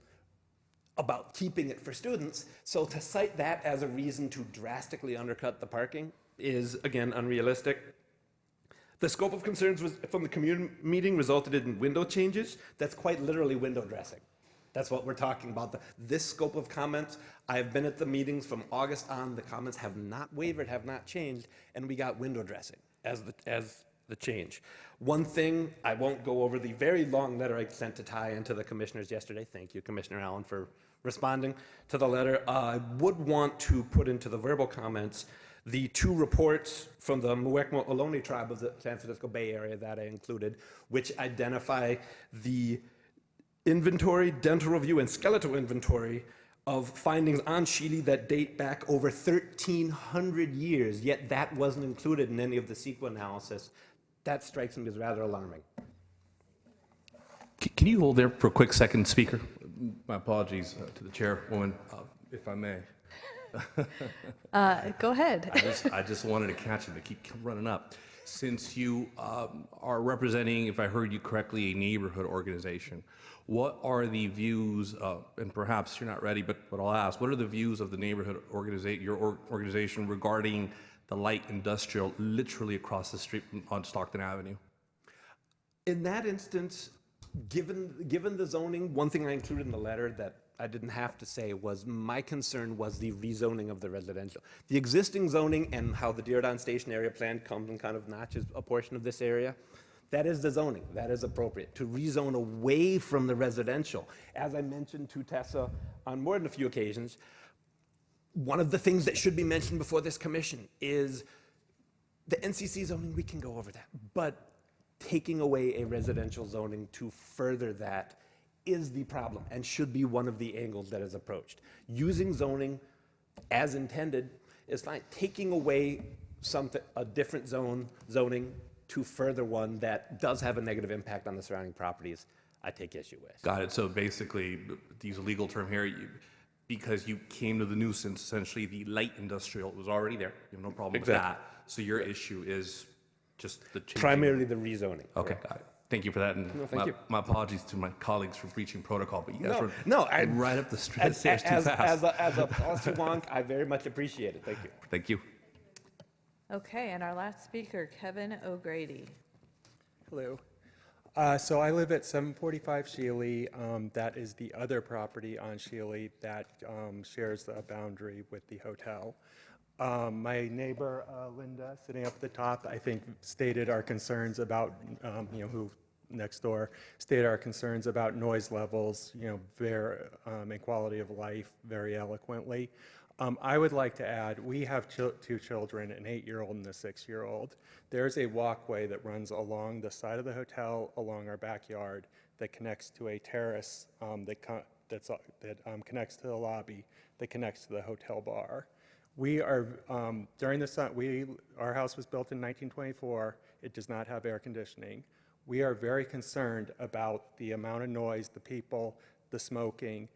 about keeping it for students. So to cite that as a reason to drastically undercut the parking is, again, unrealistic. The scope of concerns from the community meeting resulted in window changes. That's quite literally window dressing. That's what we're talking about. This scope of comments, I've been at the meetings from August on. The comments have not wavered, have not changed, and we got window dressing as the change. One thing, I won't go over the very long letter I sent to Ty and to the commissioners yesterday. Thank you, Commissioner Allen, for responding to the letter. I would want to put into the verbal comments the 2 reports from the Muwekma Ohlone tribe of the San Francisco Bay Area that I included, which identify the inventory, dental review, and skeletal inventory of findings on Sheely that date back over 1,300 years, yet that wasn't included in any of the CEQA analysis. That strikes me as rather alarming. Can you hold there for a quick second, Speaker? My apologies to the chairwoman, if I may. Go ahead. I just wanted to catch him to keep running up. Since you are representing, if I heard you correctly, a neighborhood organization, what are the views, and perhaps you're not ready, but I'll ask, what are the views of the neighborhood organization, your organization, regarding the light industrial literally across the street on Stockton Avenue? In that instance, given the zoning, one thing I included in the letter that I didn't have to say was my concern was the rezoning of the residential. The existing zoning and how the Diridon Station area plan comes and kind of notches a portion of this area, that is the zoning. That is appropriate. To rezone away from the residential, as I mentioned to Tessa on more than a few occasions, one of the things that should be mentioned before this commission is the NCC zoning. We can go over that, but taking away a residential zoning to further that is the problem and should be one of the angles that is approached. Using zoning as intended is fine. Taking away a different zoning to further one that does have a negative impact on the surrounding properties, I take issue with. Got it. So basically, to use a legal term here, because you came to the nuisance, essentially the light industrial was already there. You have no problem with that. So your issue is just the change. Primarily the rezoning. Okay, got it. Thank you for that. And no, thank you. My apologies to my colleagues for breaching protocol, but you guys were right up the stairs too fast. As a policy wonk, I very much appreciate it. Thank you. Thank you. Okay, and our last speaker, Kevin O'Grady. Hello. So I live at 745 Sheely. That is the other property on Sheely that shares a boundary with the hotel. My neighbor, Linda, sitting up at the top, I think stated our concerns about, who next door, stated our concerns about noise levels, and quality of life very eloquently. I would like to add, we have two children, an 8-year-old and a 6-year-old. There's a walkway that runs along the side of the hotel, along our backyard, that connects to a terrace that connects to the lobby, that connects to the hotel bar. We are, during the sun, our house was built in 1924. It does not have air conditioning. We are very concerned about the amount of noise, the people, the smoking,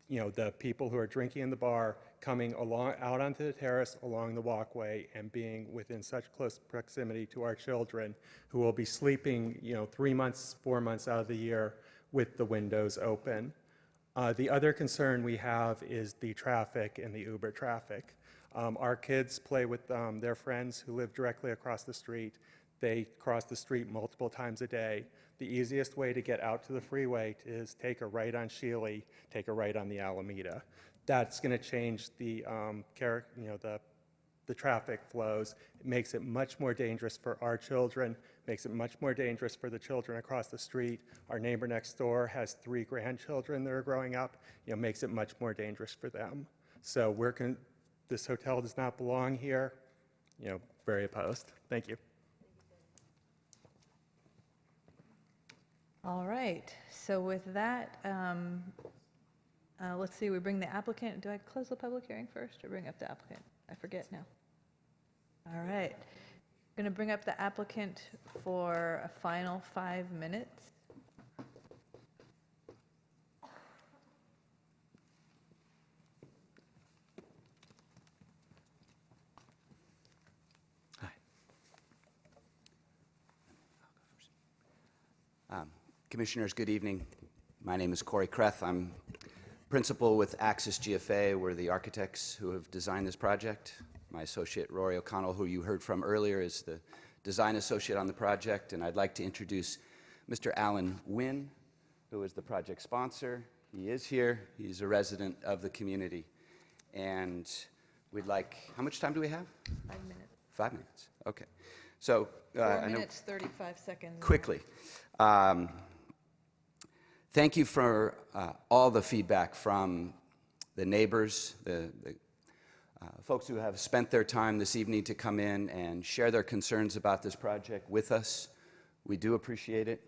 the people who are drinking in the bar, coming out onto the terrace along the walkway and being within such close proximity to our children who will be sleeping, 3 months, 4 months out of the year with the windows open. The other concern we have is the traffic and the Uber traffic. Our kids play with their friends who live directly across the street. They cross the street multiple times a day. The easiest way to get out to the freeway is take a right on Shealy, take a right on the Alameda. That's going to change the traffic flows. It makes it much more dangerous for our children, makes it much more dangerous for the children across the street. Our neighbor next door has 3 grandchildren that are growing up. Makes it much more dangerous for them. So this hotel does not belong here. Very opposed. Thank you. All right, so with that, let's see, we bring the applicant. Do I close the public hearing first or bring up the applicant? I forget now. All right, going to bring up the applicant for a final 5 minutes. Commissioners, good evening. My name is Corey Kreth. I'm principal with Axis GFA. We're the architects who have designed this project. My associate, Rory O'Connell, who you heard from earlier, is the design associate on the project. And I'd like to introduce Mr. Alan Wynn, who is the project sponsor. He is here. He's a resident of the community. And we'd like, how much time do we have? 5 minutes. 5 minutes, okay. So, 4 minutes, 35 seconds. Quickly. Thank you for all the feedback from the neighbors, the folks who have spent their time this evening to come in and share their concerns about this project with us. We do appreciate it.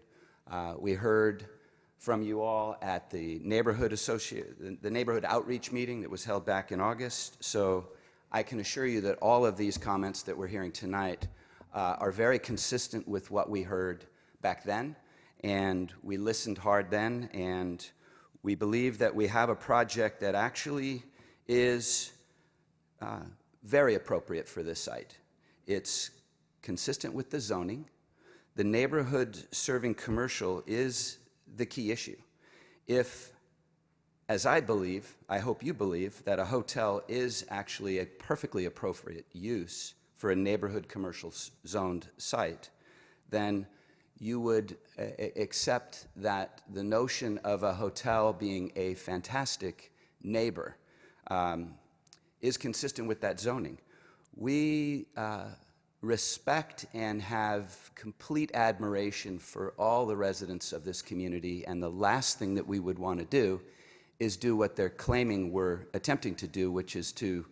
We heard from you all at the neighborhood outreach meeting that was held back in August. So I can assure you that all of these comments that we're hearing tonight are very consistent with what we heard back then. And we listened hard then, and we believe that we have a project that actually is very appropriate for this site. It's consistent with the zoning. The neighborhood serving commercial is the key issue. If, as I believe, I hope you believe, that a hotel is actually a perfectly appropriate use for a neighborhood commercial zoned site, then you would accept that the notion of a hotel being a fantastic neighbor is consistent with that zoning. We respect and have complete admiration for all the residents of this community, and the last thing that we would want to do is do what they're claiming we're attempting to do, which is to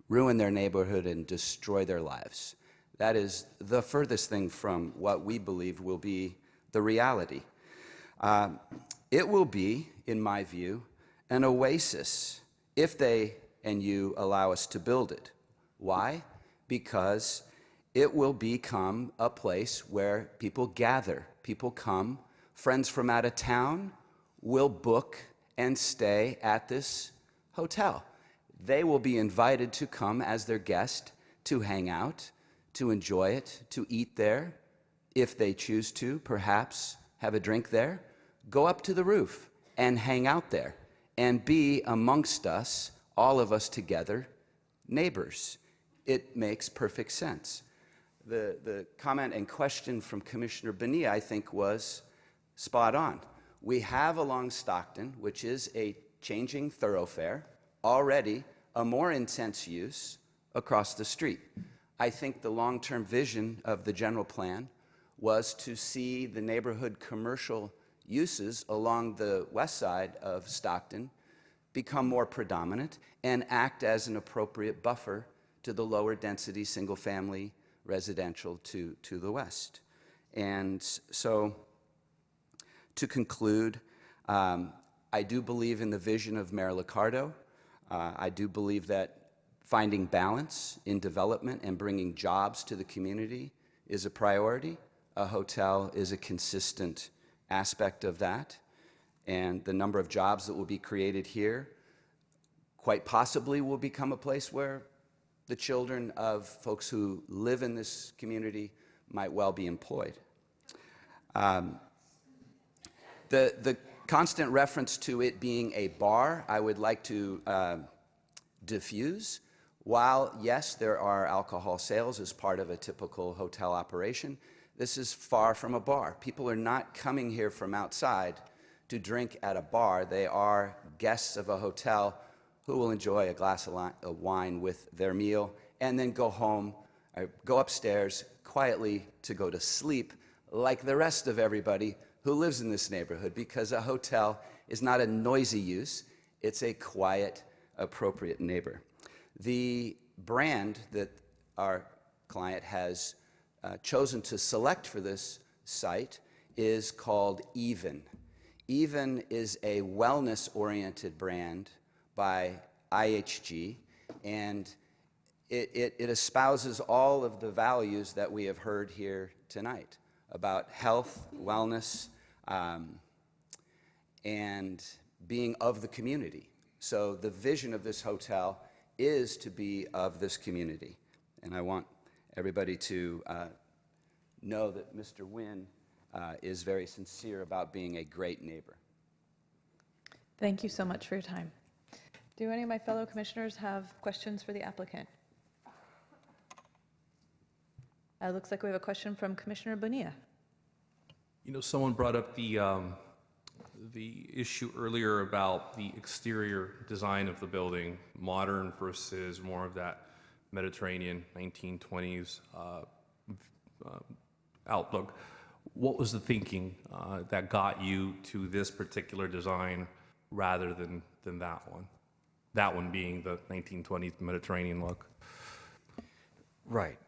ruin their neighborhood and destroy their lives. That is the furthest thing from what we believe will be the reality. It will be, in my view, an oasis if they and you allow us to build it. Why? Because it will become a place where people gather, people come, friends from out of town will book and stay at this hotel. They will be invited to come as their guest to hang out, to enjoy it, to eat there, if they choose to, perhaps have a drink there, go up to the roof and hang out there and be amongst us, all of us together, neighbors. It makes perfect sense. The comment and question from Commissioner Bonilla, I think, was spot on. We have along Stockton, which is a changing thoroughfare, already a more intense use across the street. I think the long-term vision of the general plan was to see the neighborhood commercial uses along the west side of Stockton become more predominant and act as an appropriate buffer to the lower density single-family residential to the west. And so, to conclude, I do believe in the vision of Mayor Liccardo. I do believe that finding balance in development and bringing jobs to the community is a priority. A hotel is a consistent aspect of that. And the number of jobs that will be created here quite possibly will become a place where the children of folks who live in this community might well be employed. The constant reference to it being a bar, I would like to diffuse. While, yes, there are alcohol sales as part of a typical hotel operation, this is far from a bar. People are not coming here from outside to drink at a bar. They are guests of a hotel who will enjoy a glass of wine with their meal and then go home, or go upstairs quietly to go to sleep like the rest of everybody who lives in this neighborhood, because a hotel is not a noisy use, it's a quiet, appropriate neighbor. The brand that our client has chosen to select for this site is called Even. Even is a wellness-oriented brand by IHG, and it espouses all of the values that we have heard here tonight about health, wellness, and being of the community. So the vision of this hotel is to be of this community. And I want everybody to know that Mr. Nguyen is very sincere about being a great neighbor. Thank you so much for your time. Do any of my fellow commissioners have questions for the applicant? Looks like we have a question from Commissioner Bonilla. You know, someone brought up the issue earlier about the exterior design of the building, modern versus more of that Mediterranean 1920s outlook. What was the thinking that got you to this particular design rather than that one? That one being the 1920s Mediterranean look. Right.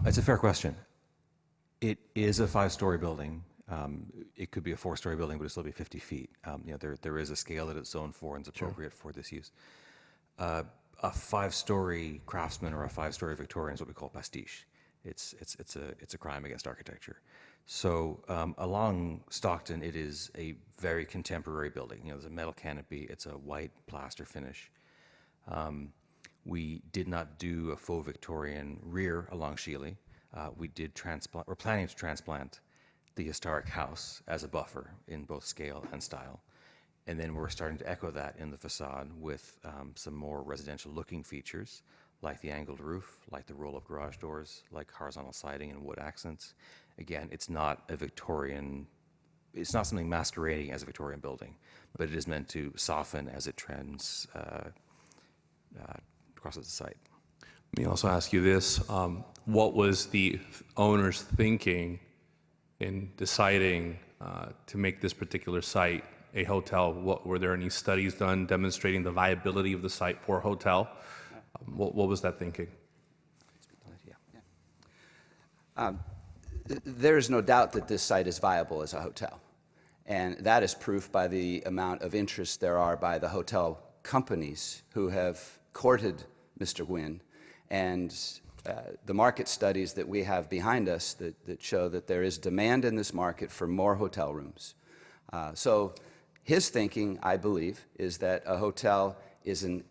It's a fair question. It is a 5-story building. It could be a 4-story building, but it'll still be 50 feet. You know, there is a scale that it's zoned for and is appropriate for this use. A 5-story Craftsman or a 5-story Victorian is what we call pastiche. It's a crime against architecture. So along Stockton, it is a very contemporary building. You know, there's a metal canopy. It's a white plaster finish. We did not do a faux Victorian rear along Sheely. We're planning to transplant the historic house as a buffer in both scale and style. And then we're starting to echo that in the facade with some more residential looking features, like the angled roof, like the roll-up garage doors, like horizontal siding and wood accents. Again, it's not a Victorian, it's not something masquerading as a Victorian building, but it is meant to soften as it trends crosses the site. Let me also ask you this. What was the owner's thinking in deciding to make this particular site a hotel? Were there any studies done demonstrating the viability of the site for a hotel? What was that thinking? There is no doubt that this site is viable as a hotel. And that is proof by the amount of interest there are by the hotel companies who have courted Mr. Nguyen, and the market studies that we have behind us that show that there is demand in this market for more hotel rooms. So his thinking, I believe, is that a hotel is an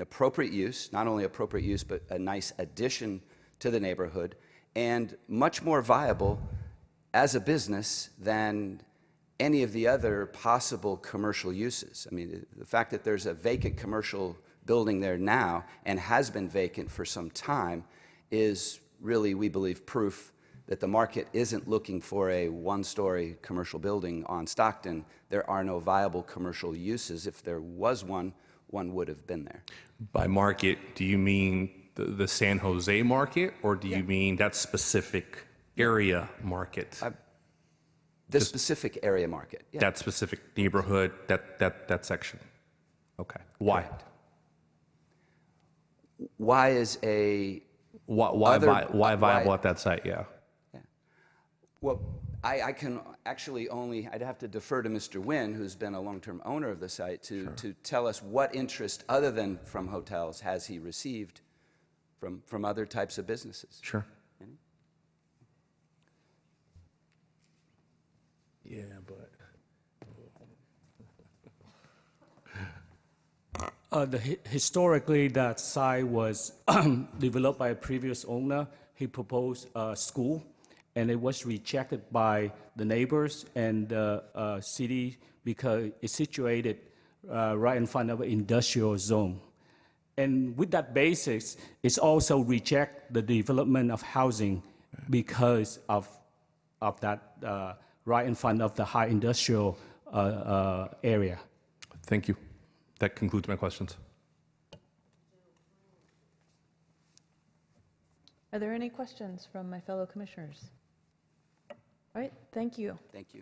appropriate use, not only appropriate use, but a nice addition to the neighborhood, and much more viable as a business than any of the other possible commercial uses. I mean, the fact that there's a vacant commercial building there now and has been vacant for some time is really, we believe, proof that the market isn't looking for a 1-story commercial building on Stockton. There are no viable commercial uses. If there was one, one would have been there. By market, do you mean the San Jose market, or do you mean that specific area market? The specific area market. Yeah. That specific neighborhood, that section? Okay. Why? Correct. Why is a Why viable at that site? Yeah. Well, I can actually only, I'd have to defer to Mr. Nguyen, who's been a long-term owner of the site, to tell us what interest, other than from hotels, has he received from other types of businesses. Sure. Yeah, but historically, that site was developed by a previous owner. He proposed a school, and it was rejected by the neighbors and the city because it's situated right in front of an industrial zone. And with that basis, it's also reject the development of housing because of that right in front of the high industrial area. Thank you. That concludes my questions. Are there any questions from my fellow commissioners? All right, thank you. Thank you.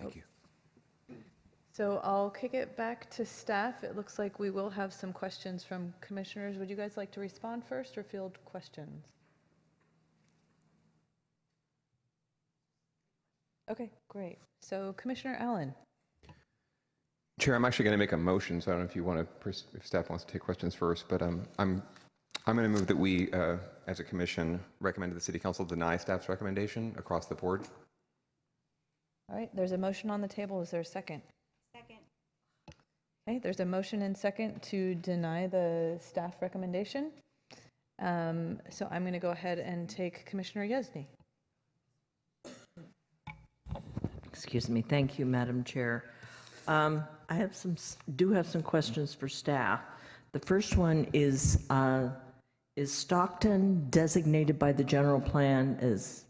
Thank you. So I'll kick it back to staff. It looks like we will have some questions from commissioners. Would you guys like to respond first or field questions? Okay, great. So Commissioner Allen. Chair, I'm actually going to make a motion, so I don't know if you want to, if staff wants to take questions first, but I'm going to move that we, as a commission, recommend to the City Council deny staff's recommendation across the board. All right, there's a motion on the table. Is there a second? Second. Okay, there's a motion and second to deny the staff recommendation. So I'm going to go ahead and take Commissioner Yesney. Excuse me. Thank you, Madam Chair. I have some questions for staff. The first one is Stockton designated by the general plan as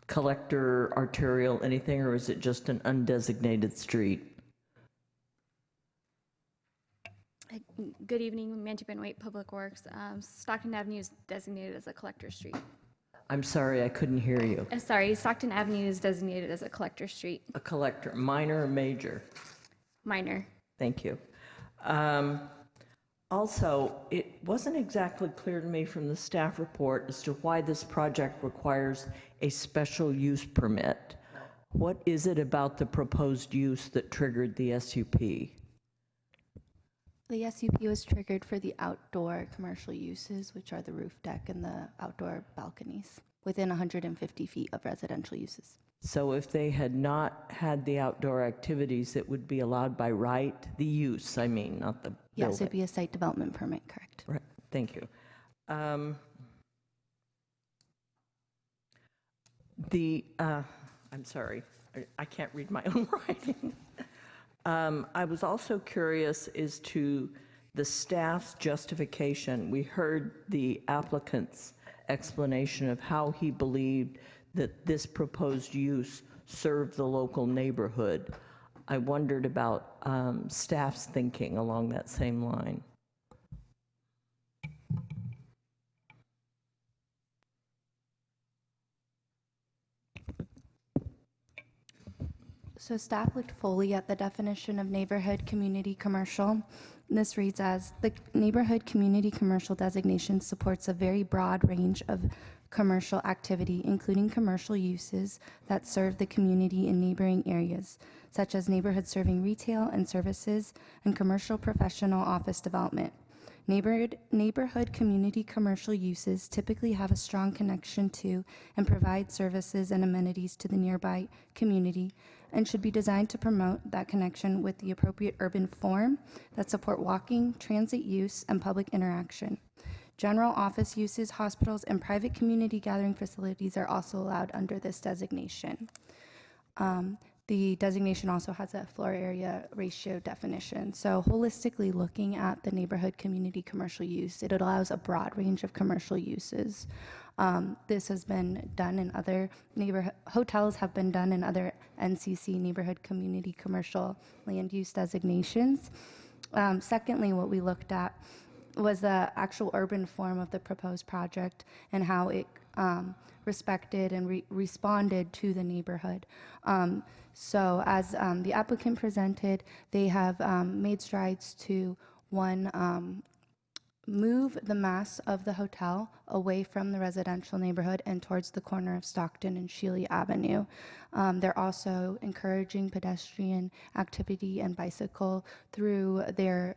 collector, arterial, anything, or is it just an undesignated street? Good evening, Manti Ben-Waite, Public Works. Stockton Avenue is designated as a collector street. I'm sorry, I couldn't hear you. Sorry, Stockton Avenue is designated as a collector street. A collector, minor or major? Minor. Thank you. Also, it wasn't exactly clear to me from the staff report as to why this project requires a special use permit. What is it about the proposed use that triggered the SUP? The SUP was triggered for the outdoor commercial uses, which are the roof deck and the outdoor balconies, within 150 feet of residential uses. So if they had not had the outdoor activities, it would be allowed by right? The use, I mean, not the Yes, building. it'd be a site development permit, correct. Right, thank you. I'm sorry, I can't read my own writing. I was also curious as to the staff's justification. We heard the applicant's explanation of how he believed that this proposed use served the local neighborhood. I wondered about staff's thinking along that same line. So staff looked fully at the definition of neighborhood community commercial. This reads as, the neighborhood community commercial designation supports a very broad range of commercial activity, including commercial uses that serve the community in neighboring areas, such as neighborhood serving retail and services and commercial professional office development. Neighborhood community commercial uses typically have a strong connection to and provide services and amenities to the nearby community and should be designed to promote that connection with the appropriate urban form that support walking, transit use, and public interaction. General office uses, hospitals, and private community gathering facilities are also allowed under this designation. The designation also has a floor area ratio definition. So holistically looking at the neighborhood community commercial use, it allows a broad range of commercial uses. This has been done in other hotels have been done in other NCC neighborhood community commercial land use designations. Secondly, what we looked at was the actual urban form of the proposed project and how it respected and responded to the neighborhood. So as the applicant presented, they have made strides to, one, move the mass of the hotel away from the residential neighborhood and towards the corner of Stockton and Shealy Avenue. They're also encouraging pedestrian activity and bicycle through their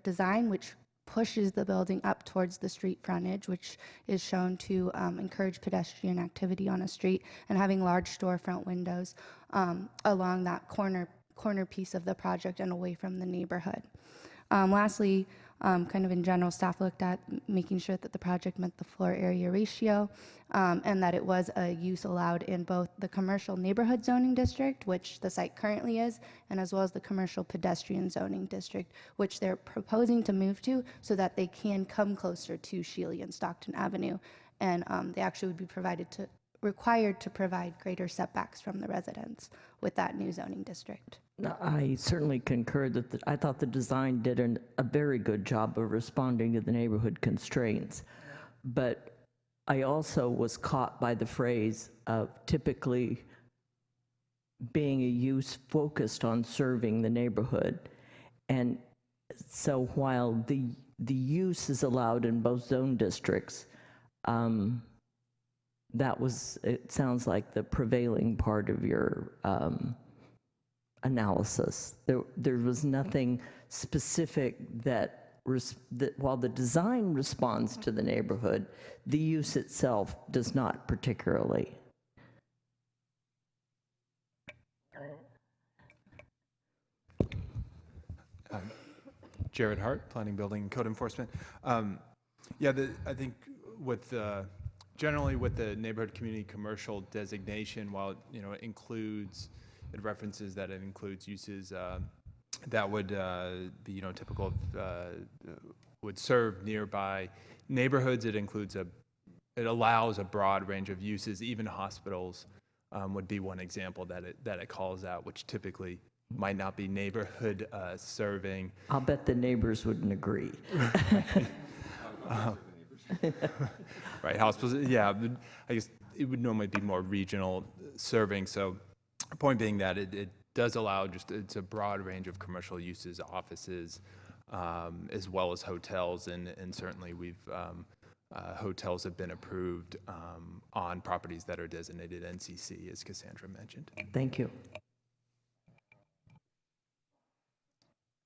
design, which pushes the building up towards the street frontage, which is shown to encourage pedestrian activity on a street, and having large storefront windows along that corner piece of the project and away from the neighborhood. Lastly, kind of in general, staff looked at making sure that the project met the floor area ratio and that it was a use allowed in both the commercial neighborhood zoning district, which the site currently is, and as well as the commercial pedestrian zoning district, which they're proposing to move to so that they can come closer to Shealy and Stockton Avenue. And they actually would be required to provide greater setbacks from the residents with that new zoning district. I certainly concur that I thought the design did a very good job of responding to the neighborhood constraints. But I also was caught by the phrase of typically being a use focused on serving the neighborhood. And so while the use is allowed in both zone districts, it sounds like the prevailing part of your analysis. There was nothing specific that while the design responds to the neighborhood, the use itself does not particularly. Jared Hart, Planning, Building, and Code Enforcement. I think with generally with the neighborhood community commercial designation, while it references that it includes uses that would be typical of would serve nearby neighborhoods. It allows a broad range of uses. Even hospitals would be one example that it calls out, which typically might not be neighborhood serving. I'll bet the neighbors wouldn't agree. Right, hospitals, yeah, I guess it would normally be more regional serving. So point being that it does allow it's a broad range of commercial uses, offices, as well as hotels, and certainly hotels have been approved on properties that are designated NCC, as Cassandra mentioned. Thank you.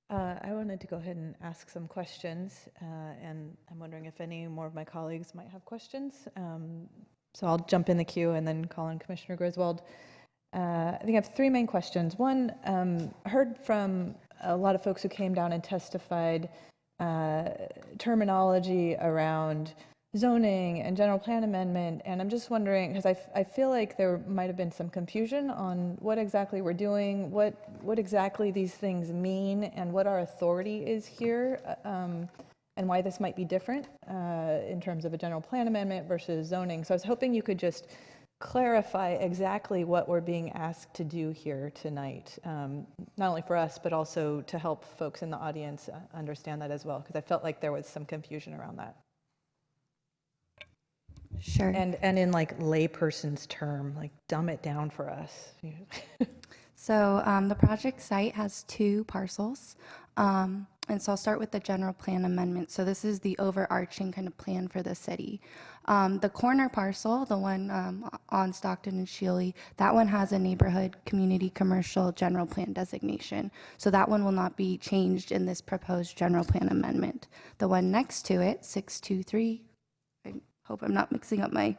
I wanted to go ahead and ask some questions, and I'm wondering if any more of my colleagues might have questions. So I'll jump in the queue and then call on Commissioner Griswold. I think I have three main questions. One, heard from a lot of folks who came down and testified terminology around zoning and general plan amendment, and I'm just wondering, because I feel like there might have been some confusion on what exactly we're doing, what exactly these things mean, and what our authority is here, and why this might be different in terms of a general plan amendment versus zoning. So I was hoping you could just clarify exactly what we're being asked to do here tonight, not only for us, but also to help folks in the audience understand that as well, because I felt like there was some confusion around that. Sure. And in like layperson's term, like dumb it down for us. So the project site has 2 parcels. And so I'll start with the general plan amendment. So this is the overarching kind of plan for the city. The corner parcel, the one on Stockton and Shealy, that one has a neighborhood community commercial general plan designation. So that one will not be changed in this proposed general plan amendment. The one next to it, 623, I hope I'm not mixing up my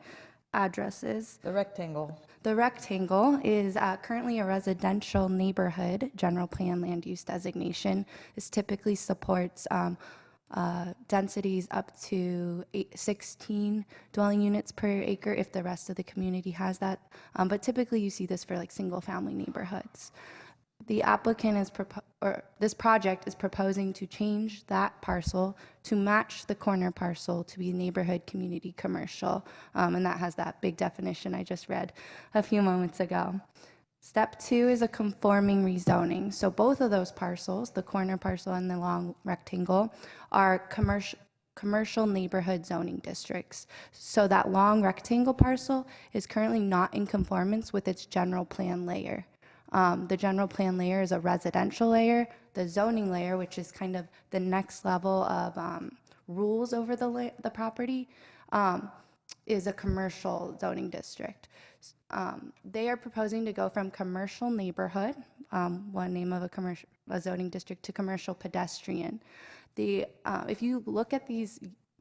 addresses. The rectangle. The rectangle is currently a residential neighborhood general plan land use designation. This typically supports densities up to 16 dwelling units per acre if the rest of the community has that. But typically you see this for like single family neighborhoods. The applicant this project is proposing to change that parcel to match the corner parcel to be neighborhood community commercial, and that has that big definition I just read a few moments ago. Step 2 is a conforming rezoning. So both of those parcels, the corner parcel and the long rectangle, are commercial neighborhood zoning districts. So that long rectangle parcel is currently not in conformance with its general plan layer. The general plan layer is a residential layer. The zoning layer, which is kind of the next level of rules over the property, is a commercial zoning district. They are proposing to go from commercial neighborhood, one name of a zoning district, to commercial pedestrian. If you look at these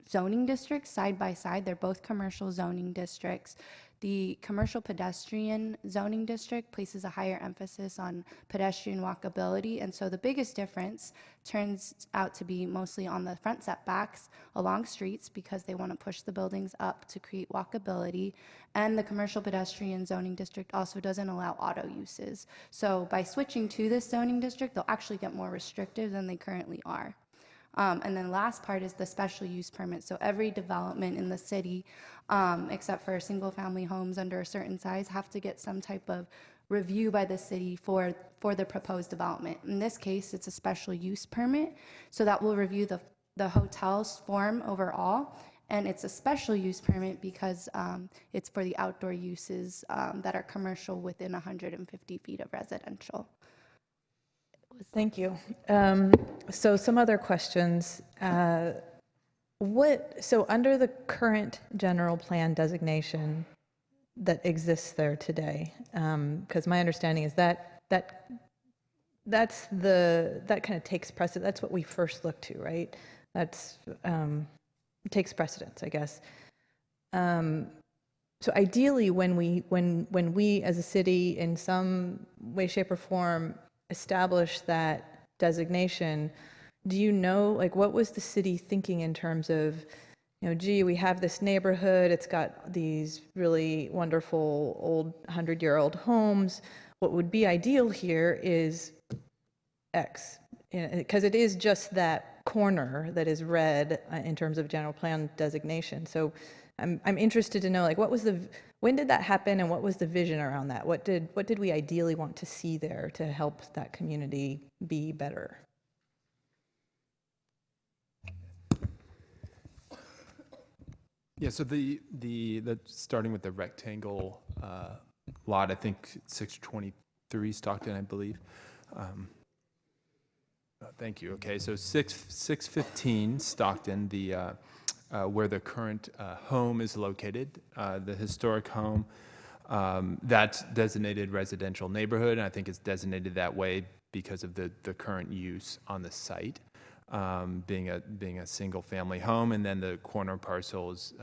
zoning districts side by side, they're both commercial zoning districts. The commercial pedestrian zoning district places a higher emphasis on pedestrian walkability, and so the biggest difference turns out to be mostly on the front setbacks along streets because they want to push the buildings up to create walkability, and the commercial pedestrian zoning district also doesn't allow auto uses. So by switching to this zoning district, they'll actually get more restrictive than they currently are. And then last part is the special use permit. So every development in the city, except for single family homes under a certain size, have to get some type of review by the city for the proposed development. In this case, it's a special use permit. So that will review the hotel's form overall. And it's a special use permit because it's for the outdoor uses that are commercial within 150 feet of residential. Thank you. So some other questions. So under the current general plan designation that exists there today, because my understanding is that kind of takes precedent. That's what we first look to, right? That's takes precedence, I guess. So ideally, when we as a city, in some way, shape, or form, establish that designation, do you know, like, what was the city thinking in terms of, gee, we have this neighborhood, it's got these really wonderful old 100-year-old homes. What would be ideal here is X, because it is just that corner that is red in terms of general plan designation. So I'm interested to know, like, when did that happen, and what was the vision around that? What did we ideally want to see there to help that community be better? Yeah, so the starting with the rectangle lot, I think 623 Stockton, I believe. Thank you. Okay, so 615 Stockton, where the current home is located, the historic home, that's designated residential neighborhood, and I think it's designated that way because of the current use on the site, being a single family home, and then the corner parcel is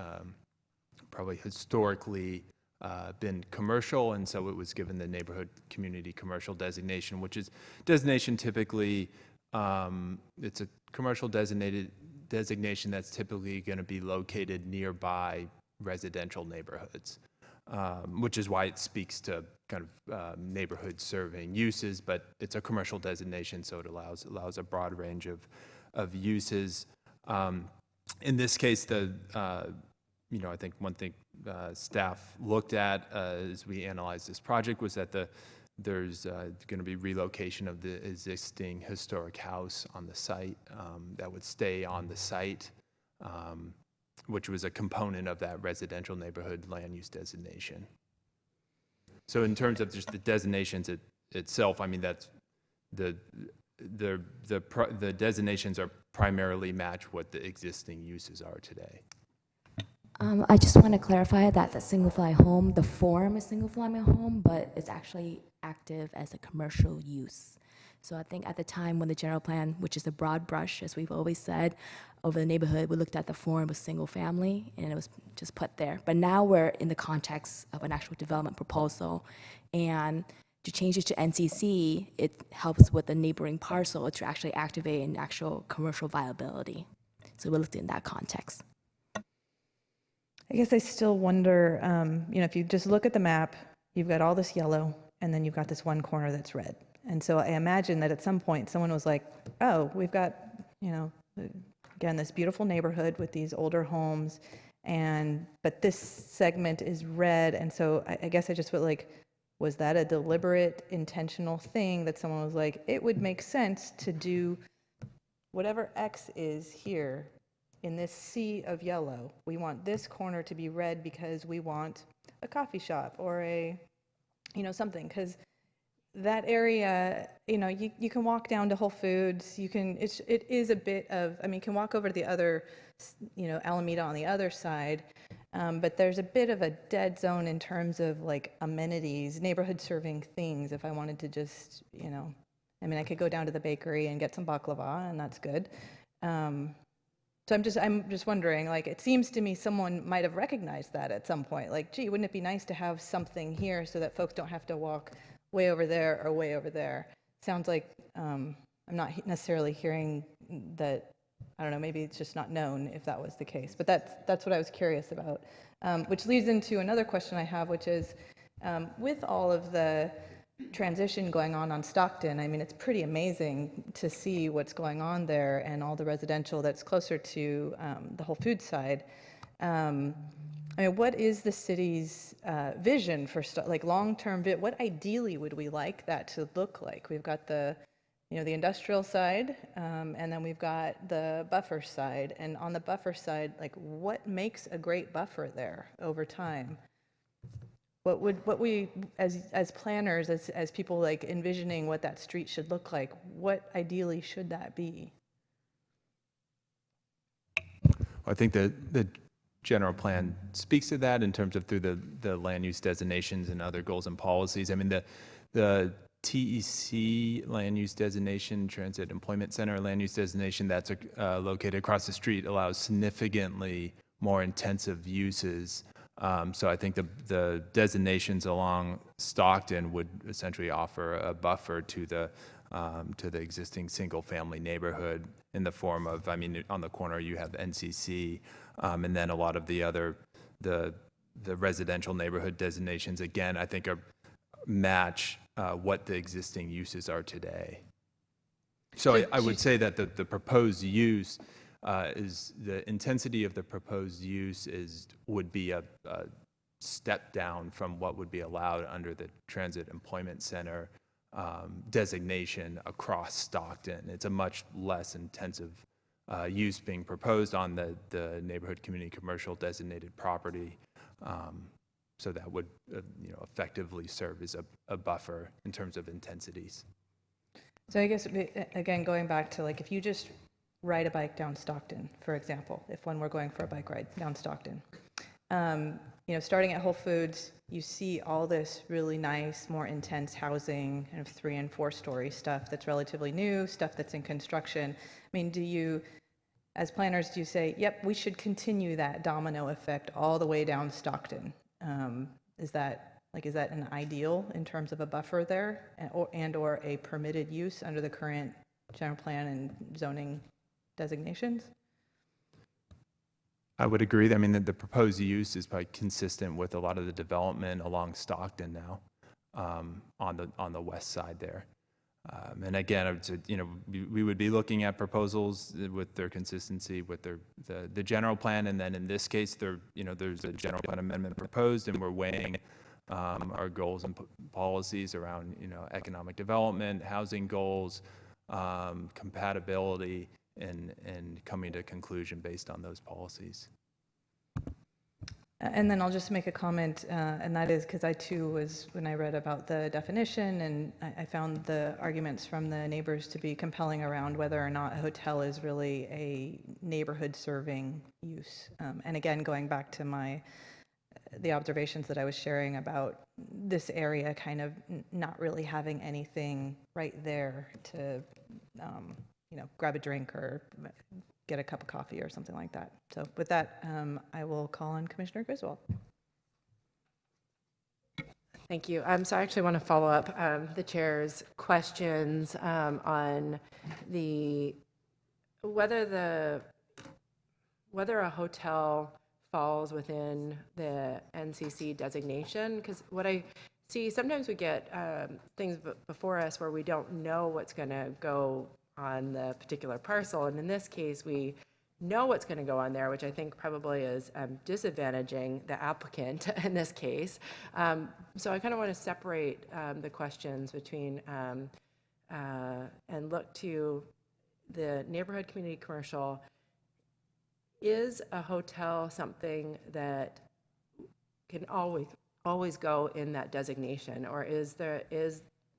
probably historically been commercial, and so it was given the neighborhood community commercial designation, which is designation typically, it's a commercial designation that's typically going to be located nearby residential neighborhoods, which is why it speaks to kind of neighborhood serving uses, but it's a commercial designation, so it allows a broad range of uses. In this case, I think one thing staff looked at as we analyzed this project was that there's going to be relocation of the existing historic house on the site that would stay on the site, which was a component of that residential neighborhood land use designation. So in terms of just the designations itself, I mean, that's the designations are primarily match what the existing uses are today. I just want to clarify that the single-family home, the form is single-family home, but it's actually active as a commercial use. So I think at the time when the general plan, which is a broad brush, as we've always said, over the neighborhood, we looked at the form was single-family, and it was just put there. But now we're in the context of an actual development proposal, and to change it to NCC, it helps with the neighboring parcel to actually activate an actual commercial viability. So we looked in that context. I guess I still wonder, if you just look at the map, you've got all this yellow, and then you've got this one corner that's red. And so I imagine that at some point someone was like, oh, we've got, again, this beautiful neighborhood with these older homes, but this segment is red. And so I guess I just feel like, Was that a deliberate, intentional thing that someone was like, it would make sense to do whatever X is here in this sea of yellow? We want this corner to be red because we want a coffee shop or a, something. Because that area, you can walk down to Whole Foods. It is a bit of, you can walk over to the other, Alameda on the other side. But there's a bit of a dead zone in terms of like amenities, neighborhood serving things. If I wanted to just, I could go down to the bakery and get some baklava, and that's good. So I'm just wondering, like, it seems to me someone might have recognized that at some point. Like, gee, wouldn't it be nice to have something here so that folks don't have to walk way over there or way over there? Sounds like I'm not necessarily hearing that. I don't know, maybe it's just not known if that was the case. But that's what I was curious about. Which leads into another question I have, which is, with all of the transition going on Stockton, it's pretty amazing to see what's going on there and all the residential that's closer to the Whole Foods side. What is the city's vision for long-term? What ideally would we like that to look like? We've got the industrial side, and then we've got the buffer side. And on the buffer side, what makes a great buffer there over time? What we as planners, as people envisioning what that street should look like, what ideally should that be? I think the general plan speaks to that in terms of through the land use designations and other goals and policies. The TEC land use designation, Transit Employment Center land use designation that's located across the street allows significantly more intensive uses. So I think the designations along Stockton would essentially offer a buffer to the existing single-family neighborhood in the form of, on the corner you have NCC, and then a lot of the other the residential neighborhood designations again I think match what the existing uses are today. So I would say that the proposed use is the intensity of the proposed use would be a step down from what would be allowed under the Transit Employment Center designation across Stockton. It's a much less intensive use being proposed on the neighborhood community commercial designated property. So that would effectively serve as a buffer in terms of intensities. So I guess, again, going back to if you just ride a bike down Stockton, for example, if one were going for a bike ride down Stockton, starting at Whole Foods, you see all this really nice, more intense housing, kind of 3- and 4-story stuff that's relatively new, stuff that's in construction. Do you, as planners, do you say, yep, we should continue that domino effect all the way down Stockton? Is that an ideal in terms of a buffer there or a permitted use under the current general plan and zoning designations? I would agree. The proposed use is probably consistent with a lot of the development along Stockton now, on the west side there. And again, I would say, we would be looking at proposals with their consistency with the general plan, and then in this case, there's a general plan amendment proposed, and we're weighing our goals and policies around economic development, housing goals, compatibility, and coming to a conclusion based on those policies. And then I'll just make a comment, and that is because I too was, when I read about the definition, and I found the arguments from the neighbors to be compelling around whether or not a hotel is really a neighborhood serving use. And again, going back to the observations that I was sharing about this area kind of not really having anything right there to, grab a drink or get a cup of coffee or something like that. So with that, I will call on Commissioner Griswold. Thank you. So I actually want to follow up the chair's questions on whether a hotel falls within the NCC designation, because what I see sometimes we get things before us where we don't know what's going to go on the particular parcel, and in this case we know what's going to go on there, which I think probably is disadvantaging the applicant in this case. So I kind of want to separate the questions between and look to the neighborhood community commercial. Is a hotel something that can always go in that designation, or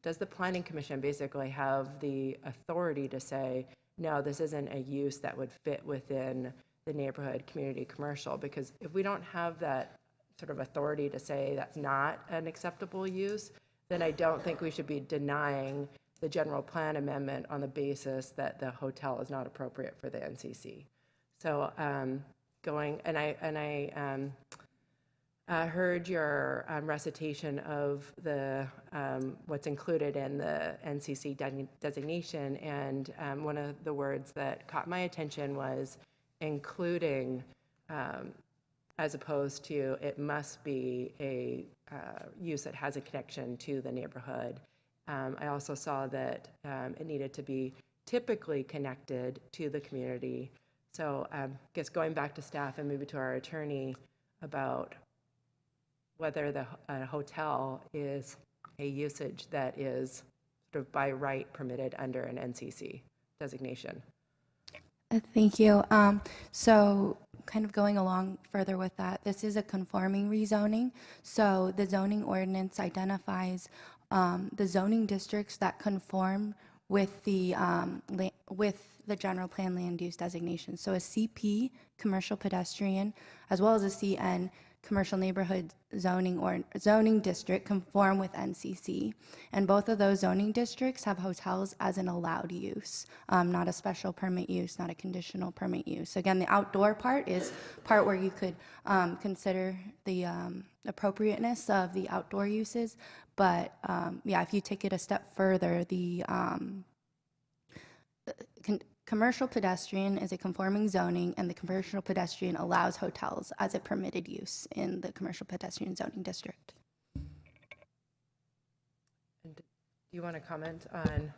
does the Planning Commission basically have the authority to say, no, this isn't a use that would fit within the neighborhood community commercial? Because if we don't have that sort of authority to say that's not an acceptable use, then I don't think we should be denying the general plan amendment on the basis that the hotel is not appropriate for the NCC. So I heard your recitation of the what's included in the NCC designation, and one of the words that caught my attention was including, as opposed to it must be a use that has a connection to the neighborhood. I also saw that it needed to be typically connected to the community. So I guess going back to staff and maybe to our attorney about whether the hotel is a usage that is sort of by right permitted under an NCC designation. Thank you. So kind of going along further with that, this is a conforming rezoning. So the zoning ordinance identifies the zoning districts that conform with the general plan land use designation. So a CP, commercial pedestrian, as well as a CN, commercial neighborhood zoning or zoning district, conform with NCC. And both of those zoning districts have hotels as an allowed use, not a special permit use, not a conditional permit use. Again, the outdoor part is part where you could consider the appropriateness of the outdoor uses. But yeah, if you take it a step further, the commercial pedestrian is a conforming zoning, and the commercial pedestrian allows hotels as a permitted use in the commercial pedestrian zoning district. And do you want to comment on?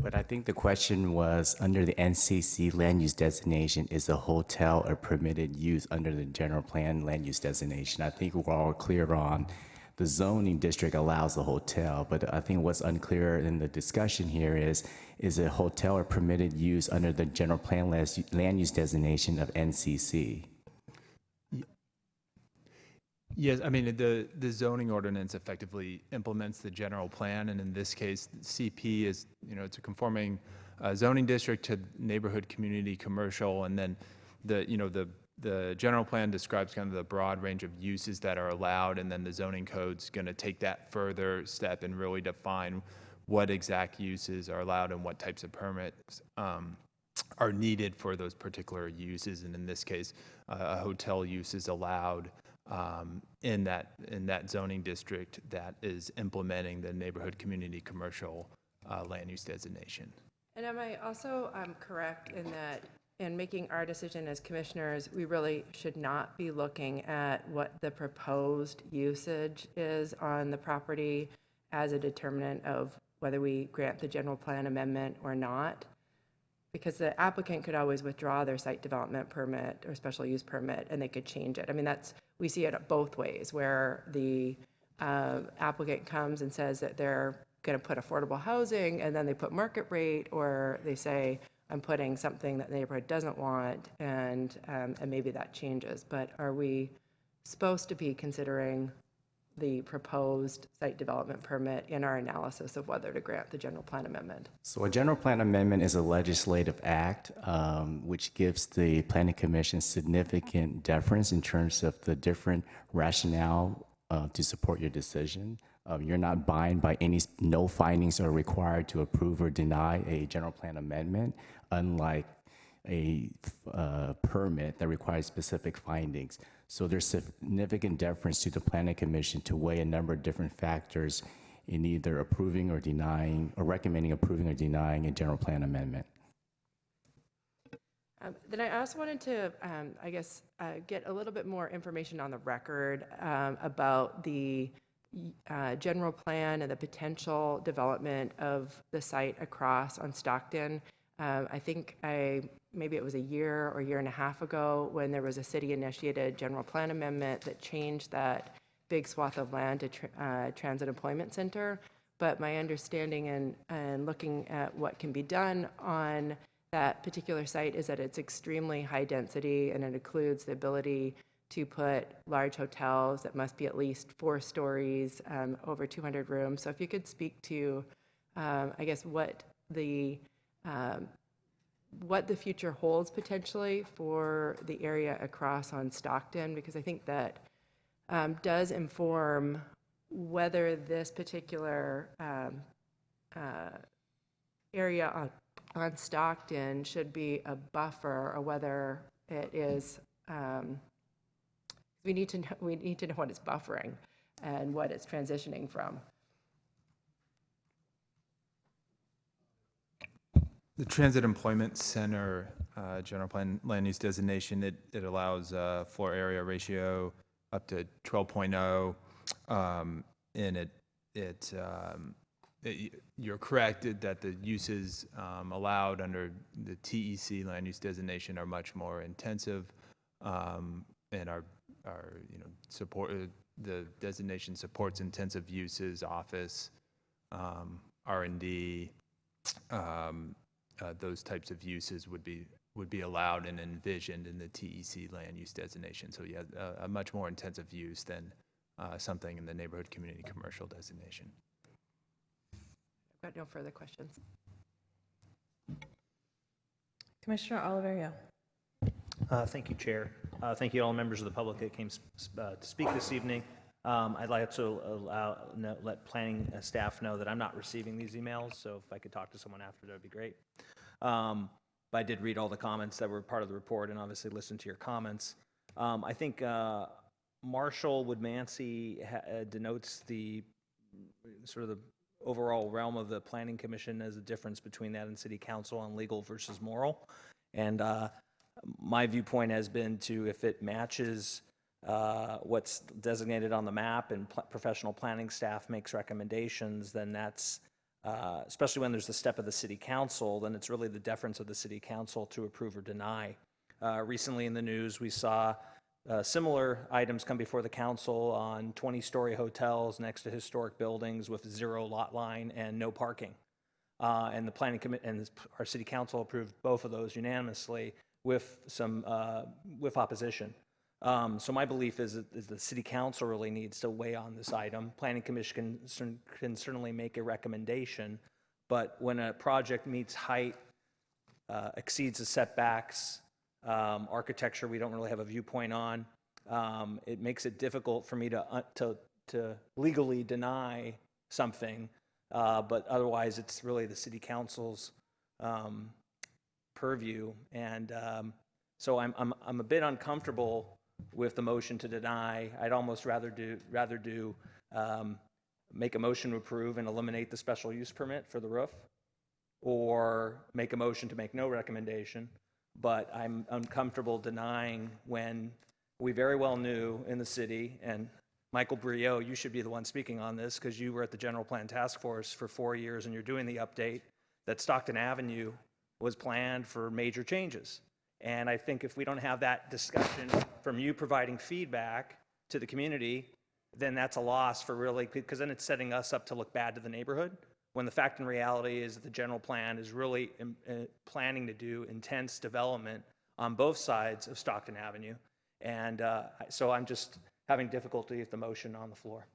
But I think the question was, under the NCC land use designation, is a hotel a permitted use under the general plan land use designation? I think we're all clear on the zoning district allows a hotel, but I think what's unclear in the discussion here is a hotel a permitted use under the general plan land use designation of NCC? Yes, I mean, the zoning ordinance effectively implements the general plan, and in this case, CP is, it's a conforming zoning district to neighborhood community commercial, and then the general plan describes kind of the broad range of uses that are allowed, and then the zoning code's going to take that further step and really define what exact uses are allowed and what types of permits are needed for those particular uses. And in this case, a hotel use is allowed in that zoning district that is implementing the neighborhood community commercial land use designation. And am I also correct in that in making our decision as commissioners, we really should not be looking at what the proposed usage is on the property as a determinant of whether we grant the general plan amendment or not? Because the applicant could always withdraw their site development permit or special use permit, and they could change it. I mean, we see it both ways, where the applicant comes and says that they're going to put affordable housing, and then they put market rate, or they say, I'm putting something that the neighborhood doesn't want, and maybe that changes. But are we supposed to be considering the proposed site development permit in our analysis of whether to grant the general plan amendment? So a general plan amendment is a legislative act which gives the Planning Commission significant deference in terms of the different rationale to support your decision. You're not bound by no findings are required to approve or deny a general plan amendment, unlike a permit that requires specific findings. So there's significant deference to the Planning Commission to weigh a number of different factors in either approving or denying, or recommending approving or denying a general plan amendment. Then I also wanted to, get a little bit more information on the record about the general plan and the potential development of the site across on Stockton. I think maybe it was a year or year and a half ago when there was a city-initiated general plan amendment that changed that big swath of land to Transit Employment Center. But my understanding and looking at what can be done on that particular site is that it's extremely high density, and it includes the ability to put large hotels that must be at least 4 stories, over 200 rooms. So if you could speak to, I guess, what the future holds potentially for the area across on Stockton, because I think that does inform whether this particular area on Stockton should be a buffer, or whether it is. We need to know what it's buffering and what it's transitioning from. The Transit Employment Center general plan land use designation, it allows floor area ratio up to 12.0, and you're correct that the uses allowed under the TEC land use designation are much more intensive, and are support. The designation supports intensive uses, office, R&D. Those types of uses would be allowed and envisioned in the TEC land use designation. So yeah, a much more intensive use than something in the neighborhood community commercial designation. I've got no further questions. Commissioner Oliverio. Thank you, Chair. Thank you to all members of the public that came to speak this evening. I'd like to let planning staff know that I'm not receiving these emails, so if I could talk to someone after, that would be great. But I did read all the comments that were part of the report and obviously listened to your comments. I think Marshall Woodmansey denotes the sort of the overall realm of the Planning Commission as a difference between that and City Council on legal versus moral. And my viewpoint has been to, if it matches what's designated on the map and professional planning staff makes recommendations, then that's, especially when there's the step of the City Council, then it's really the deference of the City Council to approve or deny. Recently in the news, we saw similar items come before the council on 20-story hotels next to historic buildings with 0 lot line and no parking. And the planning committee and our City Council approved both of those unanimously with some with opposition. So my belief is the City Council really needs to weigh on this item. Planning Commission can certainly make a recommendation, but when a project meets height, exceeds the setbacks, architecture we don't really have a viewpoint on, it makes it difficult for me to legally deny something, but otherwise it's really the City Council's purview, and so I'm a bit uncomfortable with the motion to deny. I'd almost rather do make a motion to approve and eliminate the special use permit for the roof, or make a motion to make no recommendation. But I'm uncomfortable denying when we very well knew in the city, and Michael Brio, you should be the one speaking on this because you were at the General Plan Task Force for 4 years and you're doing the update, that Stockton Avenue was planned for major changes. And I think if we don't have that discussion from you providing feedback to the community, then that's a loss for really, because then it's setting us up to look bad to the neighborhood, when the fact and reality is that the general plan is really planning to do intense development on both sides of Stockton Avenue. And so I'm just having difficulty with the motion on the floor.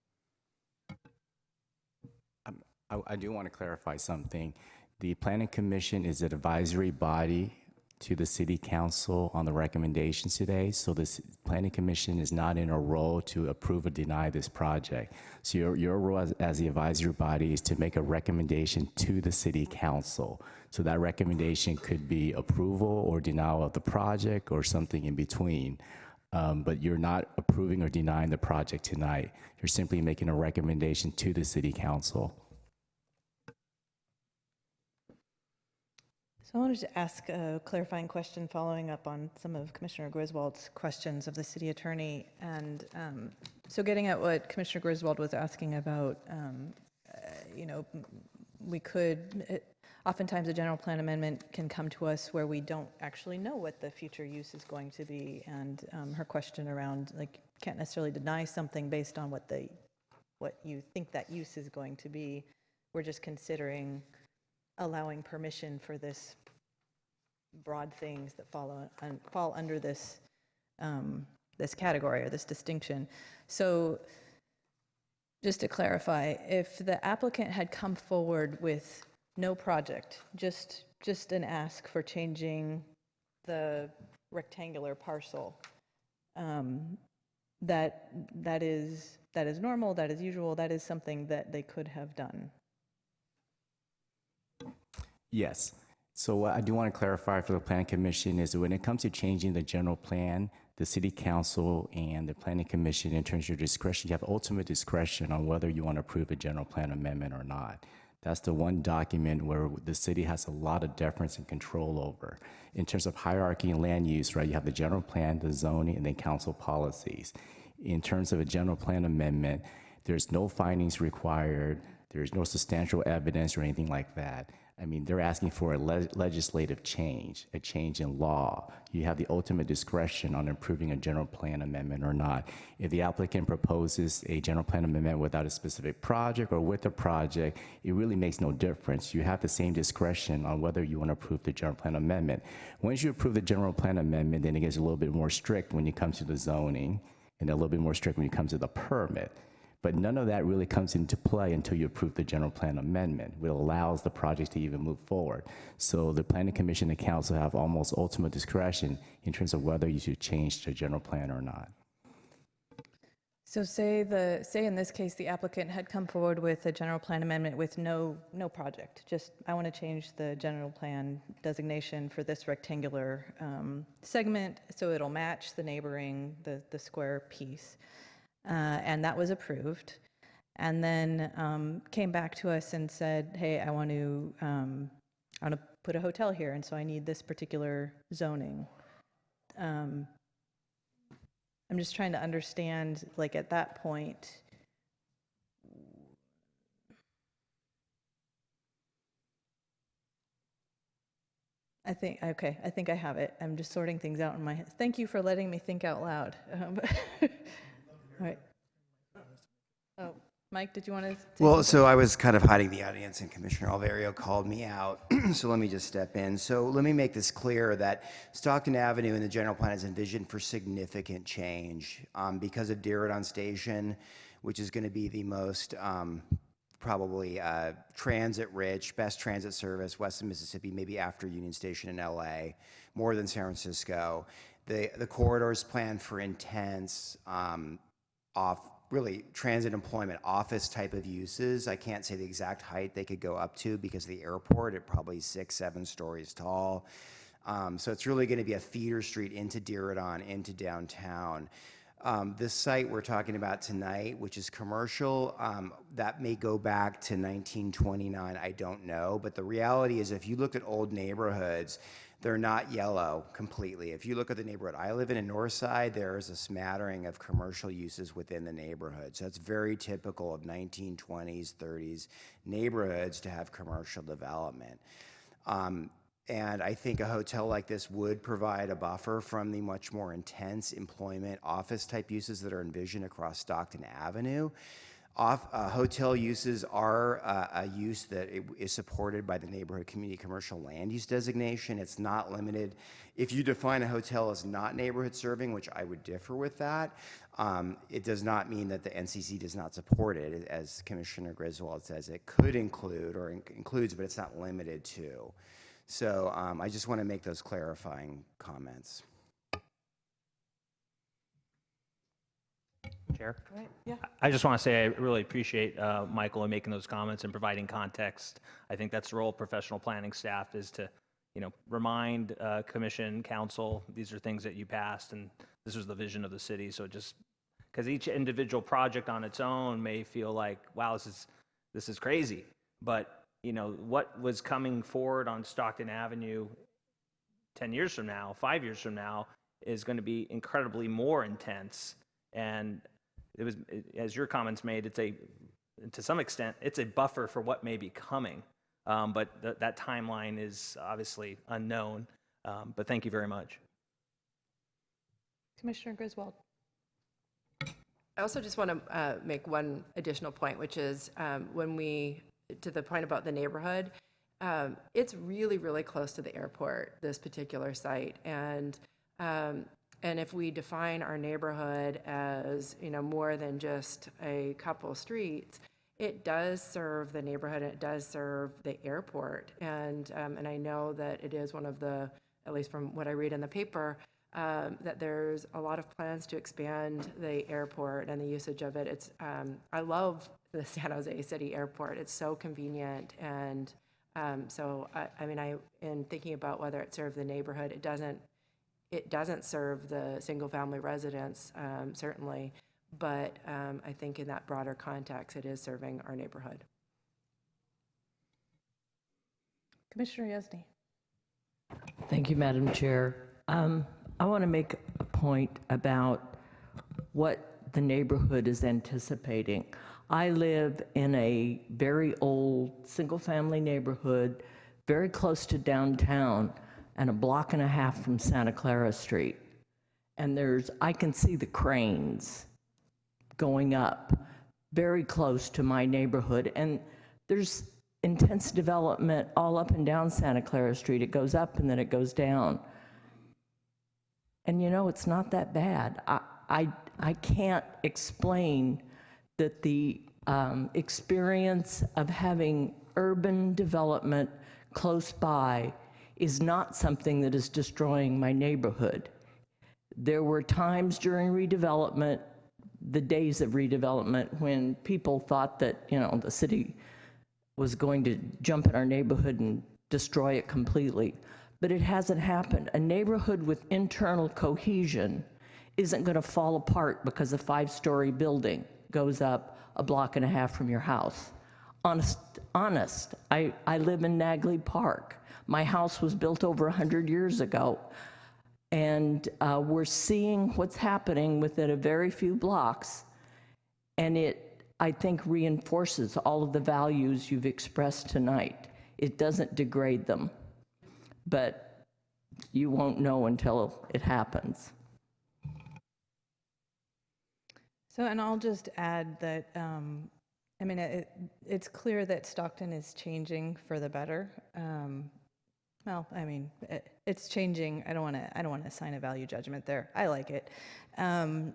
I do want to clarify something. The Planning Commission is an advisory body to the City Council on the recommendations today. So the Planning Commission is not in a role to approve or deny this project. So your role as the advisory body is to make a recommendation to the City Council. So that recommendation could be approval or denial of the project or something in between. But you're not approving or denying the project tonight. You're simply making a recommendation to the City Council. So I wanted to ask a clarifying question following up on some of Commissioner Griswold's questions of the city attorney. And so getting at what Commissioner Griswold was asking about, you know, we could, oftentimes a general plan amendment can come to us where we don't actually know what the future use is going to be. And her question around, like, can't necessarily deny something based on what you think that use is going to be. We're just considering allowing permission for this broad things that fall under this this category or this distinction. So just to clarify, if the applicant had come forward with no project, just an ask for changing the rectangular parcel, that is normal, that is usual, that is something that they could have done. Yes. So what I do want to clarify for the Planning Commission is that when it comes to changing the general plan, the City Council and the Planning Commission, in terms of your discretion, you have ultimate discretion on whether you want to approve a general plan amendment or not. That's the one document where the city has a lot of deference and control over. In terms of hierarchy and land use, right, you have the general plan, the zoning, and then council policies. In terms of a general plan amendment, there's no findings required, there's no substantial evidence or anything like that. I mean, they're asking for a legislative change, a change in law. You have the ultimate discretion on approving a general plan amendment or not. If the applicant proposes a general plan amendment without a specific project or with a project, it really makes no difference. You have the same discretion on whether you want to approve the general plan amendment. Once you approve the general plan amendment, then it gets a little bit more strict when you come to the zoning and a little bit more strict when you come to the permit. But none of that really comes into play until you approve the general plan amendment, which allows the project to even move forward. So the Planning Commission and Council have almost ultimate discretion in terms of whether you should change the general plan or not. So say in this case the applicant had come forward with a general plan amendment with no project. Just, I want to change the general plan designation for this rectangular segment so it'll match the neighboring, the square piece. And that was approved, and then came back to us and said, hey, I want to put a hotel here, and so I need this particular zoning. I'm just trying to understand, like, at that point, I think I have it. I'm just sorting things out in my head. Thank you for letting me think out loud. All right. Oh, Mike, did you want to? Well, so I was kind of hiding the audience, and Commissioner Alvario called me out, so let me just step in. So let me make this clear that Stockton Avenue in the general plan is envisioned for significant change because of Deferrals Station, which is going to be the most probably transit-rich, best transit service west of Mississippi, maybe after Union Station in LA, more than San Francisco. The corridor is planned for intense really transit employment office type of uses. I can't say the exact height they could go up to because of the airport. It probably 6-7 stories tall. So it's really going to be a feeder street into Deferrals, into downtown. This site we're talking about tonight, which is commercial, that may go back to 1929, I don't know. But the reality is if you look at old neighborhoods, they're not yellow completely. If you look at the neighborhood I live in Northside, there is a smattering of commercial uses within the neighborhood. So it's very typical of 1920s, 30s neighborhoods to have commercial development. And I think a hotel like this would provide a buffer from the much more intense employment office type uses that are envisioned across Stockton Avenue. Hotel uses are a use that is supported by the Neighborhood Community Commercial Land Use designation. It's not limited. If you define a hotel as not neighborhood serving, which I would differ with that, it does not mean that the NCC does not support it. As Commissioner Griswold says, it could include or includes, but it's not limited to. So I just want to make those clarifying comments. Chair? Right. Yeah. I just want to say I really appreciate Michael in making those comments and providing context. I think that's the role of professional planning staff is to, remind commission, council, these are things that you passed and this was the vision of the city. So just because each individual project on its own may feel like, wow, this is crazy. But, what was coming forward on Stockton Avenue 10 years from now, 5 years from now, is going to be incredibly more intense. And it was, as your comments made, to some extent, it's a buffer for what may be coming. but that timeline is obviously unknown. But thank you very much. Commissioner Griswold. I also just want to make one additional point, which is to the point about the neighborhood, it's really, really close to the airport, this particular site. And if we define our neighborhood as, more than just a couple streets, it does serve the neighborhood, and it does serve the airport. And I know that it is one of the, at least from what I read in the paper, that there's a lot of plans to expand the airport and the usage of it. I love the San Jose City Airport. It's so convenient, and so in thinking about whether it serves the neighborhood, it doesn't serve the single-family residents, certainly, but I think in that broader context, it is serving our neighborhood. Commissioner Yosny. Thank you, Madam Chair. I want to make a point about what the neighborhood is anticipating. I live in a very old single-family neighborhood, very close to downtown, and a block and a half from Santa Clara Street. And I can see the cranes going up very close to my neighborhood. And there's intense development all up and down Santa Clara Street. It goes up and then it goes down. And it's not that bad. I can't explain that the experience of having urban development close by is not something that is destroying my neighborhood. There were times during redevelopment, the days of redevelopment, when people thought that, the city was going to jump in our neighborhood and destroy it completely. But it hasn't happened. A neighborhood with internal cohesion isn't going to fall apart because a 5-story building goes up a block and a half from your house. Honest. I live in Nagley Park. My house was built over 100 years ago. And we're seeing what's happening within a very few blocks. And it, I think, reinforces all of the values you've expressed tonight. It doesn't degrade them. But you won't know until it happens. So, and I'll just add that, it's clear that Stockton is changing for the better. It's changing. I don't want to assign a value judgment there. I like it. And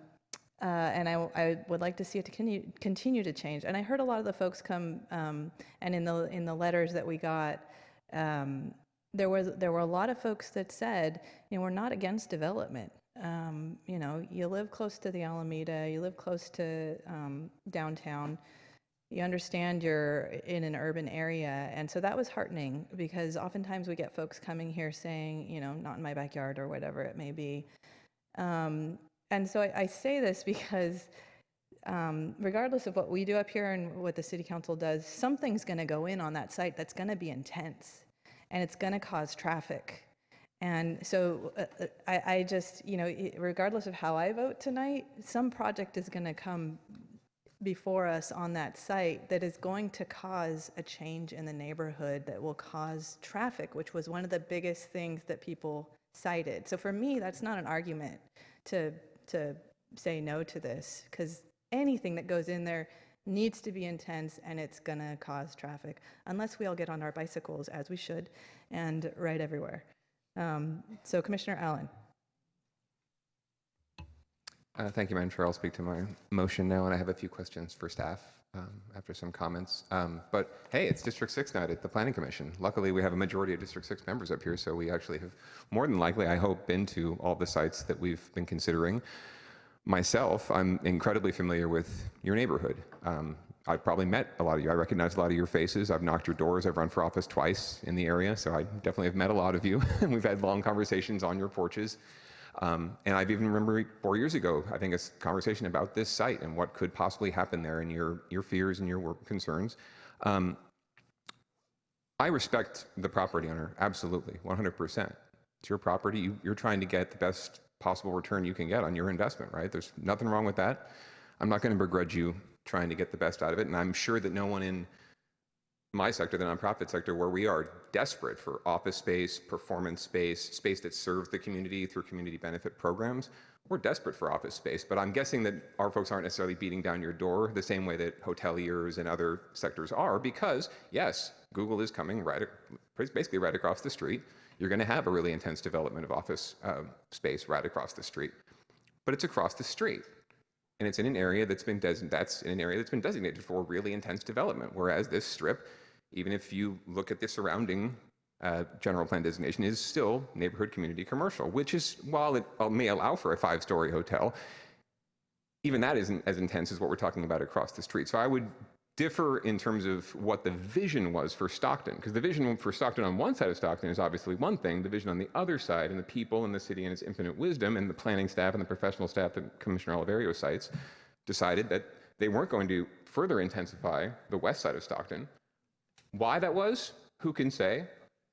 I would like to see it to continue to change. And I heard a lot of the folks come, and in the letters that we got, there were a lot of folks that said, we're not against development. You live close to the Alameda, you live close to downtown, you understand you're in an urban area. And so that was heartening, because oftentimes we get folks coming here saying, not in my backyard or whatever it may be. And so I say this because regardless of what we do up here and what the city council does, something's going to go in on that site that's going to be intense. And it's going to cause traffic. And so I just, regardless of how I vote tonight, some project is going to come before us on that site that is going to cause a change in the neighborhood that will cause traffic, which was one of the biggest things that people cited. So for me, that's not an argument to say no to this, because anything that goes in there needs to be intense, and it's going to cause traffic, unless we all get on our bicycles, as we should, and ride everywhere. So Commissioner Allen. Thank you, Madam Chair. I'll speak to my motion now, and I have a few questions for staff after some comments. But hey, it's District 6 night at the Planning Commission. Luckily, we have a majority of District 6 members up here, so we actually have more than likely, I hope, been to all the sites that we've been considering. Myself, I'm incredibly familiar with your neighborhood. I've probably met a lot of you. I recognize a lot of your faces. I've knocked your doors. I've run for office twice in the area, so I definitely have met a lot of you. And we've had long conversations on your porches. And I've even remembered 4 years ago, I think, a conversation about this site and what could possibly happen there, and your fears and your work concerns. I respect the property owner, absolutely, 100%. It's your property. You're trying to get the best possible return you can get on your investment, right? There's nothing wrong with that. I'm not going to begrudge you trying to get the best out of it, and I'm sure that no one in my sector, the nonprofit sector, where we are desperate for office space, performance space, space that serves the community through community benefit programs. We're desperate for office space, but I'm guessing that our folks aren't necessarily beating down your door the same way that hoteliers and other sectors are, because yes, Google is coming basically right across the street. You're going to have a really intense development of office space right across the street, but it's across the street. And it's in an area that's been designated for really intense development. Whereas this strip, even if you look at the surrounding general plan designation, is still neighborhood community commercial, which is, while it may allow for a 5-story hotel, even that isn't as intense as what we're talking about across the street. So I would differ in terms of what the vision was for Stockton, because the vision for Stockton on one side of Stockton is obviously one thing, the vision on the other side, and the people and the city and its infinite wisdom and the planning staff and the professional staff that Commissioner Oliverio cites decided that they weren't going to further intensify the west side of Stockton. Why that was, who can say?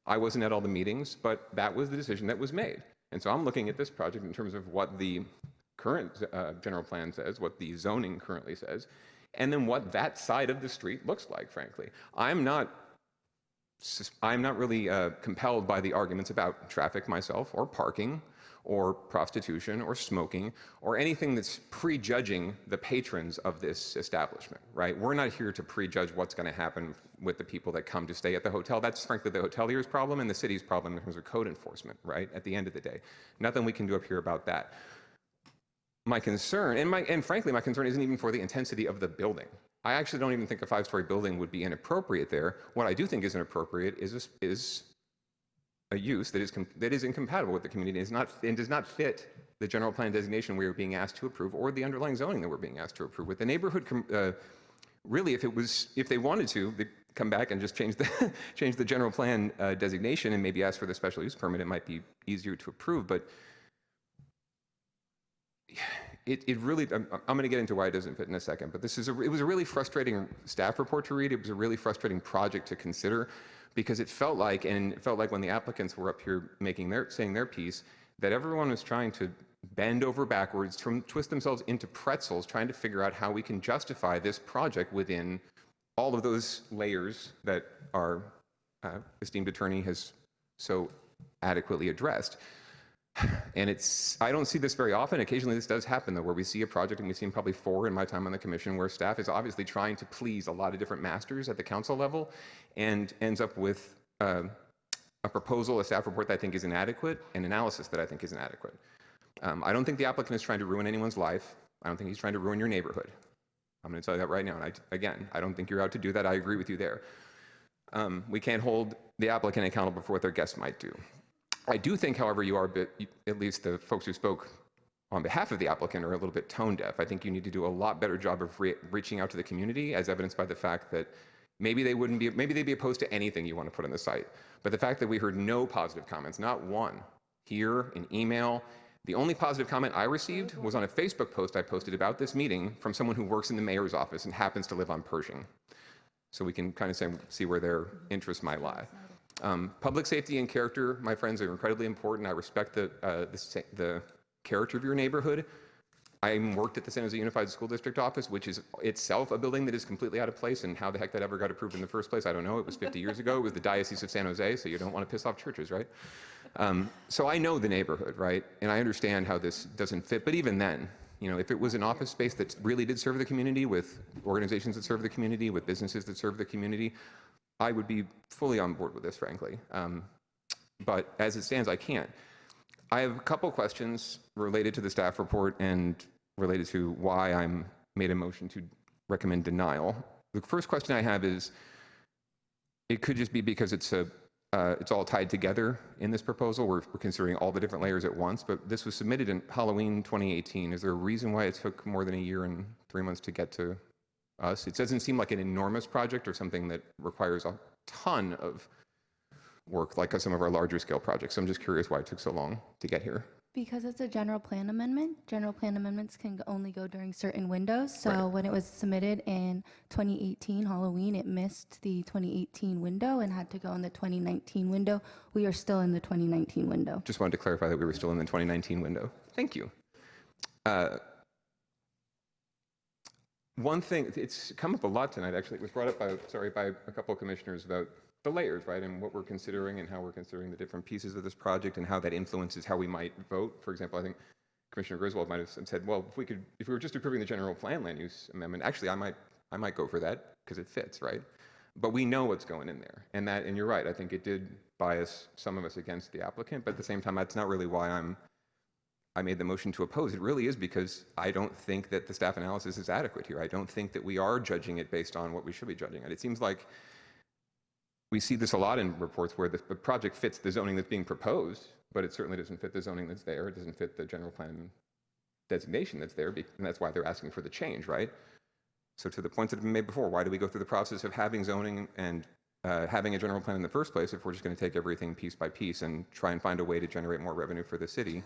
I wasn't at all the meetings, but that was the decision that was made. And so I'm looking at this project in terms of what the current general plan says, what the zoning currently says, and then what that side of the street looks like, frankly. I'm not really compelled by the arguments about traffic myself, or parking, or prostitution, or smoking, or anything that's prejudging the patrons of this establishment, right? We're not here to prejudge what's going to happen with the people that come to stay at the hotel. That's frankly the hotelier's problem and the city's problem in terms of code enforcement, right? At the end of the day, nothing we can do up here about that. My concern, and frankly, my concern isn't even for the intensity of the building. I actually don't even think a 5-story building would be inappropriate there. What I do think is inappropriate is a use that is incompatible with the community and does not fit the general plan designation we are being asked to approve, or the underlying zoning that we're being asked to approve. With the neighborhood, really, if they wanted to, they'd come back and just change the general plan designation and maybe ask for the special use permit. It might be easier to approve, but it really, I'm going to get into why it doesn't fit in a second, but it was a really frustrating staff report to read. It was a really frustrating project to consider, because it felt like when the applicants were up here saying their piece, that everyone was trying to bend over backwards, twist themselves into pretzels, trying to figure out how we can justify this project within all of those layers that our esteemed attorney has so adequately addressed. And I don't see this very often. Occasionally this does happen, though, where we see a project, and we've seen probably 4 in my time on the commission, where staff is obviously trying to please a lot of different masters at the council level and ends up with a proposal, a staff report that I think is inadequate, and analysis that I think is inadequate. I don't think the applicant is trying to ruin anyone's life. I don't think he's trying to ruin your neighborhood. I'm going to tell you that right now. And I don't think you're out to do that. I agree with you there. We can't hold the applicant accountable for what their guests might do. I do think, however, you are a bit, at least the folks who spoke on behalf of the applicant, are a little bit tone deaf. I think you need to do a lot better job of reaching out to the community, as evidenced by the fact that maybe they'd be opposed to anything you want to put on the site. But the fact that we heard no positive comments, not one, here, in email. The only positive comment I received was on a Facebook post I posted about this meeting from someone who works in the mayor's office and happens to live on Pershing. So we can kind of see where their interests might lie. Public safety and character, my friends, are incredibly important. I respect the character of your neighborhood. I worked at the San Jose Unified School District office, which is itself a building that is completely out of place, and how the heck that ever got approved in the first place, I don't know. It was 50 years ago. It was the Diocese of San Jose, so you don't want to piss off churches, right? So I know the neighborhood, right? And I understand how this doesn't fit, but even then, if it was an office space that really did serve the community, with organizations that serve the community, with businesses that serve the community, I would be fully on board with this, frankly. But as it stands, I can't. I have a couple questions related to the staff report and related to why I'm made a motion to recommend denial. The first question I have is, it could just be because it's all tied together in this proposal. We're considering all the different layers at once, but this was submitted in Halloween 2018. Is there a reason why it took more than a year and 3 months to get to us? It doesn't seem like an enormous project or something that requires a ton of work like some of our larger scale projects. So I'm just curious why it took so long to get here. Because it's a general plan amendment. General plan amendments can only go during certain windows. So when it was submitted in 2018 Halloween, it missed the 2018 window and had to go in the 2019 window. We are still in the 2019 window. Just wanted to clarify that we were still in the 2019 window. Thank you. one thing, it's come up a lot tonight, actually. It was brought up by a couple of commissioners about the layers, right, and what we're considering and how we're considering the different pieces of this project and how that influences how we might vote. For example, I think Commissioner Griswold might have said, well, if we were just approving the general plan land use amendment, actually, I might go for that because it fits, right? But we know what's going in there, and you're right. I think it did bias some of us against the applicant, but at the same time, that's not really why I made the motion to oppose. It really is because I don't think that the staff analysis is adequate here. I don't think that we are judging it based on what we should be judging it. It seems like we see this a lot in reports where the project fits the zoning that's being proposed, but it certainly doesn't fit the zoning that's there. It doesn't fit the general plan designation that's there, and that's why they're asking for the change, right? So to the points that have been made before, why do we go through the process of having zoning and having a general plan in the first place if we're just going to take everything piece by piece and try and find a way to generate more revenue for the city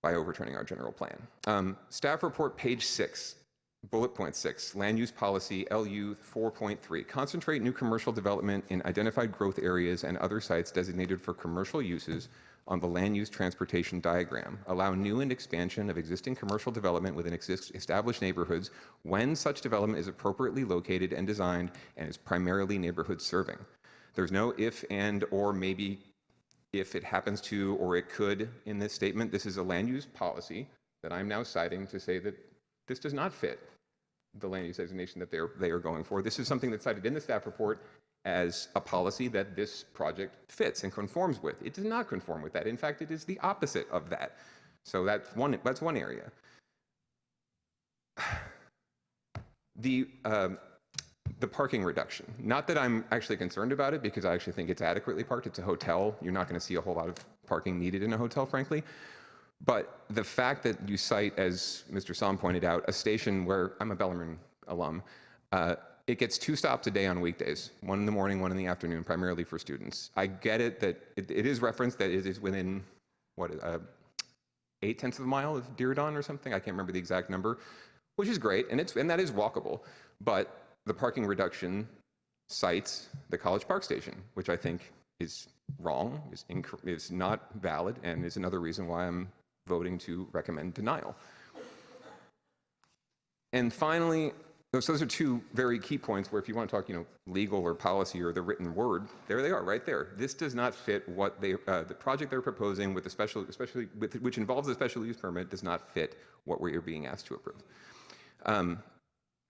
by overturning our general plan? Staff report, page 6. Bullet point 6, land use policy LU 4.3. Concentrate new commercial development in identified growth areas and other sites designated for commercial uses on the land use transportation diagram. Allow new and expansion of existing commercial development within established neighborhoods when such development is appropriately located and designed and is primarily neighborhood serving. There's no if, and, or maybe if it happens to or it could in this statement. This is a land use policy that I'm now citing to say that this does not fit the land use designation that they are going for. This is something that's cited in the staff report as a policy that this project fits and conforms with. It does not conform with that. In fact, it is the opposite of that. So that's one area. The parking reduction. Not that I'm actually concerned about it, because I actually think it's adequately parked. It's a hotel. You're not going to see a whole lot of parking needed in a hotel, frankly. But the fact that you cite, as Mr. Somm pointed out, a station where I'm a Bellarmine alum, it gets 2 stops a day on weekdays, 1 in the morning, 1 in the afternoon, primarily for students. I get it that it is referenced that it is within, 8/10 of a mile of Diridon or something. I can't remember the exact number, which is great, and that is walkable. But the parking reduction cites the College Park station, which I think is wrong, is not valid, and is another reason why I'm voting to recommend denial. And finally, so those are 2 very key points where if you want to talk, legal or policy or the written word, there they are, right there. This does not fit what the project they're proposing with which involves a special use permit, does not fit what we are being asked to approve,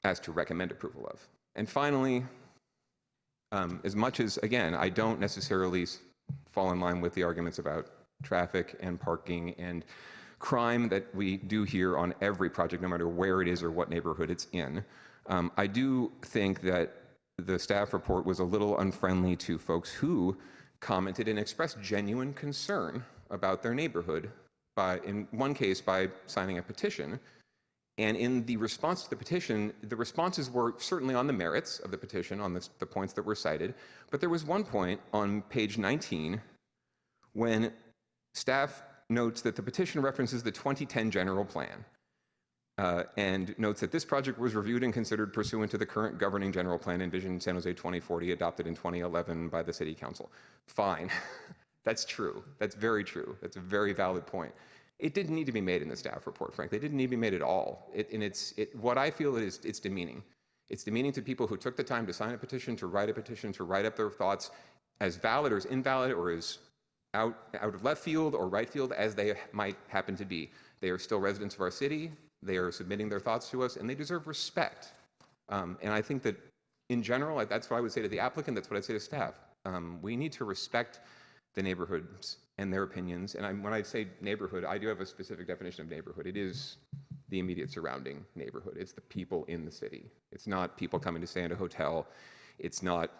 asked to recommend approval of. And finally, as much as, again, I don't necessarily fall in line with the arguments about traffic and parking and crime that we do here on every project, no matter where it is or what neighborhood it's in, I do think that the staff report was a little unfriendly to folks who commented and expressed genuine concern about their neighborhood, in one case by signing a petition. And in the response to the petition, the responses were certainly on the merits of the petition, on the points that were cited. But there was one point on page 19 when staff notes that the petition references the 2010 general plan and notes that this project was reviewed and considered pursuant to the current governing general plan and Vision San Jose 2040 adopted in 2011 by the City Council. Fine. That's true. That's very true. That's a very valid point. It didn't need to be made in the staff report, frankly. It didn't need to be made at all. What I feel is it's demeaning. It's demeaning to people who took the time to sign a petition, to write up their thoughts as valid or as invalid or as out of left field or right field as they might happen to be. They are still residents of our city. They are submitting their thoughts to us, and they deserve respect. And I think that in general, that's what I would say to the applicant. That's what I'd say to staff. We need to respect the neighborhoods and their opinions. And when I say neighborhood, I do have a specific definition of neighborhood. It is the immediate surrounding neighborhood. It's the people in the city. It's not people coming to stay in a hotel. It's not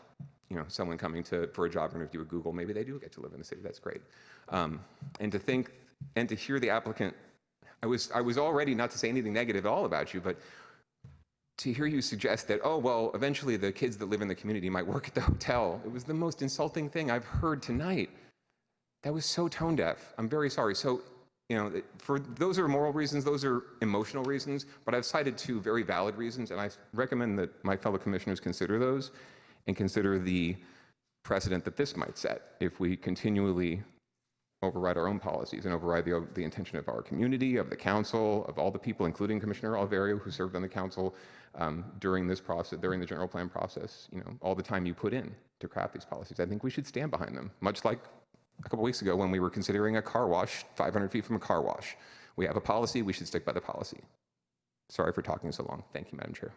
someone coming for a job interview at Google. Maybe they do get to live in the city. That's great. And to hear the applicant, I was already, not to say anything negative at all about you, but to hear you suggest that, oh, well, eventually the kids that live in the community might work at the hotel. It was the most insulting thing I've heard tonight. That was so tone deaf. I'm very sorry. So, for those are moral reasons, those are emotional reasons, but I've cited 2 very valid reasons, and I recommend that my fellow commissioners consider those and consider the precedent that this might set if we continually override our own policies and override the intention of our community, of the council, of all the people, including Commissioner Oliverio, who served on the council during this process, during the general plan process, all the time you put in to craft these policies. I think we should stand behind them, much like a couple weeks ago when we were considering a car wash 500 feet from a car wash. We have a policy, we should stick by the policy. Sorry for talking so long. Thank you, Madam Chair.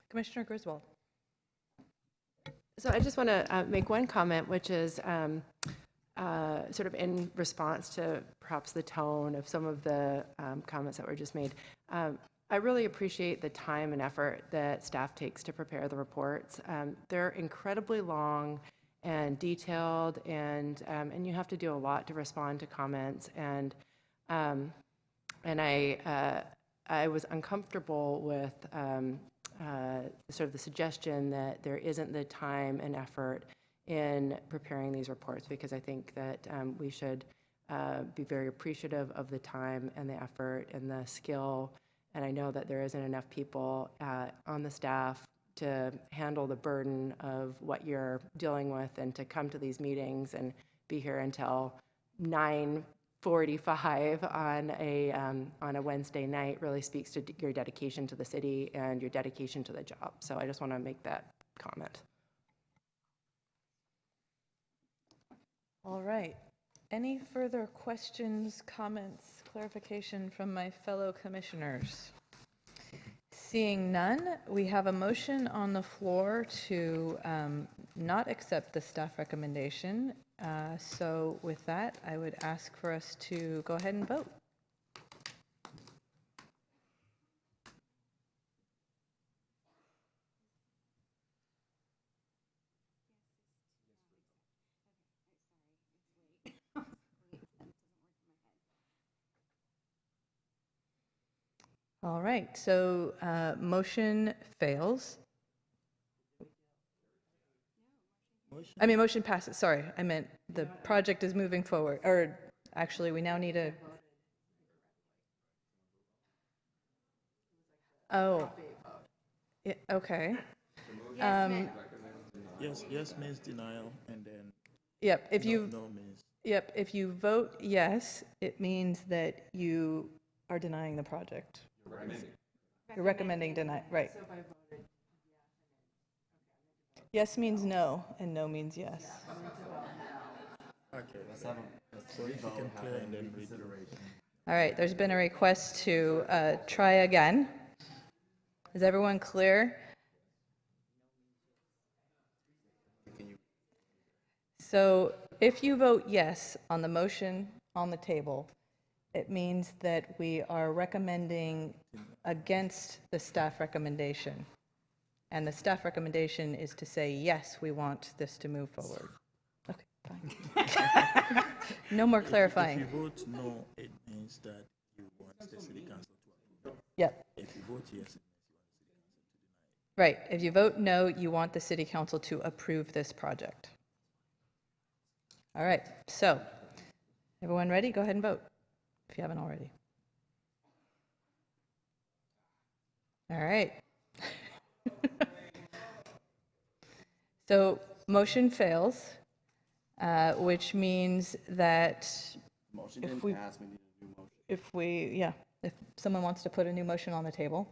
Commissioner Griswold. So I just want to make one comment, which is sort of in response to perhaps the tone of some of the comments that were just made. I really appreciate the time and effort that staff takes to prepare the reports. They're incredibly long and detailed, and you have to do a lot to respond to comments. And I was uncomfortable with sort of the suggestion that there isn't the time and effort in preparing these reports, because I think that we should be very appreciative of the time and the effort and the skill. And I know that there isn't enough people on the staff to handle the burden of what you're dealing with, and to come to these meetings and be here until 9:45 on a Wednesday night really speaks to your dedication to the city and your dedication to the job. So I just want to make that comment. All right. Any further questions, comments, clarification from my fellow commissioners? Seeing none, we have a motion on the floor to not accept the staff recommendation. So with that, I would ask for us to go ahead and vote. All right, so motion fails. I mean, motion passes, sorry. I meant the project is moving forward. Or actually, we now need a... Oh. Yeah, okay. Yes means denial, and then Yep, if you... no means... Yep, if you vote yes, it means that you are denying the project. You're recommending deny, right. Yes means no, and no means yes. Okay, so if you can clear and then redo. All right, there's been a request to try again. Is everyone clear? So if you vote yes on the motion on the table, it means that we are recommending against the staff recommendation. And the staff recommendation is to say, yes, we want this to move forward. Okay, fine. No more clarifying. If you vote no, it means that you want the city council to approve it. Yep. If you vote yes, Right. If you vote no, you want the city council to approve this project. All right. So, everyone ready? Go ahead and vote if you haven't already. All right. So, motion fails, which means that motion if didn't we pass, we need a new motion. if someone wants to put a new motion on the table.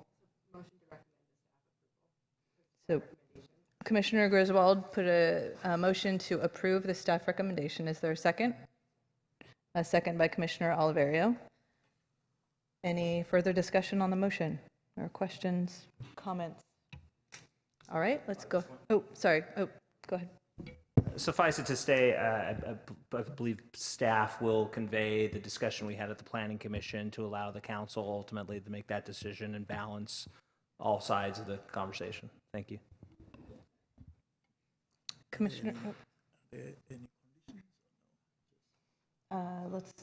So Commissioner Griswold put a motion to approve the staff recommendation. Is there a second? A second by Commissioner Oliverio. Any further discussion on the motion or questions, comments? All right, let's go. Oh, sorry. Oh, go ahead. Suffice it to say, I believe staff will convey the discussion we had at the Planning Commission to allow the council ultimately to make that decision and balance all sides of the conversation. Thank you. Commissioner, Any let's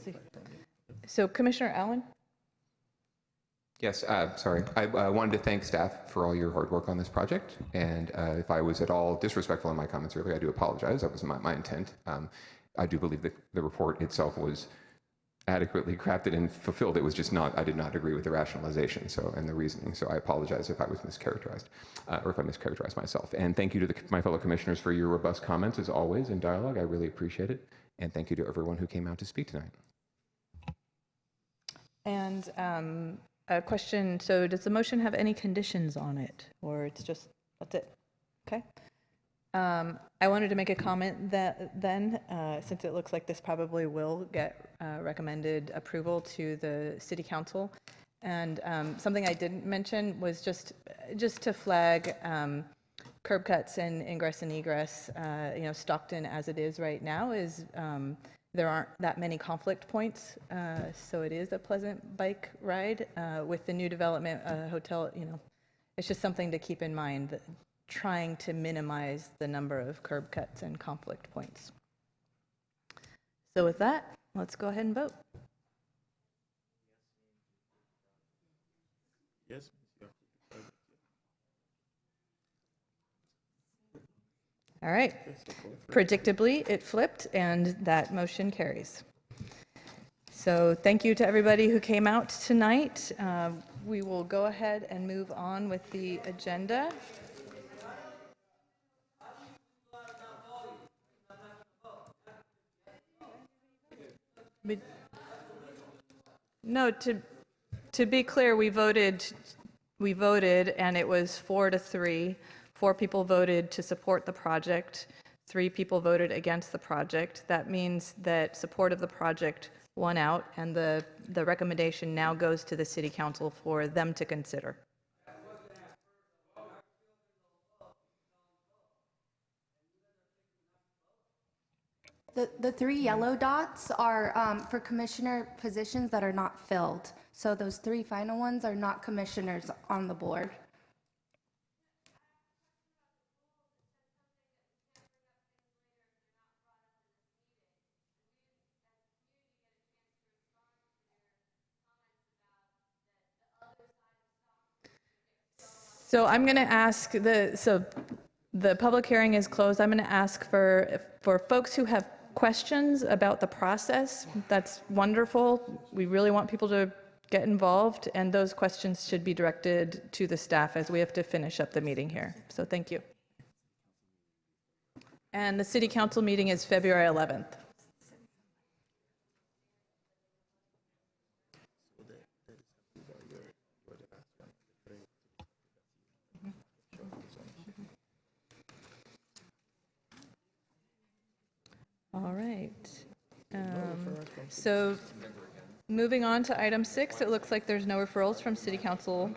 see. So Commissioner Allen? Yes, sorry. I wanted to thank staff for all your hard work on this project. And if I was at all disrespectful in my comments earlier, I do apologize. That was my intent. I do believe that the report itself was adequately crafted and fulfilled. It was just not, I did not agree with the rationalization and the reasoning. So I apologize if I was mischaracterized, or if I mischaracterized myself. And thank you to my fellow commissioners for your robust comments, as always, in dialogue. I really appreciate it. And thank you to everyone who came out to speak tonight. And a question, so does the motion have any conditions on it, or it's just, that's it? Okay. I wanted to make a comment since it looks like this probably will get recommended approval to the city council. And something I didn't mention was just to flag curb cuts and ingress and egress. Stockton as it is right now is there aren't that many conflict points, so it is a pleasant bike ride. With the new development hotel, it's just something to keep in mind, that trying to minimize the number of curb cuts and conflict points. So with that, let's go ahead and vote. Yes. All right. Predictably, it flipped, and that motion carries. So thank you to everybody who came out tonight. We will go ahead and move on with the agenda. No, to be clear, we voted, and it was 4-3. 4 people voted to support the project. 3 people voted against the project. That means that support of the project won out, and the recommendation now goes to the city council for them to consider. The 3 yellow dots are for commissioner positions that are not filled. So those 3 final ones are not commissioners on the board. So I'm going to ask the public hearing is closed. I'm going to ask for folks who have questions about the process. That's wonderful. We really want people to get involved, and those questions should be directed to the staff as we have to finish up the meeting here. So thank you. And the city council meeting is February 11th. All right. So moving on to item 6, it looks like there's no referrals from City Council.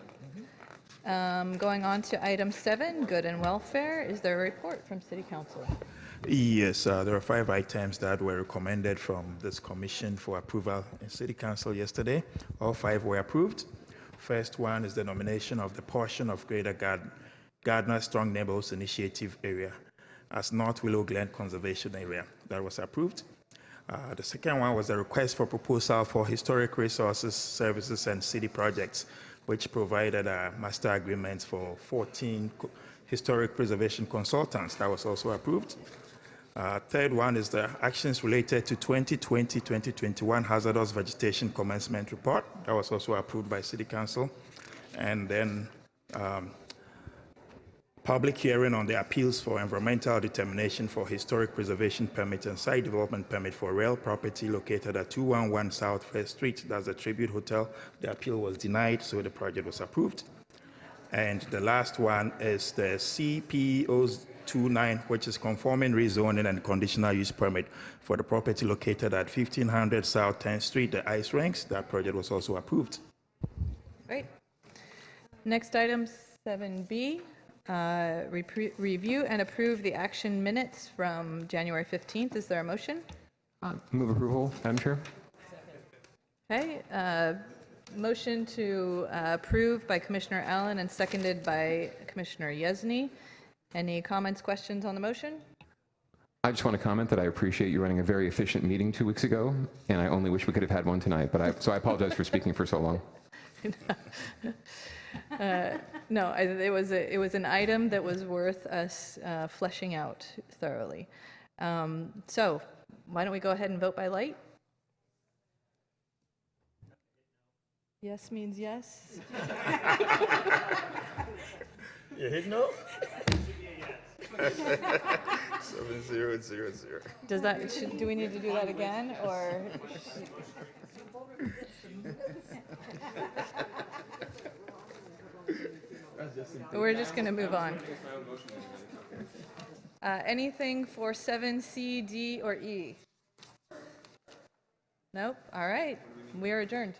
Going on to item 7, good and welfare. Is there a report from City Council? Yes, there are 5 items that were recommended from this commission for approval in City Council yesterday. All 5 were approved. First one is the nomination of the portion of Greater Gardner Strong Neighborhoods Initiative area as North Willow Glen Conservation Area. That was approved. The second one was a request for proposal for historic resources, services, and city projects, which provided master agreements for 14 historic preservation consultants. That was also approved. Third one is the actions related to 2020-2021 hazardous vegetation commencement report. That was also approved by City Council. And then public hearing on the appeals for environmental determination for historic preservation permit and site development permit for real property located at 211 South First Street. That's the Tribute Hotel. The appeal was denied, so the project was approved. And the last one is the CP029, which is conforming rezoning and conditional use permit for the property located at 1500 South 10th Street, the ice rinks. That project was also approved. Great. Next item, 7B. Review and approve the action minutes from January 15th. Is there a motion? Move approval, Madam Chair. Okay. Motion to approve by Commissioner Allen and seconded by Commissioner Yesny. Any comments, questions on the motion? I just want to comment that I appreciate you running a very efficient meeting 2 weeks ago, and I only wish we could have had one tonight, so I apologize for speaking for so long. No, it was an item that was worth us fleshing out thoroughly. So why don't we go ahead and vote by light? Yes means yes. You hit no? 7-0-0-0. Does that, do we need to do that again, or? We're just going to move on. Anything for 7C, D, or E? Nope. All right. We are adjourned.